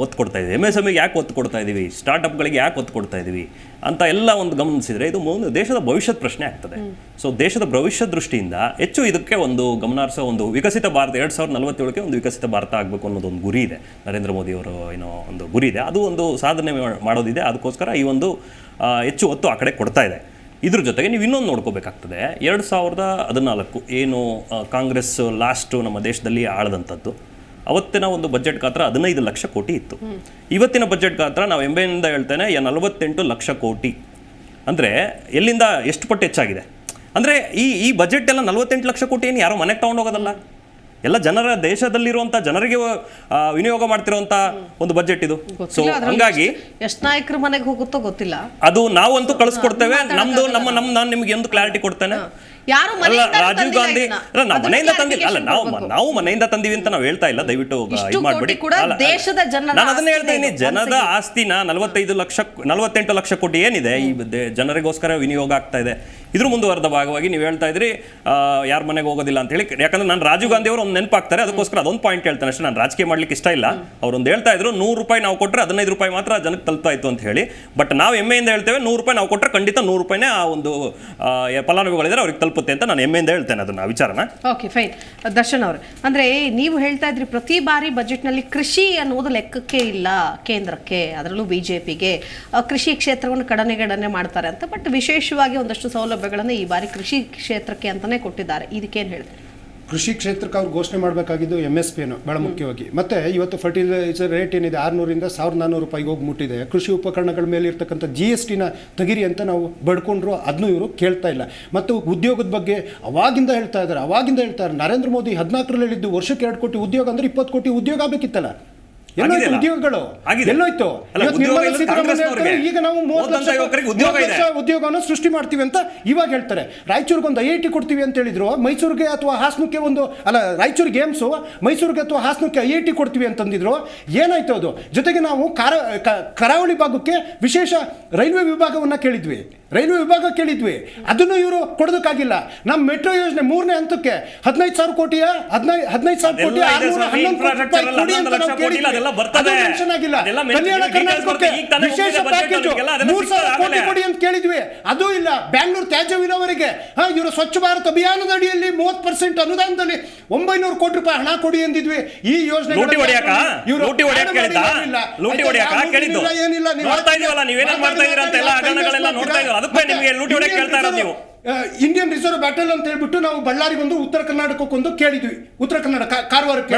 ಒತ್ತು ಕೊಡ್ತಾ ಇದ್ದೀವಿ. MSMEಗೆ ಯಾಕೆ ಒತ್ತು ಕೊಡ್ತಾ ಇದ್ದೀವಿ, ಸ್ಟಾರ್ಟಪ್ಗಳಿಗೆ ಯಾಕೆ ಒತ್ತು ಕೊಡ್ತಾ ಇದ್ದೀವಿ ಅಂತ ಎಲ್ಲ ಒಂದು ಗಮನಿಸಿದರೆ ಇದು ದೇಶದ ಭವಿಷ್ಯದ ಪ್ರಶ್ನೆ ಆಗ್ತದೆ. ಸೊ ದೇಶದ ಭವಿಷ್ಯದ ದೃಷ್ಟಿಯಿಂದ ಹೆಚ್ಚು ಇದಕ್ಕೆ ಒಂದು ಗಮನಾರ್ಹ ಒಂದು ವಿಕಸಿತ ಭಾರತ 2047ಕ್ಕೆ ಒಂದು ವಿಕಸಿತ ಭಾರತ ಆಗಬೇಕು ಅನ್ನೋದೊಂದು ಗುರಿ ಇದೆ. ನರೇಂದ್ರ ಮೋದಿ ಅವರು ಏನೋ ಒಂದು ಗುರಿ ಇದೆ, ಅದು ಒಂದು ಸಾಧನೆ ಮಾಡೋದಿದೆ. ಅದಕ್ಕೋಸ್ಕರ ಈ ಒಂದು ಹೆಚ್ಚು ಒತ್ತು ಆ ಕಡೆ ಕೊಡ್ತಾ ಇದೆ. ಇದ್ರ ಜೊತೆಗೆ ನೀವು ಇನ್ನೊಂದು ನೋಡ್ಕೋಬೇಕಾಗ್ತದೆ. 2014 ಏನು ಕಾಂಗ್ರೆಸ್ ಲಾಸ್ಟು ನಮ್ಮ ದೇಶದಲ್ಲಿ ಆಳದಂಥದ್ದು, ಅವತ್ತಿನ ಒಂದು ಬಜೆಟ್ ಗಾತ್ರ 15 ಲಕ್ಷ ಕೋಟಿ ಇತ್ತು. ಇವತ್ತಿನ ಬಜೆಟ್ ಗಾತ್ರ ನಾವು ಹೆಮ್ಮೆಯಿಂದ ಹೇಳ್ತೇನೆ 48 ಲಕ್ಷ ಕೋಟಿ. ಅಂದರೆ ಎಲ್ಲಿಂದ ಎಷ್ಟು ಪಟ್ಟು ಹೆಚ್ಚಾಗಿದೆ ಅಂದರೆ ಈ ಬಜೆಟ್ ಎಲ್ಲ 48 ಲಕ್ಷ ಕೋಟಿ ಏನು ಯಾರೋ ಮನೆಗೆ ತೊಗೊಂಡೋಗೋದಲ್ಲ, ಎಲ್ಲ ಜನರ ದೇಶದಲ್ಲಿರುವಂಥ ಜನರಿಗೆ ವಿನಿಯೋಗ ಮಾಡ್ತಿರುವಂಥ ಒಂದು ಬಜೆಟ್ ಇದು. ಸೊ ಹಂಗಾಗಿ ಎಷ್ಟು ನಾಯಕರ ಮನೆಗೆ ಹೋಗುತ್ತೋ ಗೊತ್ತಿಲ್ಲ, ಅದು ನಾವಂತೂ ಕಳಿಸ್ಕೊಡ್ತೇವೆ. ನಾನು ನಿಮ್ಗೆ ಒಂದು ಕ್ಲಾರಿಟಿ ಕೊಡ್ತೇನೆ. ರಾಜೀವ್ ಗಾಂಧಿ ಮನೆಯಿಂದ ತಂದಿಲ್ಲ ಅಲ್ಲ, ನಾವು ಮನೆಯಿಂದ ತಂದಿವಿ ಅಂತ ನಾವು ಹೇಳ್ತಾ ಇಲ್ಲ, ದಯವಿಟ್ಟು ಇದು ಮಾಡ್ಬೇಡಿ. ನಾನು ಅದನ್ನ ಹೇಳ್ತಾ ಇದ್ದೀನಿ, ಜನದ ಆಸ್ತಿನ 48 ಲಕ್ಷ ಕೋಟಿ ಏನಿದೆ ಈ ಜನರಿಗೋಸ್ಕರ ವಿನಿಯೋಗ ಆಗ್ತಾ ಇದೆ. ಇದ್ರ ಮುಂದುವರೆದ ಭಾಗವಾಗಿ ನೀವು ಹೇಳ್ತಾ ಇದ್ರಿ ಯಾರ ಮನೆಗೆ ಹೋಗೋದಿಲ್ಲ ಅಂತ ಹೇಳಿ. ಯಾಕಂದ್ರೆ ನಾನು ರಾಜೀವ್ ಗಾಂಧಿ ಅವರು ಒಂದು ನೆನಪಾಗ್ತಾರೆ, ಅದಕ್ಕೋಸ್ಕರ ಅದೊಂದು ಪಾಯಿಂಟ್ ಹೇಳ್ತಾನೆ ಅಷ್ಟೇ. ನಾನು ರಾಜಕೀಯ ಮಾಡ್ಲಿಕ್ಕೆ ಇಷ್ಟ ಇಲ್ಲ. ಅವ್ರೊಂದು ಹೇಳ್ತಾ ಇದ್ರು 100 ರೂಪಾಯಿ ನಾವು ಕೊಟ್ಟರೆ 15 ರೂಪಾಯಿ ಮಾತ್ರ ಜನಕ್ಕೆ ತಲುಪ್ತಾ ಇತ್ತು ಅಂತ ಹೇಳಿ. ಬಟ್ ನಾವು ಹೆಮ್ಮೆಯಿಂದ ಹೇಳ್ತೇವೆ 100 ರೂಪಾಯಿ ನಾವು ಕೊಟ್ಟರೆ ಖಂಡಿತ 100 ರೂಪಾಯಿನೇ ಆ ಒಂದು ಫಲಾನುಭವಿಗಳಿದ್ರೆ ಅವ್ರಿಗೆ ತಲುಪುತ್ತೆ ಅಂತ ನಾನು ಹೆಮ್ಮೆಯಿಂದ ಹೇಳ್ತೇನೆ ಅದನ್ನ ವಿಚಾರನ. Okay fine. ದರ್ಶನ್ ಅವರು ಅಂದ್ರೆ ನೀವು ಹೇಳ್ತಾ ಇದ್ರಿ ಪ್ರತಿ ಬಾರಿ ಬಜೆಟ್ನಲ್ಲಿ ಕೃಷಿ ಅನ್ನೋದು ಲೆಕ್ಕಕ್ಕೆ ಇಲ್ಲ ಕೇಂದ್ರಕ್ಕೆ, ಅದರಲ್ಲೂ ಬಿಜೆಪಿಗೆ ಕೃಷಿ ಕ್ಷೇತ್ರವನ್ನು ಕಡನೆ ಮಾಡ್ತಾರೆ ಅಂತ. ಬಟ್ ವಿಶೇಷವಾಗಿ ಒಂದಷ್ಟು ಸೌಲಭ್ಯಗಳನ್ನು ಈ ಬಾರಿ ಕೃಷಿ ಕ್ಷೇತ್ರಕ್ಕೆ ಅಂತಾನೆ ಕೊಟ್ಟಿದ್ದಾರೆ. ಇದಕ್ಕೇನು ಹೇಳ್ತಾರೆ? ಕೃಷಿ ಕ್ಷೇತ್ರಕ್ಕೆ ಅವ್ರು ಘೋಷಣೆ ಮಾಡಬೇಕಾಗಿದ್ದು MSP ಭಾಳ ಮುಖ್ಯವಾಗಿ. ಮತ್ತು ಇವತ್ತು ಫರ್ಟಿಲೈಸರ್ ರೇಟ್ ಏನಿದೆ 600ರಿಂದ 1400 ರೂಪಾಯಿಗೆ ಹೋಗಿ ಮುಟ್ಟಿದೆ. ಕೃಷಿ ಉಪಕರಣಗಳ ಮೇಲೆ ಇರ್ತಕ್ಕಂಥ GSTನ ತೆಗಿರಿ ಅಂತ ನಾವು ಬಡ್ಕೊಂಡ್ರು, ಅದನ್ನೂ ಇವರು ಕೇಳ್ತಾ ಇಲ್ಲ. ಮತ್ತು ಉದ್ಯೋಗದ ಬಗ್ಗೆ ಅವಾಗಿಂದ ಹೇಳ್ತಾ ಇದ್ದಾರೆ. ನರೇಂದ್ರ ಮೋದಿ 14ರಲ್ಲಿ ಹೇಳಿದ್ದು ವರ್ಷಕ್ಕೆ 2 ಕೋಟಿ ಉದ್ಯೋಗ ಅಂದರೆ 20 ಕೋಟಿ ಉದ್ಯೋಗ ಆಗಬೇಕಿತ್ತಲ್ಲ. ಎಲ್ಲೋಯ್ತು ಉದ್ಯೋಗಗಳು? ಎಲ್ಲೋಯ್ತು? ಈಗ ನಾವು 30 ಲಕ್ಷ ಉದ್ಯೋಗವನ್ನು ಸೃಷ್ಟಿ ಮಾಡ್ತೀವಿ ಅಂತ ಇವಾಗ ಹೇಳ್ತಾರೆ. ರಾಯಚೂರಿಗೆ ಒಂದು IIT ಕೊಡ್ತೀವಿ ಅಂತ ಹೇಳಿದ್ರು, ಮೈಸೂರಿಗೆ ಅಥವಾ ಹಾಸನಕ್ಕೆ ರಾಯಚೂರಿಗೆ ಏಮ್ಸು, ಮೈಸೂರಿಗೆ ಅಥವಾ ಹಾಸನಕ್ಕೆ IIT ಕೊಡ್ತೀವಿ ಅಂತಂದಿದ್ರು. ಏನಾಯ್ತು ಅದು? ಜೊತೆಗೆ ನಾವು ಕರಾವಳಿ ಭಾಗಕ್ಕೆ ವಿಶೇಷ ರೈಲ್ವೆ ವಿಭಾಗವನ್ನು ಕೇಳಿದ್ವಿ. ರೈಲ್ವೆ ವಿಭಾಗ ಕೇಳಿದ್ವಿ, ಅದನ್ನು ಇವರು ಕೊಡೋದಕ್ಕಾಗಿಲ್ಲ. ನಮ್ಮ ಮೆಟ್ರೋ ಯೋಜನೆ 3ನೇ ಹಂತಕ್ಕೆ 15,000 ಕೋಟಿಯ 15,000 ಕೋಟಿ 611 ಕೋಟಿ ಕೊಡಿ ಅಂತ ನಾವು ಕೇಳಿದ್ವಿ. ಅದು ಮೆನ್ಷನ್ ಆಗಿಲ್ಲ. ಕಲ್ಯಾಣ ಕರ್ನಾಟಕಕ್ಕೆ ವಿಶೇಷ ಪ್ಯಾಕೇಜ್ 3,000 ಕೋಟಿ ಕೊಡಿ ಅಂತ ಕೇಳಿದ್ವಿ, ಅದು ಇಲ್ಲ. ಬ್ಯಾಂಗ್ಳೂರು ತ್ಯಾಜ್ಯ ವಿಲೇವಾರಿಗೆ ಇವರು ಸ್ವಚ್ಛ ಭಾರತ್ ಅಭಿಯಾನದ ಅಡಿಯಲ್ಲಿ 30% ಅನುದಾನದಲ್ಲಿ 900 ಕೋಟಿ ರೂಪಾಯಿ ಹಣ ಕೊಡಿ ಎಂದಿದ್ವಿ. ಈ ಯೋಜನೆ ಇಂಡಿಯನ್ ರಿಸರ್ವ್ ಬ್ಯಾಟಲ್ ಅಂತ ಹೇಳ್ಬಿಟ್ಟು ನಾವು ಬಳ್ಳಾರಿಗೊಂದು ಉತ್ತರ ಕರ್ನಾಟಕಕ್ಕೊಂದು ಕೇಳಿದ್ವಿ, ಉತ್ತರ ಕನ್ನಡ ಕಾರವಾರಕ್ಕೆ.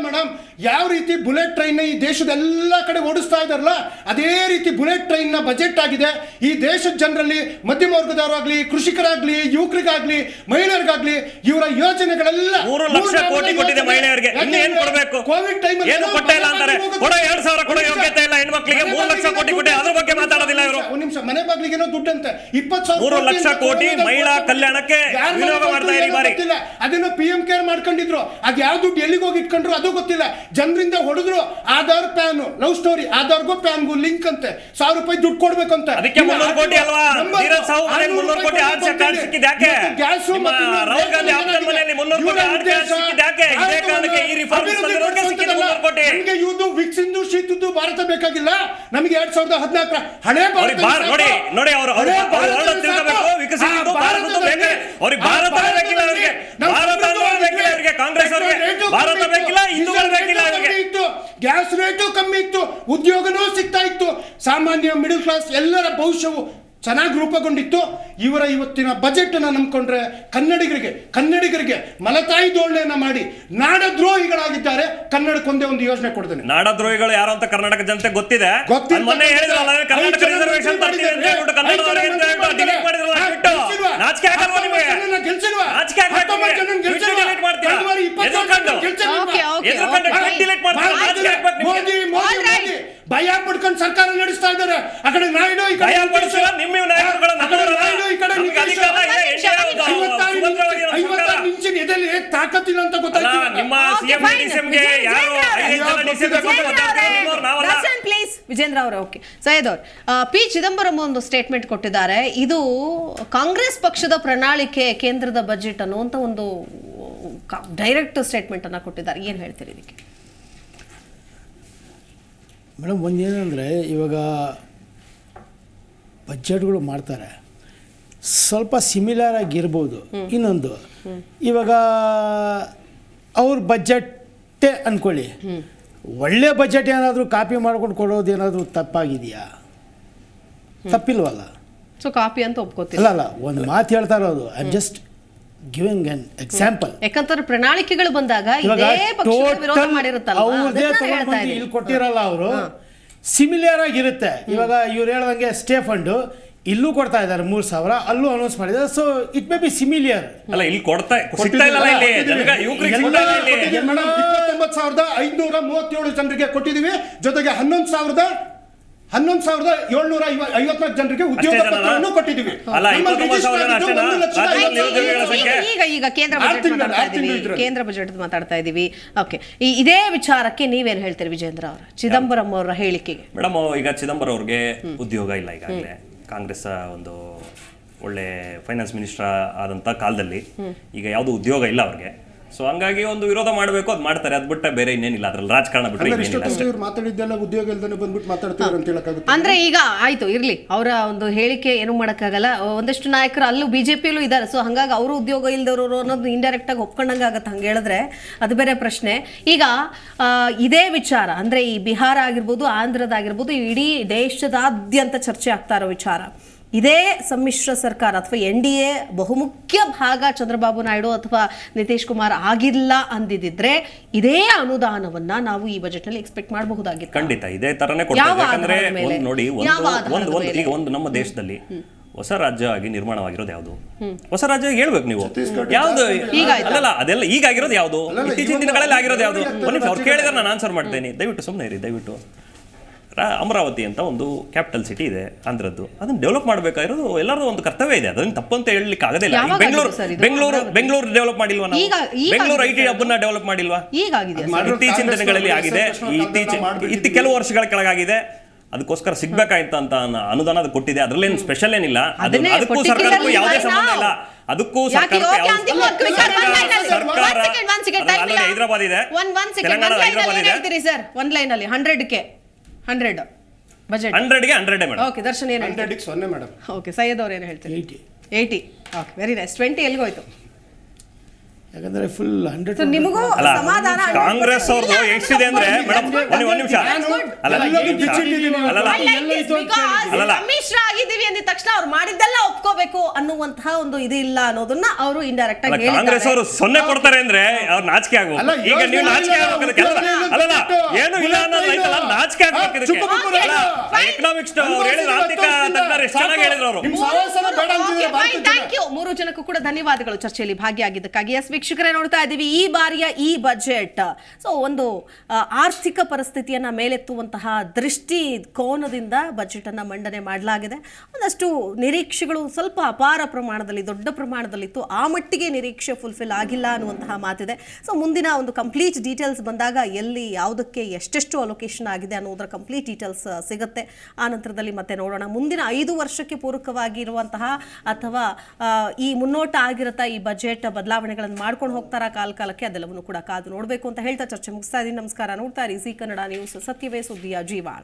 ಮೇಡಮ್, ಯಾವ ರೀತಿ ಬುಲೆಟ್ ಟ್ರೈನ್ ಈ ದೇಶದ ಎಲ್ಲ ಕಡೆ ಓಡಿಸ್ತಾ ಇದಾರಲ್ಲ, ಅದೇ ರೀತಿ ಬುಲೆಟ್ ಟ್ರೈನ್ ನ ಬಜೆಟ್ ಆಗಿದೆ. ಈ ದೇಶದ ಜನರಲ್ಲಿ ಮಧ್ಯಮ ವರ್ಗದವರಾಗ್ಲಿ, ಕೃಷಿಕರಾಗ್ಲಿ, ಯುವಕರಿಗಾಗ್ಲಿ, ಮಹಿಳೆಯರಿಗಾಗ್ಲಿ ಇವರ ಯೋಜನೆಗಳೆಲ್ಲ 3 ಲಕ್ಷ ಕೋಟಿ ಕೊಟ್ಟಿದೆ ಮಹಿಳೆಯರಿಗೆ. ಇನ್ನೇನು ಕೊಡಬೇಕು? ಕೋವಿಡ್ ಟೈಮ್ ಏನು ಕೊಟ್ಟೇ ಇಲ್ಲ ಅಂತಾರೆ. ಕೊಡೋ 2,000 ಕೊಡೋ ಯೋಗ್ಯತೆ ಇಲ್ಲ ಹೆಣ್ಮಕ್ಳಿಗೆ. 3 ಲಕ್ಷ ಕೋಟಿ ಕೊಟ್ಟೆ, ಅದ್ರ ಬಗ್ಗೆ ಮಾತಾಡೋದಿಲ್ಲ ಇವರು. ಒಂದು ನಿಮಿಷ, ಮನೆ ಬಾಗಿಲಿಗೇನೋ ದುಡ್ಡಂತೆ 20,000 3 ಲಕ್ಷ ಕೋಟಿ ಮಹಿಳಾ ಕಲ್ಯಾಣಕ್ಕೆ ವಿನಿಯೋಗ ಮಾಡ್ತಾ ಇರಿ ಬಾರಿ. ಅದನ್ನು PM ಕೇರ್ ಮಾಡ್ಕೊಂಡಿದ್ರು, ಅದ್ ಯಾವ ದುಡ್ಡು ಎಲ್ಲಿಗೆ ಹೋಗಿ ಇಟ್ಕೊಂಡ್ರು ಅದು ಗೊತ್ತಿಲ್ಲ. ಜನರಿಂದ ಹೊಡೆದ್ರು. ಆಧಾರ್ ಪ್ಯಾನ್ ಲವ್ ಸ್ಟೋರಿ, ಆಧಾರ್ಗೂ ಪ್ಯಾನ್ಗೂ ಲಿಂಕ್ ಅಂತೆ, 1,000 ರೂಪಾಯಿ ದುಡ್ಡು ಕೊಡ್ಬೇಕಂತ. ಅದಕ್ಕೆ 300 ಕೋಟಿ ಅಲ್ವಾ? ಧೀರಜ್ ಸಾವು ಮನೆಗೆ 300 ಕೋಟಿ ಆರ್ಚೆ ಕಾರ್ಡ್ ಸಿಕ್ಕಿದೆ ಯಾಕೆ? ರಾಹುಲ್ ಗಾಂಧಿ ಆಪ್ತನ ಮನೆಯಲ್ಲಿ 300 ಕೋಟಿ ಆರ್ಚೆ ಸಿಕ್ಕಿದೆ ಯಾಕೆ? ಇದೇ ಕಾರಣಕ್ಕೆ ಈ ರಿಫಾರ್ಮ್ಸ್ ತಂದಿರೋದಕ್ಕೆ ಸಿಕ್ಕಿದೆ 300 ಕೋಟಿ. ನಮಗೆ ಇವುದು ವಿಕ್ಸಿಂದು ಶೀತದ್ದು ಭಾರತ ಬೇಕಾಗಿಲ್ಲ. ನಮಗೆ 2014 ಹಳೆ ಭಾರತ ನೋಡಿ ಅವರು ತಿಳ್ಕೋಬೇಕು. ವಿಕಸಿತ ಭಾರತ ಬೇಕು ಅವ್ರಿಗೆ. ಭಾರತ ಬೇಕಿಲ್ಲ ಅವರಿಗೆ. ಭಾರತ ಬೇಕಿಲ್ಲ ಅವರಿಗೆ. ಕಾಂಗ್ರೆಸ್ ಅವರಿಗೆ ಭಾರತ ಬೇಕಿಲ್ಲ, ಹಿಂದೂಗಳು ಬೇಕಿಲ್ಲ ಅವರಿಗೆ. ಗ್ಯಾಸ್ ರೇಟು ಕಮ್ಮಿ ಇತ್ತು, ಉದ್ಯೋಗನೂ ಸಿಗ್ತಾ ಇತ್ತು, ಸಾಮಾನ್ಯ ಮಿಡಲ್ ಕ್ಲಾಸ್ ಎಲ್ಲರ ಭವಿಷ್ಯವು ಚೆನ್ನಾಗಿ ರೂಪುಗೊಂಡಿತ್ತು. ಇವರ ಇವತ್ತಿನ ಬಜೆಟ್ ಅನ್ನ ನಂಬ್ಕೊಂಡ್ರೆ ಕನ್ನಡಿಗರಿಗೆ ಮಲತಾಯಿ ದೋಳ್ಳೆಯನ್ನ ಮಾಡಿ ನಾಡದ್ರೋಹಿಗಳಾಗಿದ್ದಾರೆ. ಕನ್ನಡಕ್ಕೊಂದೇ ಒಂದು ಯೋಜನೆ ಕೊಡ್ತೇನೆ. ನಾಡದ್ರೋಹಿಗಳು ಯಾರು ಅಂತ ಕರ್ನಾಟಕ ಜನತೆ ಗೊತ್ತಿದೆ. ಮೊನ್ನೆ ಹೇಳಿದ್ರಲ್ಲ ಕರ್ನಾಟಕ ರಿಸರ್ವೇಶನ್ ತರ್ತೀವಿ ಅಂತ ಹೇಳ್ಬಿಟ್ಟು ಕನ್ನಡದವರಿಗೆ ಡಿಲೀಟ್ ಮಾಡಿದ್ರಲ್ಲ, ಬಿಟ್ಟು ನಾಚಿಕೆ ಆಗಲ್ವಾ ನಿಮಗೆ? ಗೆಲ್ಸಿಲ್ವಾ? ನಾಚಿಕೆ ಆಗಬೇಕು ನಿಮಗೆ. ಡಿಲೀಟ್ ಮಾಡ್ತೀರಾ? ಮೋದಿ ಭಯ ಪಡ್ಕೊಂಡು ಸರ್ಕಾರ ನಡೆಸ್ತಾ ಇದ್ದಾರೆ. ಆ ಕಡೆ ನಾಯ್ಡು, ಈ ಕಡೆ ಇಂಚಿನ ಎದೆಯಲ್ಲಿ ತಾಕತ್ತಿಲ್ಲ ಅಂತ ಗೊತ್ತಾಯ್ತು. ವಿಜೇಂದ್ರ ಅವರು ಓಕೆ. ಸೈಯದ್ ಅವರು, ಪಿ ಚಿದಂಬರಂ ಒಂದು ಸ್ಟೇಟ್ಮೆಂಟ್ ಕೊಟ್ಟಿದ್ದಾರೆ. ಇದು ಕಾಂಗ್ರೆಸ್ ಪಕ್ಷದ ಪ್ರಣಾಳಿಕೆ ಕೇಂದ್ರದ ಬಜೆಟ್ ಅನ್ನುವಂತ ಒಂದು ಡೈರೆಕ್ಟ್ ಸ್ಟೇಟ್ಮೆಂಟ್ ಅನ್ನ ಕೊಟ್ಟಿದ್ದಾರೆ. ಏನ್ ಹೇಳ್ತೀರಿ ಇದಕ್ಕೆ? ಮೇಡಮ್, ಒಂದೇನೆಂದರೆ ಇವಾಗ ಬಜೆಟ್ಗಳು ಮಾಡ್ತಾರೆ, ಸ್ವಲ್ಪ ಸಿಮಿಲರ್ ಆಗಿರ್ಬೋದು. ಇನ್ನೊಂದು, ಇವಾಗ ಅವ್ರ ಬಜೆಟ್ಟೇ ಅಂದ್ಕೊಳ್ಳಿ, ಒಳ್ಳೆ ಬಜೆಟ್ ಏನಾದರೂ ಕಾಪಿ ಮಾಡ್ಕೊಂಡು ಕೊಡೋದು ಏನಾದರೂ ತಪ್ಪಾಗಿದೆಯಾ? ತಪ್ಪಿಲ್ವಲ್ಲ. ಸೊ ಕಾಪಿ ಅಂತ ಒಪ್ಕೋತೀವಿ. ಅಲ್ಲ, ಒಂದು ಮಾತು ಹೇಳ್ತಾ ಇರೋದು. I am just giving an example. ಯಾಕಂದ್ರೆ ಪ್ರಣಾಳಿಕೆಗಳು ಬಂದಾಗ ಇಲ್ಲಿ ಕೊಟ್ಟಿರಲ್ಲ ಅವರು, ಸಿಮಿಲರ್ ಆಗಿರುತ್ತೆ. ಇವಾಗ ಇವ್ರು ಹೇಳ್ದಂಗೆ ಸ್ಟೇ ಫಂಡ್ ಇಲ್ಲೂ ಕೊಡ್ತಾ ಇದ್ದಾರೆ 3,000, ಅಲ್ಲೂ ಅನೌನ್ಸ್ ಮಾಡಿದ್ದಾರೆ. So it may be similar. ಅಲ್ಲ, ಇಲ್ಲಿ ಸಿಗ್ತಾ ಇಲ್ಲ. ಇಲ್ಲಿ ಯುವಕರಿಗೆ 29,537 ಜನರಿಗೆ ಕೊಟ್ಟಿದ್ದೀವಿ. ಜೊತೆಗೆ 11,754 ಜನರಿಗೆ ಉದ್ಯೋಗ ಪತ್ರವನ್ನು ಕೊಟ್ಟಿದ್ದೀವಿ. ಈಗ ಕೇಂದ್ರ ಬಜೆಟ್ ಮಾತಾಡ್ತಾ ಇದೀವಿ. ಓಕೆ, ಇದೇ ವಿಚಾರಕ್ಕೆ ನೀವೇನ್ ಹೇಳ್ತೀರಿ ವಿಜೇಂದ್ರ ಅವರ, ಚಿದಂಬರಂ ಅವರ ಹೇಳಿಕೆಗೆ? ಮೇಡಮ್, ಈಗ ಚಿದಂಬರಂ ಅವ್ರಿಗೆ ಉದ್ಯೋಗ ಇಲ್ಲ. ಈಗಾಗಲೇ ಕಾಂಗ್ರೆಸ್ ಒಂದು ಒಳ್ಳೆ ಫೈನಾನ್ಸ್ ಮಿನಿಸ್ಟರ್ ಆದಂತ ಕಾಲದಲ್ಲಿ ಈಗ ಯಾವ್ದು ಉದ್ಯೋಗ ಇಲ್ಲ ಅವ್ರಿಗೆ. ಸೊ ಹಂಗಾಗಿ ಒಂದು ವಿರೋಧ ಮಾಡಬೇಕು, ಅದು ಮಾಡ್ತಾರೆ. ಅದ್ ಬಿಟ್ಟರೆ ಬೇರೆ ಇನ್ನೇನಿಲ್ಲ ಅದ್ರಲ್ಲಿ. ರಾಜಕಾರಣ ಬಿಟ್ಟರೆ ಮಾತಾಡಿದ್ದೆಲ್ಲ ಉದ್ಯೋಗ ಇಲ್ದೇ ಬಂದ್ಬಿಟ್ಟು ಮಾತಾಡ್ತಾರೆ ಅಂತ ಹೇಳಕ್ಕಾಗುತ್ತೆ. ಅಂದ್ರೆ ಈಗ ಆಯ್ತು ಇರ್ಲಿ, ಅವರ ಒಂದು ಹೇಳಿಕೆ ಏನು ಮಾಡಕ್ಕಾಗಲ್ಲ. ಒಂದಷ್ಟು ನಾಯಕರು ಅಲ್ಲೂ ಬಿಜೆಪಿಯಲ್ಲೂ ಇದ್ದಾರೆ. ಸೊ ಹಂಗಾಗಿ ಅವರು ಉದ್ಯೋಗ ಇಲ್ದವರು ಅನ್ನೋದು ಇಂಡೈರೆಕ್ಟ್ ಆಗಿ ಒಪ್ಕೊಂಡಂಗೆ ಆಗತ್ತೆ. ಹಂಗೆ ಹೇಳಿದ್ರೆ ಅದು ಬೇರೆ ಪ್ರಶ್ನೆ. ಈಗ ಇದೇ ವಿಚಾರ ಅಂದ್ರೆ ಈ ಬಿಹಾರ ಆಗಿರ್ಬೋದು, ಆಂಧ್ರದಾಗಿರ್ಬೋದು, ಇಡೀ ದೇಶದಾದ್ಯಂತ ಚರ್ಚೆ ಆಗ್ತಾ ಇರೋ ವಿಚಾರ. ಇದೇ ಸಮ್ಮಿಶ್ರ ಸರ್ಕಾರ ಅಥವಾ NDA ಬಹುಮುಖ್ಯ ಭಾಗ ಚಂದ್ರಬಾಬು ನಾಯ್ಡು ಅಥವಾ ನಿತೀಶ್ ಕುಮಾರ್ ಆಗಿಲ್ಲ ಅಂದಿದ್ರೆ ಇದೇ ಅನುದಾನವನ್ನ ನಾವು ಈ ಬಜೆಟ್ ನಲ್ಲಿ ಎಕ್ಸ್ಪೆಕ್ಟ್ ಮಾಡಬಹುದಾಗಿತ್ತು. ಖಂಡಿತ ಇದೇ ತರನೇ ಕೊಡ್ತಾರೆ. ಯಾಕಂದ್ರೆ ನೋಡಿ, ಒಂದು ನಮ್ಮ ದೇಶದಲ್ಲಿ ಹೊಸ ರಾಜ್ಯ ಆಗಿ ನಿರ್ಮಾಣವಾಗಿರೋದು ಯಾವುದು? ಹೊಸ ರಾಜ್ಯ ಹೇಳ್ಬೇಕು ನೀವು ಯಾವ್ದು? ಅಲ್ಲಲ್ಲ, ಅದೆಲ್ಲ ಈಗ ಆಗಿರೋದು ಯಾವುದು? ಇತ್ತೀಚಿನ ದಿನಗಳಲ್ಲಿ ಆಗಿರೋದು ಯಾವುದು? ಅವ್ರು ಕೇಳಿದ್ರೆ ನಾನು ಆನ್ಸರ್ ಮಾಡ್ತೇನೆ. ದಯವಿಟ್ಟು ಸುಮ್ಮನೆ ಇರಿ. ದಯವಿಟ್ಟು ಅಮರಾವತಿ ಅಂತ ಒಂದು ಕ್ಯಾಪಿಟಲ್ ಸಿಟಿ ಇದೆ ಆಂಧ್ರದ್ದು, ಅದನ್ನ ಡೆವಲಪ್ ಮಾಡಬೇಕಾಗಿರೋದು ಎಲ್ಲರದು ಒಂದು ಕರ್ತವ್ಯ ಇದೆ. ಅದನ್ನ ತಪ್ಪಂತ ಹೇಳಲಿಕ್ಕೆ ಆಗೋದಿಲ್ಲ. ಯಾವಾಗ ಬೆಂಗಳೂರು ಆಗಿದೆ ಸರ್ ಇದು? ಬೆಂಗಳೂರು ಡೆವಲಪ್ ಮಾಡಿಲ್ವಾ ನಾವು? ಈಗ ಬೆಂಗಳೂರು ಆಗಿದೆ ಐಟಿ ಹಬ್ಬನ್ನ ಡೆವಲಪ್ ಮಾಡಿಲ್ವಾ? ಈಗಾಗಿದೆ ಇತ್ತೀಚಿನ ದಿನಗಳಲ್ಲಿ ಆಗಿದೆ, ಕೆಲವು ವರ್ಷಗಳ ಕೆಳಗಾಗಿದೆ. ಅದಕ್ಕೋಸ್ಕರ ಸಿಗ್ಬೇಕಾಯ್ತು ಅಂತ ಅನುದಾನ ಅದು ಕೊಟ್ಟಿದೆ, ಅದ್ರಲ್ಲೇನು ಸ್ಪೆಷಲ್ ಏನಿಲ್ಲ. ಅದಕ್ಕೂ ಸರ್ಕಾರಕ್ಕೂ ಯಾವುದೇ ಸಂಬಂಧ ಇಲ್ಲ. ಅದಕ್ಕೂ ಹೈದರಾಬಾದ್ ಇದೆ, ತೆಲಂಗಾಣ ಹೈದರಾಬಾದ್ ಇದೆ. ಸರ್ ಒಂದ್ ಲೈನ್ ಅಲ್ಲಿ 100 ಬಜೆಟ್ 100ಗೆ 100 ಮೇಡಮ್. ಓಕೆ, ದರ್ಶನ್ ಏನು ಹೇಳ್ತಾರೆ? 0 ಮೇಡಮ್. ಓಕೆ, ಸೈಯದ್ ಅವ್ರು ಏನು ಹೇಳ್ತಾರೆ? 80. Okay, very nice. 20 ಎಲ್ಲಿಗೋಯ್ತು? ಯಾಕಂದ್ರೆ ಫುಲ್ 100 ಸೊ ನಿಮಗೂ ಅಲ್ಲ, ಸಮಾಧಾನ? ಕಾಂಗ್ರೆಸ್ ಅವ್ರದ್ದು ಎಷ್ಟಿದೆ ಅಂದ್ರೆ ಮೇಡಮ್, ಒಂದ್ ನಿಮಿಷ ಸಮ್ಮಿಶ್ರ ಆಗಿದ್ದೀವಿ ಅಂದ ತಕ್ಷಣ ಅವ್ರು ಮಾಡಿದ್ದೆಲ್ಲ ಒಪ್ಕೋಬೇಕು ಅನ್ನುವಂತಹ ಒಂದು ಇದು ಇಲ್ಲ ಅನ್ನೋದನ್ನ ಅವರು ಇಂಡೈರೆಕ್ಟ್ ಆಗಿ ಕಾಂಗ್ರೆಸ್ ಅವರು 0 ಕೊಡ್ತಾರೆ ಅಂದ್ರೆ ಅವ್ರು ನಾಚಿಕೆ ಆಗ್ಬೋದು. ಈಗ ನೀವು ನಾಚಿಕೆ ಅಲ್ಲಲ್ಲ, ಏನು ಇಲ್ಲ ಅನ್ನೋದೈತಲ್ಲ, ನಾಚಿಕೆ ಆಗ್ಬೇಕು. ಎಕನಾಮಿಕ್ಸ್ ಅವ್ರು ಹೇಳಿದ್ರು, ಆರ್ಥಿಕ ತಜ್ಞರು ಎಷ್ಟು ಚೆನ್ನಾಗಿ ಹೇಳಿದ್ರು ಅವರು. Thank you. 3 ಜನಕ್ಕೂ ಕೂಡ ಧನ್ಯವಾದಗಳು ಚರ್ಚೆಯಲ್ಲಿ ಭಾಗಿಯಾಗಿದ್ದಕ್ಕಾಗಿ. ಎಸ್ ವೀಕ್ಷಕರೇ, ನೋಡ್ತಾ ಇದ್ದೀವಿ ಈ ಬಾರಿಯ ಈ ಬಜೆಟ್ ಸೊ ಒಂದು ಆರ್ಥಿಕ ಪರಿಸ್ಥಿತಿಯನ್ನ ಮೇಲೆತ್ತುವಂತಹ ದೃಷ್ಟಿ ಕೋನದಿಂದ ಬಜೆಟ್ ಅನ್ನ ಮಂಡನೆ ಮಾಡಲಾಗಿದೆ. ಒಂದಷ್ಟು ನಿರೀಕ್ಷೆಗಳು ಸ್ವಲ್ಪ ಅಪಾರ ಪ್ರಮಾಣದಲ್ಲಿ, ದೊಡ್ಡ ಪ್ರಮಾಣದಲ್ಲಿತ್ತು. ಆ ಮಟ್ಟಿಗೆ ನಿರೀಕ್ಷೆ ಫುಲ್ಫಿಲ್ ಆಗಿಲ್ಲ ಅನ್ನುವಂತಹ ಮಾತಿದೆ. ಸೊ ಮುಂದಿನ ಒಂದು ಕಂಪ್ಲೀಟ್ ಡೀಟೇಲ್ಸ್ ಬಂದಾಗ ಎಲ್ಲಿ ಯಾವುದಕ್ಕೆ ಎಷ್ಟೆಷ್ಟು ಅಲೋಕೇಶನ್ ಆಗಿದೆ ಅನ್ನೋದರ ಕಂಪ್ಲೀಟ್ ಡೀಟೇಲ್ಸ್ ಸಿಗುತ್ತೆ. ಆ ನಂತರದಲ್ಲಿ ಮತ್ತೆ ನೋಡೋಣ ಮುಂದಿನ 5 ವರ್ಷಕ್ಕೆ ಪೂರಕವಾಗಿರುವಂತಹ ಅಥವಾ ಈ ಮುನ್ನೋಟ ಆಗಿರುತ್ತಾ ಈ ಬಜೆಟ್ ಬದಲಾವಣೆಗಳನ್ನು ಮಾಡ್ಕೊಂಡು ಹೋಗ್ತಾರಾ ಕಾಲಕ್ಕೆ, ಅದೆಲ್ಲವನ್ನು ಕೂಡ ಕಾದು ನೋಡಬೇಕು ಅಂತ ಹೇಳ್ತಾ ಚರ್ಚೆ ಮುಗಿಸ್ತಾ ಇದ್ದೀನಿ. ನಮಸ್ಕಾರ. ನೋಡ್ತಾ ಇರಿ ಜೀ ಕನ್ನಡ ನ್ಯೂಸ್, ಸತ್ಯವೇ ಸುದ್ದಿಯ ಜೀವಾಳ.